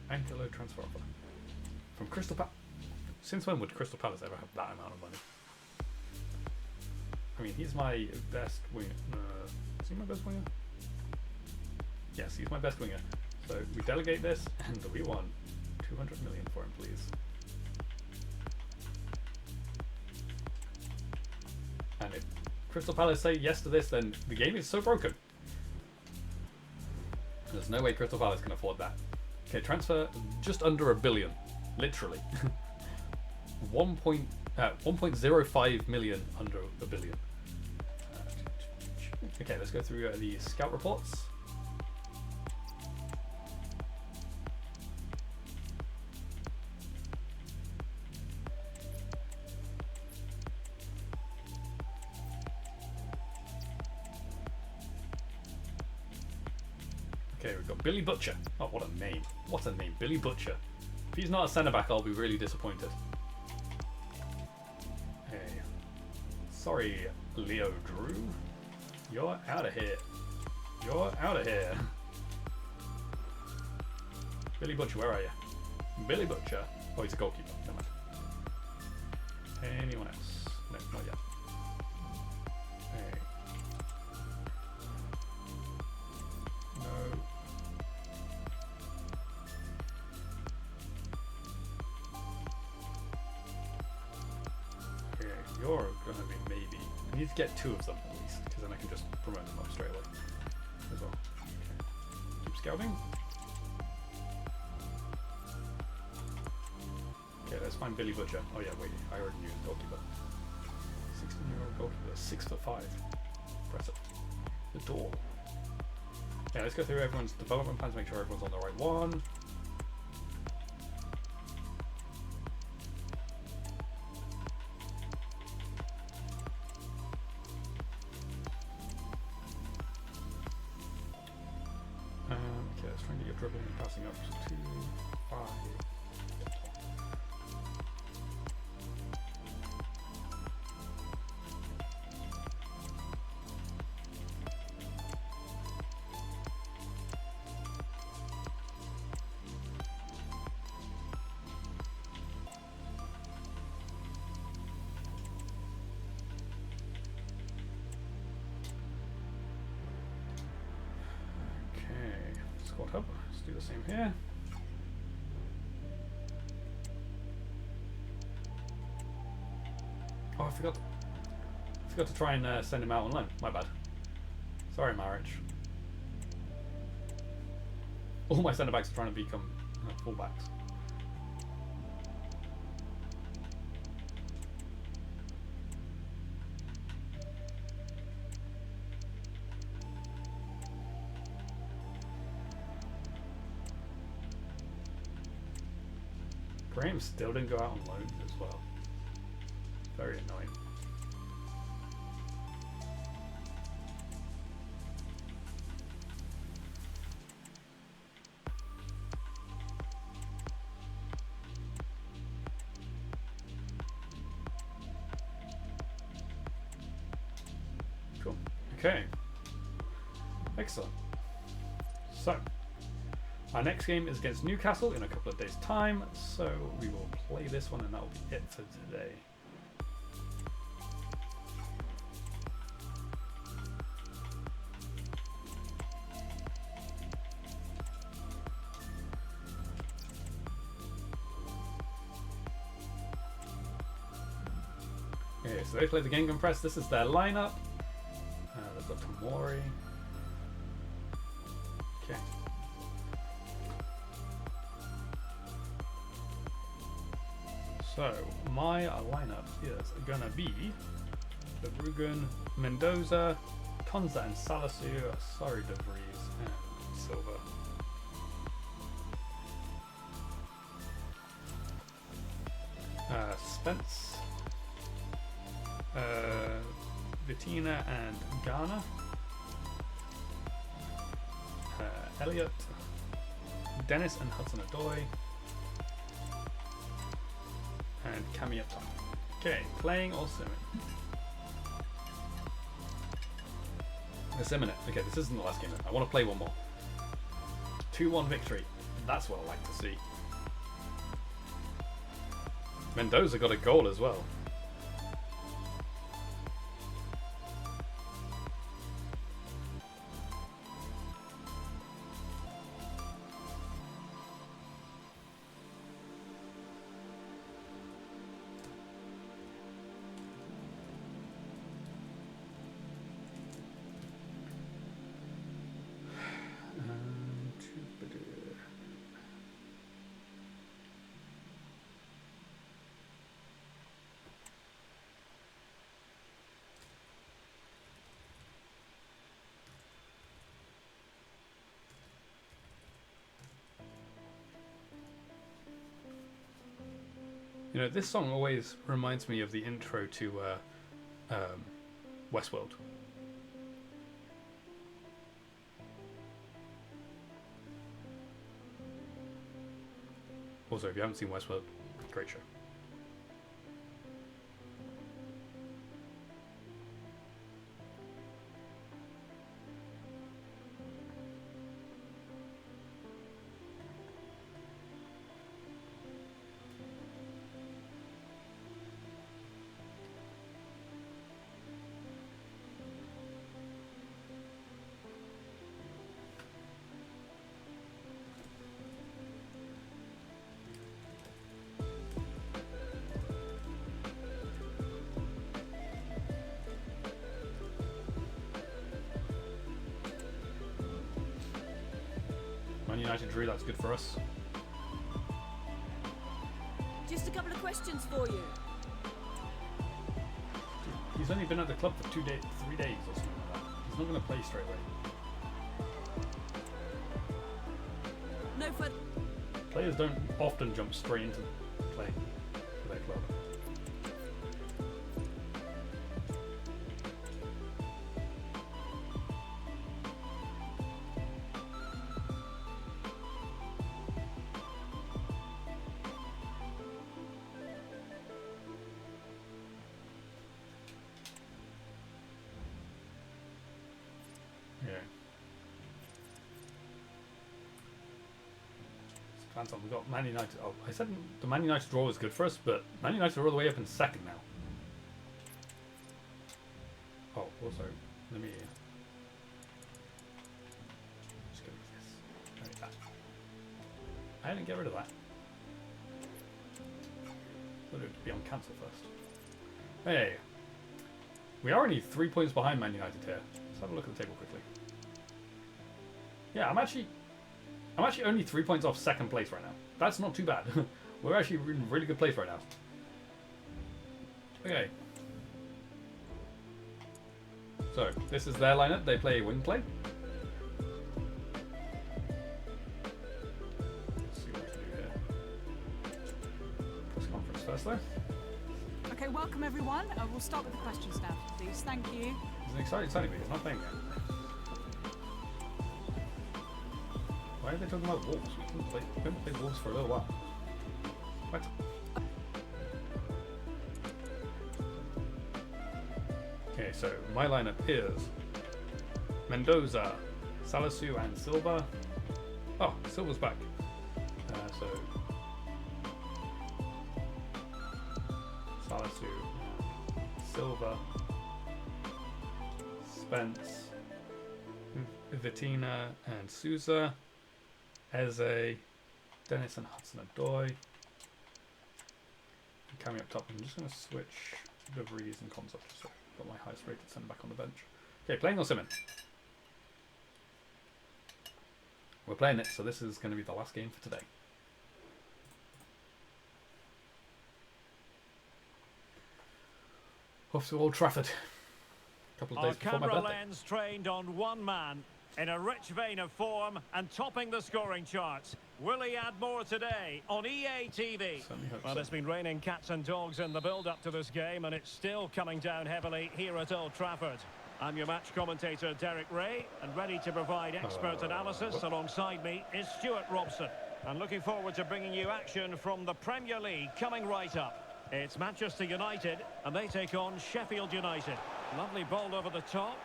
Ankelo transfer offer from Crystal Palace. Since when would Crystal Palace ever have that amount of money? I mean, he's my best winger. Is he my best winger? Yes, he's my best winger. So we delegate this, and we want 200 million for him, please. And if Crystal Palace say yes to this, then the game is so broken. There's no way Crystal Palace can afford that. Okay, transfer just under $1 billion, literally. 1.05 million under $1 billion. Okay, let's go through the scout reports. Okay, we've got Billy Butcher. Oh, what a name. What a name. Billy Butcher. If he's not a centre-back, I'll be really disappointed. Hey. Sorry, Leo Drew. You're out of here. You're out of here. Billy Butcher, where are you? Billy Butcher. Oh, he's a goalkeeper. Never mind. Anyone else? No, not yet. Hey. No. Okay, you're gonna be maybe. I need to get 2 of them at least, because then I can just promote them up straight scouting. Okay, let's find Billy Butcher. Oh yeah, wait, I already knew the goalkeeper. 16-year-old goalkeeper, 6'5". Impressive. The door. Yeah, let's go through everyone's development plans, make sure everyone's on the right one. Okay, let's try and get your dribbling and passing up to 5. Squad hub. Let's do the same here. Oh, I forgot to try and send him out on loan. My bad. Sorry, Marich. All my centre backs are trying to become full-backs. Graham still didn't go out on loan as well. Very annoying. Cool. Okay. Excellent. So, our next game is against Newcastle in a couple of days' time, so we will play this one and that will be it for today. Okay, so they play the game compressed. This is their lineup. They've got Tomori. Okay. So, my lineup is gonna be Verbruggen, Mendoza, Konza and Salisu, sorry De Vries, and Silva. Spence, Vitina and Ghana, Elliot, Dennis and Hudson-Odoi, and Cami up top. Okay, playing or simming? We're simming it. Okay, this isn't the last game. I want to play one more. 2-1 victory. That's what I like to see. Mendoza got a goal as well. You know, this song always reminds me of the intro to Westworld. Also, if you haven't seen Westworld, great show. United drew. That's good for us. Just a couple of questions for you. He's only been at the club for 3 days or something like that. He's not going to play straight away. No further. Players don't often jump straight into playing for their club. We've got Man United. Oh, I said the Man United draw was good for us, but Man United are all the way up in second now. Oh, also, let me just get rid of this. I didn't get rid of that. Thought it would be on cancel first. Hey, we are only 3 points behind Man United here. Let's have a look at the table quickly. Yeah, I'm actually only 3 points off second place right now. That's not too bad. We're actually in really good place right now. Okay. So, this is their lineup. They play wing play. Let's see what we can do here. Press conference first, though. Okay, welcome everyone. We'll start with the questions now, please. Thank you. He's an excited Sunny, but he's not playing yet. Why are they talking about Wolves? We haven't played Wolves for a little while. What? Okay, so my lineup is Mendoza, Salisu, and Silva. Oh, Silva's back. So Salisu, Silva, Spence, Vitina, and Souza. Eze, Dennis and Hudson-Odoi. And coming up top, I'm just going to switch De Vries and Konza, so I've got my highest rated centre back on the bench. Okay, playing Osimhen. We're playing it, so this is going to be the last game for today. Off to Old Trafford. A couple of days before my birthday. Our camera lens trained on one man. In a rich vein of form and topping the scoring charts. Will he add more today on EA TV? Well, it's been raining cats and dogs in the build-up to this game, and it's still coming down heavily here at Old Trafford. I'm your match commentator, Derek Ray, and ready to provide expert analysis alongside me is Stuart Robson. And looking forward to bringing you action from the Premier League coming right up. It's Manchester United, and they take on Sheffield United. Lovely ball over the top.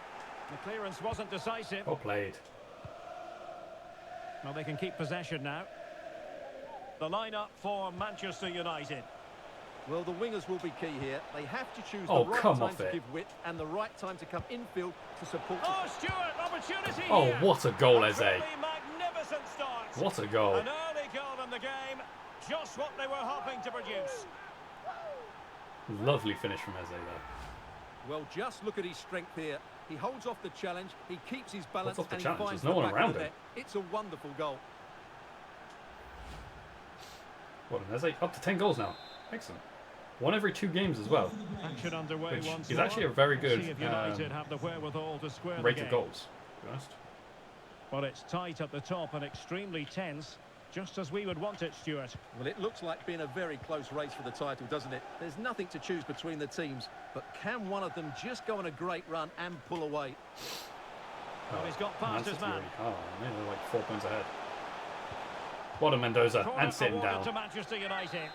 The clearance wasn't decisive. Well played. Well, they can keep possession now. The lineup for Manchester United. Well, the wingers will be key here. They have to choose the right time to give width and the right time to come infield to support. Oh, Stuart, opportunity here. Oh, what a goal, Eze. Magnificent start. What a goal. An early goal in the game. Just what they were hoping to produce. Lovely finish from Eze there. Well, just look at his strength here. He holds off the challenge, he keeps his balance, and he finds There's no one around him. It's a wonderful goal. What an Eze, up to 10 goals now. Excellent. One every 2 games as well. Action underway once is actually a very good have the wherewithal to square rate of goals, to be honest. Well, it's tight at the top and extremely tense. Just as we would want it, Stuart. Well, it looks like being a very close race for the title, doesn't it? There's nothing to choose between the teams, but can one of them just go on a great run and pull away? Well, he's got past his man. Oh, man, they're like 4 points ahead. What a Mendoza, and sitting down. To Manchester United.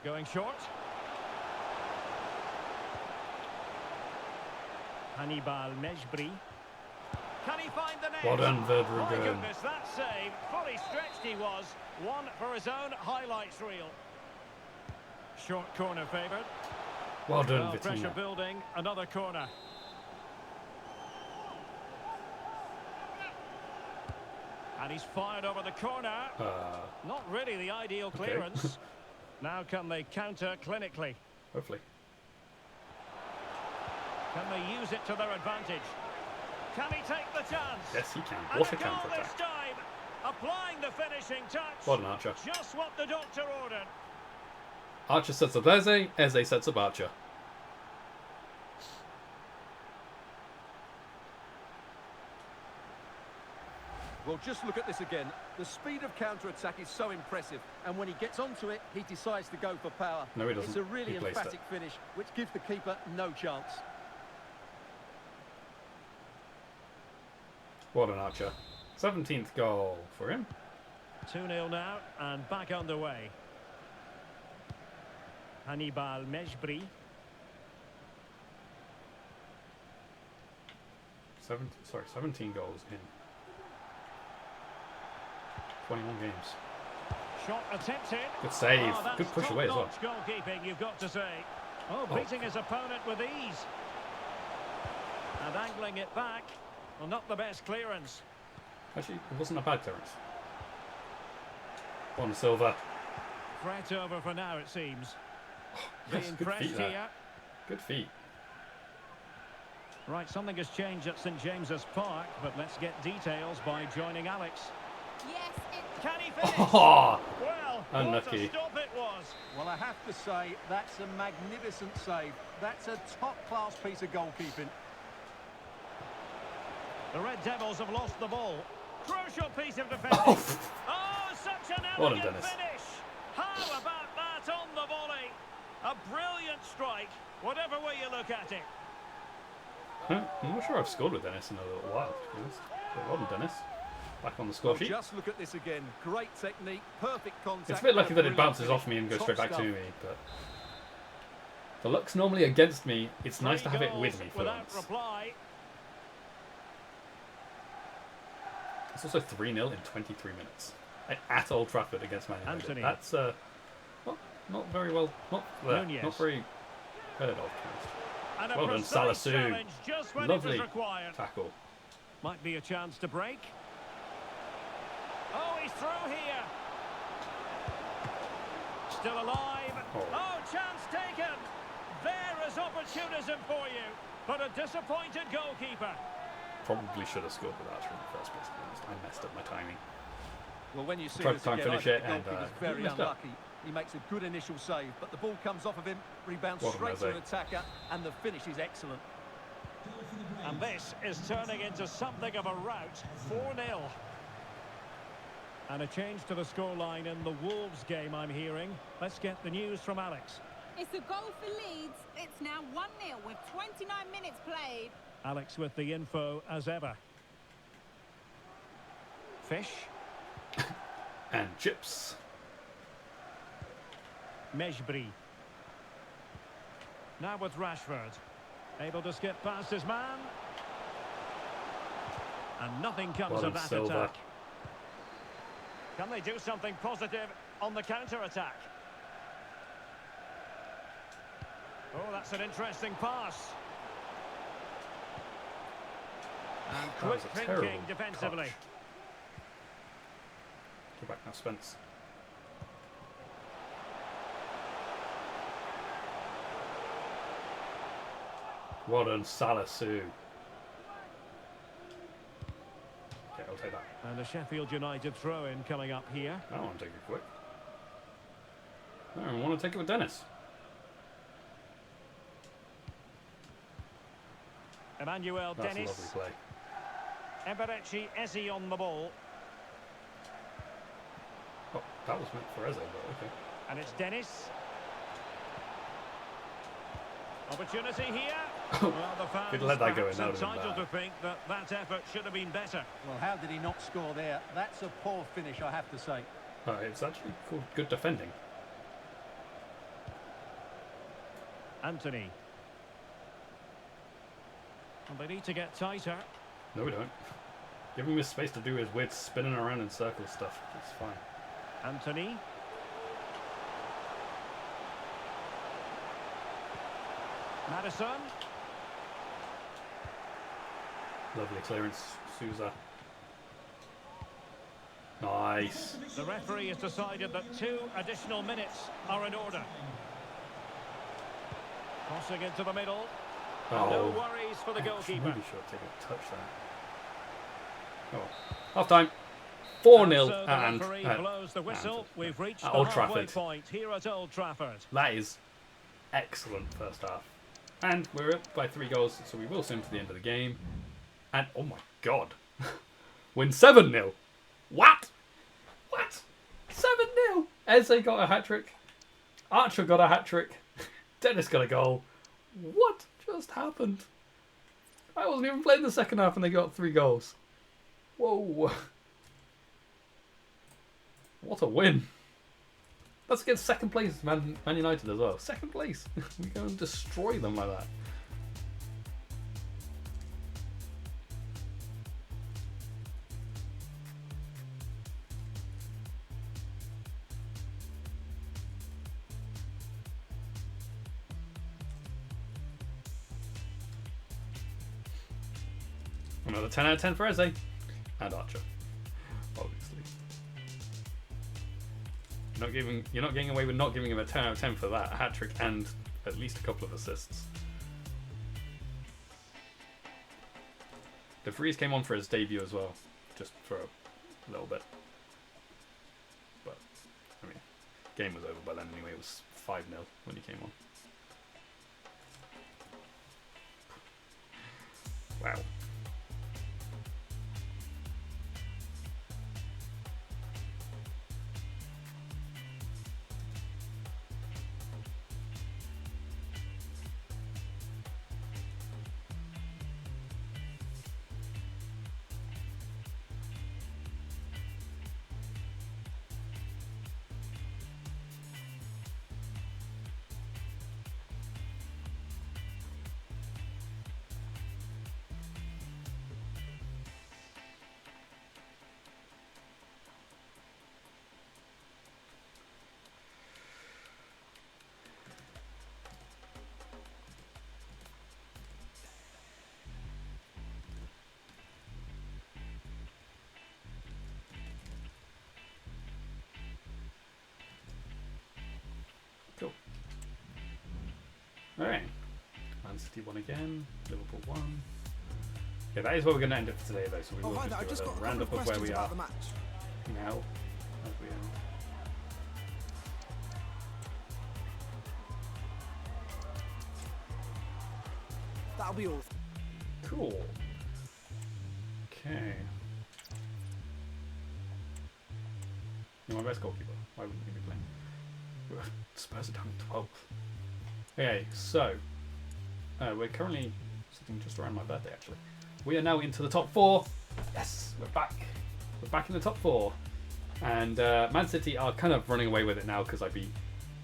Going short. Hannibal Mejbri. Can he find the net? Well done, Verbruggen. My goodness, that save. Fully stretched he was. One for his own highlights reel. Short corner favoured. Well done, Vitina. Pressure Vitina. building. Another corner. And he's fired over the corner. Not really the ideal clearance. Now can they counter clinically? Hopefully. Can they use it to their advantage? Can he take the chance? Yes, he can. And What a a goal counter this attack. time. Applying the finishing touch. What an Archer. Just what the doctor ordered. Archer sets up Eze, Eze sets up Archer. Well, just look at this again. The speed of counter-attack is so impressive, and when he gets onto it, he decides to go for power. No, he doesn't. It's a really He placed emphatic finish, which gives the keeper no chance. What an Archer. 17th goal for him. 2-0 now, and back underway. Hannibal Mejbri. 17 goals in 21 games. Shot attempted. Good save. Oh, that's Good push away as well. top-notch goalkeeping, you've got to say. Oh, beating his opponent with ease. And angling it back. Well, not the best clearance. Actually, it wasn't a bad clearance. On Silva. Threat over for now, it seems. Yes, Being good pressed feet there. here. Good feet. Right, something has changed at St James's Park, but let's get details by joining Alex. Yes, it... Can he finish? Oh, Well, unlucky. what a stop it was. Well, I have to say, that's a magnificent save. That's a top-class piece of goalkeeping. The Red Devils have lost the ball. Crucial piece of defending. Oh, such an Well done, elegant Dennis. finish. How about that on the volley? A brilliant strike, whatever way you look at it. Huh? I'm not sure I've scored with Dennis in a little while, to be honest. But well done, Dennis. Back on the score Well, sheet. just look at this again. Great technique, perfect contact. It's a bit lucky that it Brilliant bounces finish. off me and goes Top straight back stuff. to me, but the luck's normally against me. It's nice to Three have it with goals me for without once. reply. It's also 3-0 in 23 minutes at Old Trafford against Man United. Anthony. That's not very well, not Nunez. very heard of. to be honest. And a Well done, precise Salasu. challenge just when Lovely it was required. tackle. Might be a chance to break. Oh, he's through here. Still alive. Oh, chance taken. There is opportunism for you, but a disappointed goalkeeper. Probably should have scored with Archer in the first place, to be honest. I messed up my timing. Well, when you see Tried this to try and again, I finish think it the and, goalkeeper's very messed up. unlucky. He makes a good initial save, but the ball comes off of him, rebounds Well done, straight to Jose. an attacker, and the finish is excellent. And this is turning into something of a rout. 4-0. And a change to the scoreline in the Wolves game, I'm hearing. Let's get the news from Alex. It's a goal for Leeds. It's now 1-0 with 29 minutes played. Alex with the info as ever. Fish. And chips. Mejbri. Now with Rashford. Able to skip past his man. And nothing comes Well of done, that Silva. attack. Can they do something positive on the counter-attack? Oh, that's an interesting pass. And That quick was a terrible thinking defensively. touch. Go back now, Spence. Well done, Salasu. Okay, I'll take that. And a Sheffield United throw-in coming up here. I don't want to take it quick. No, I want to take it with Dennis. Emmanuel That's Dennis. a lovely play. Eberechi Eze on the ball. Oh, that was meant for Eze, but okay. And it's Dennis. Opportunity here. Well, the fans If he'd let that go in, perhaps that would have been entitled bad. to think that that effort should have been better. Well, how did he not score there? That's a poor finish, I have to say. It's actually called good defending. Anthony. And they need to get tighter. No, we don't. Give him his space to do his weird spinning around in circle stuff. It's fine. Anthony. Madison. Lovely clearance, Souza. Nice. The referee has decided that 2 additional minutes are in order. Crossing into the middle. No worries for the Actually, goalkeeper. maybe should take a touch there. Oh, half time. 4-0 So the referee blows the whistle. We've reached the Old halfway Trafford. point here at Old Trafford. That is excellent first half. And we're up by 3 goals, so we will sim to the end of the game. And, oh my god. Win 7-0. What? What? 7-0. Eze got a hat-trick. Archer got a hat-trick. Dennis got a goal. What just happened? I wasn't even playing the second half and they got 3 goals. Whoa. What a win. That's against second place Man United as well. Second place. We go and destroy them like that. Another 10 out of 10 for Eze. And Archer. Obviously. You're not getting away with not giving him a 10 out of 10 for that. A hat-trick and at least a couple of assists. De Vries came on for his debut as well. Just for a little bit. But, I mean, game was over by then anyway. It was 5-0 when he came on. Wow. Cool. Alright. Man City won again. Liverpool won. Yeah, that is where we're going to end it for today, though. So we will I just just do got a a roundup couple of where we questions are about the match. now. As we end. That'll be all. Cool. Okay. You're my best goalkeeper. Why wouldn't you be playing? Spurs are down 12th. Okay, so we're currently sitting just around my birthday, actually. We are now into the top 4. Yes, we're back. We're back in the top 4. And Man City are kind of running away with it now because I beat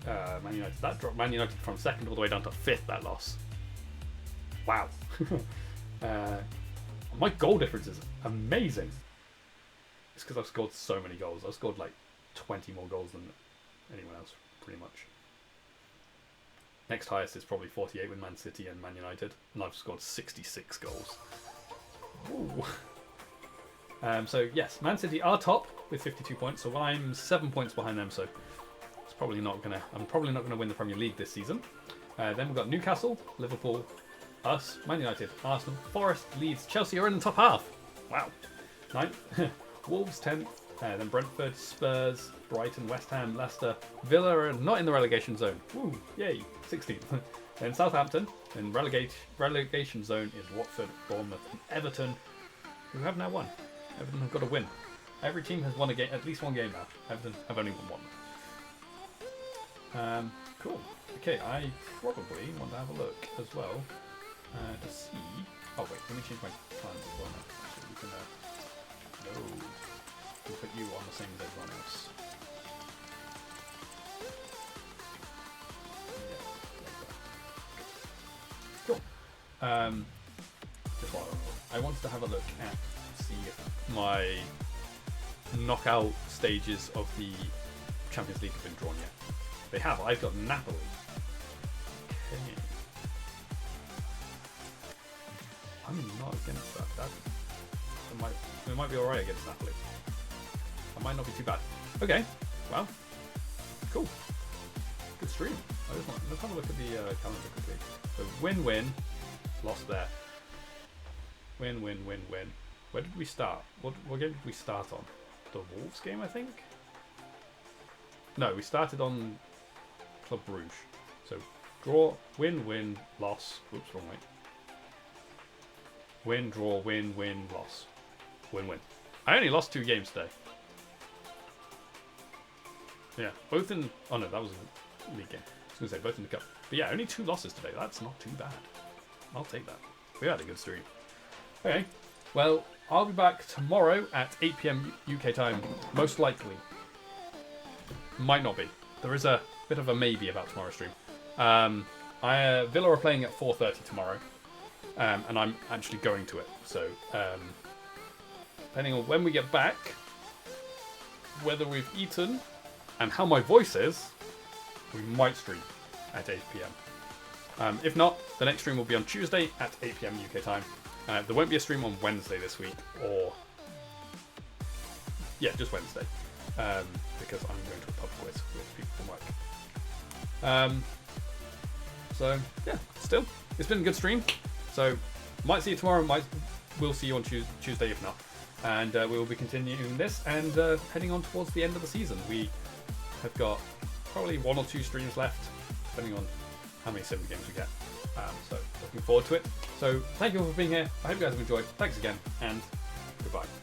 Man United. That dropped Man United from 2nd all the way down to 5th, that loss. Wow. My goal difference is amazing. It's because I've scored so many goals. I've scored like 20 more goals than anyone else, pretty much. Next highest is probably 48 with Man City and Man United, and I've scored 66 goals. Ooh. So yes, Man City are top with 52 points, so I'm 7 points behind them. So it's probably not gonna. I'm probably not gonna win the Premier League this season. Then we've got Newcastle, Liverpool, us, Man United, Arsenal, Forest, Leeds, Chelsea are in the top half. Wow. 9th, Wolves 10th. Then Brentford, Spurs, Brighton, West Ham, Leicester, Villa are not in the relegation zone. Woo, yay, 16th. Then Southampton, in relegation zone is Watford, Bournemouth, and Everton, who have now won. Everton have got a win. Every team has won a game, at least one game now. Everton have only won one. Cool. Okay, I probably want to have a look as well to see. Oh wait, let me change my plans as well now. So we can. No. We'll put you on the same as everyone else. Yeah, cool. Just while I wanted to have a look at see if my knockout stages of the Champions League have been drawn yet. They have. I've got Napoli. Okay. I'm not against that. It might be alright against Napoli. That might not be too bad. Okay. Well. Cool. Good stream. Let's have a look at the calendar quickly. So win-win. lost there. Win, win, win, win. Where did we start? What game did we start on? The Wolves game, I think? No, we started on Club Brugge. So, draw, win, win, loss. Oops, wrong way. Win, draw, win, win, loss. Win, win. I only lost 2 games today. Yeah, both in... Oh no, that was a league game. I was going to say, both in the cup. But yeah, only 2 losses today. That's not too bad. I'll take that. We had a good stream. Okay, well, I'll be back tomorrow at 8 PM UK time, most likely. Might not be. There is a bit of a maybe about tomorrow's stream. Villa are playing at 4:30 tomorrow, and I'm actually going to it. So, depending on when we get back, whether we've eaten, and how my voice is, we might stream at 8 PM. If not, the next stream will be on Tuesday at 8 PM UK time. There won't be a stream on Wednesday this week, or... Yeah, just Wednesday. Because I'm going to a pub quiz with people from work. So, yeah, still, it's been a good stream. So, might see you tomorrow, we'll see you on Tuesday if not. And we will be continuing this and heading on towards the end of the season. We have got probably 1 or 2 streams left, depending on how many 7 games we get. So, looking forward to it. So, thank you all for being here. I hope you guys have enjoyed. Thanks again, and goodbye.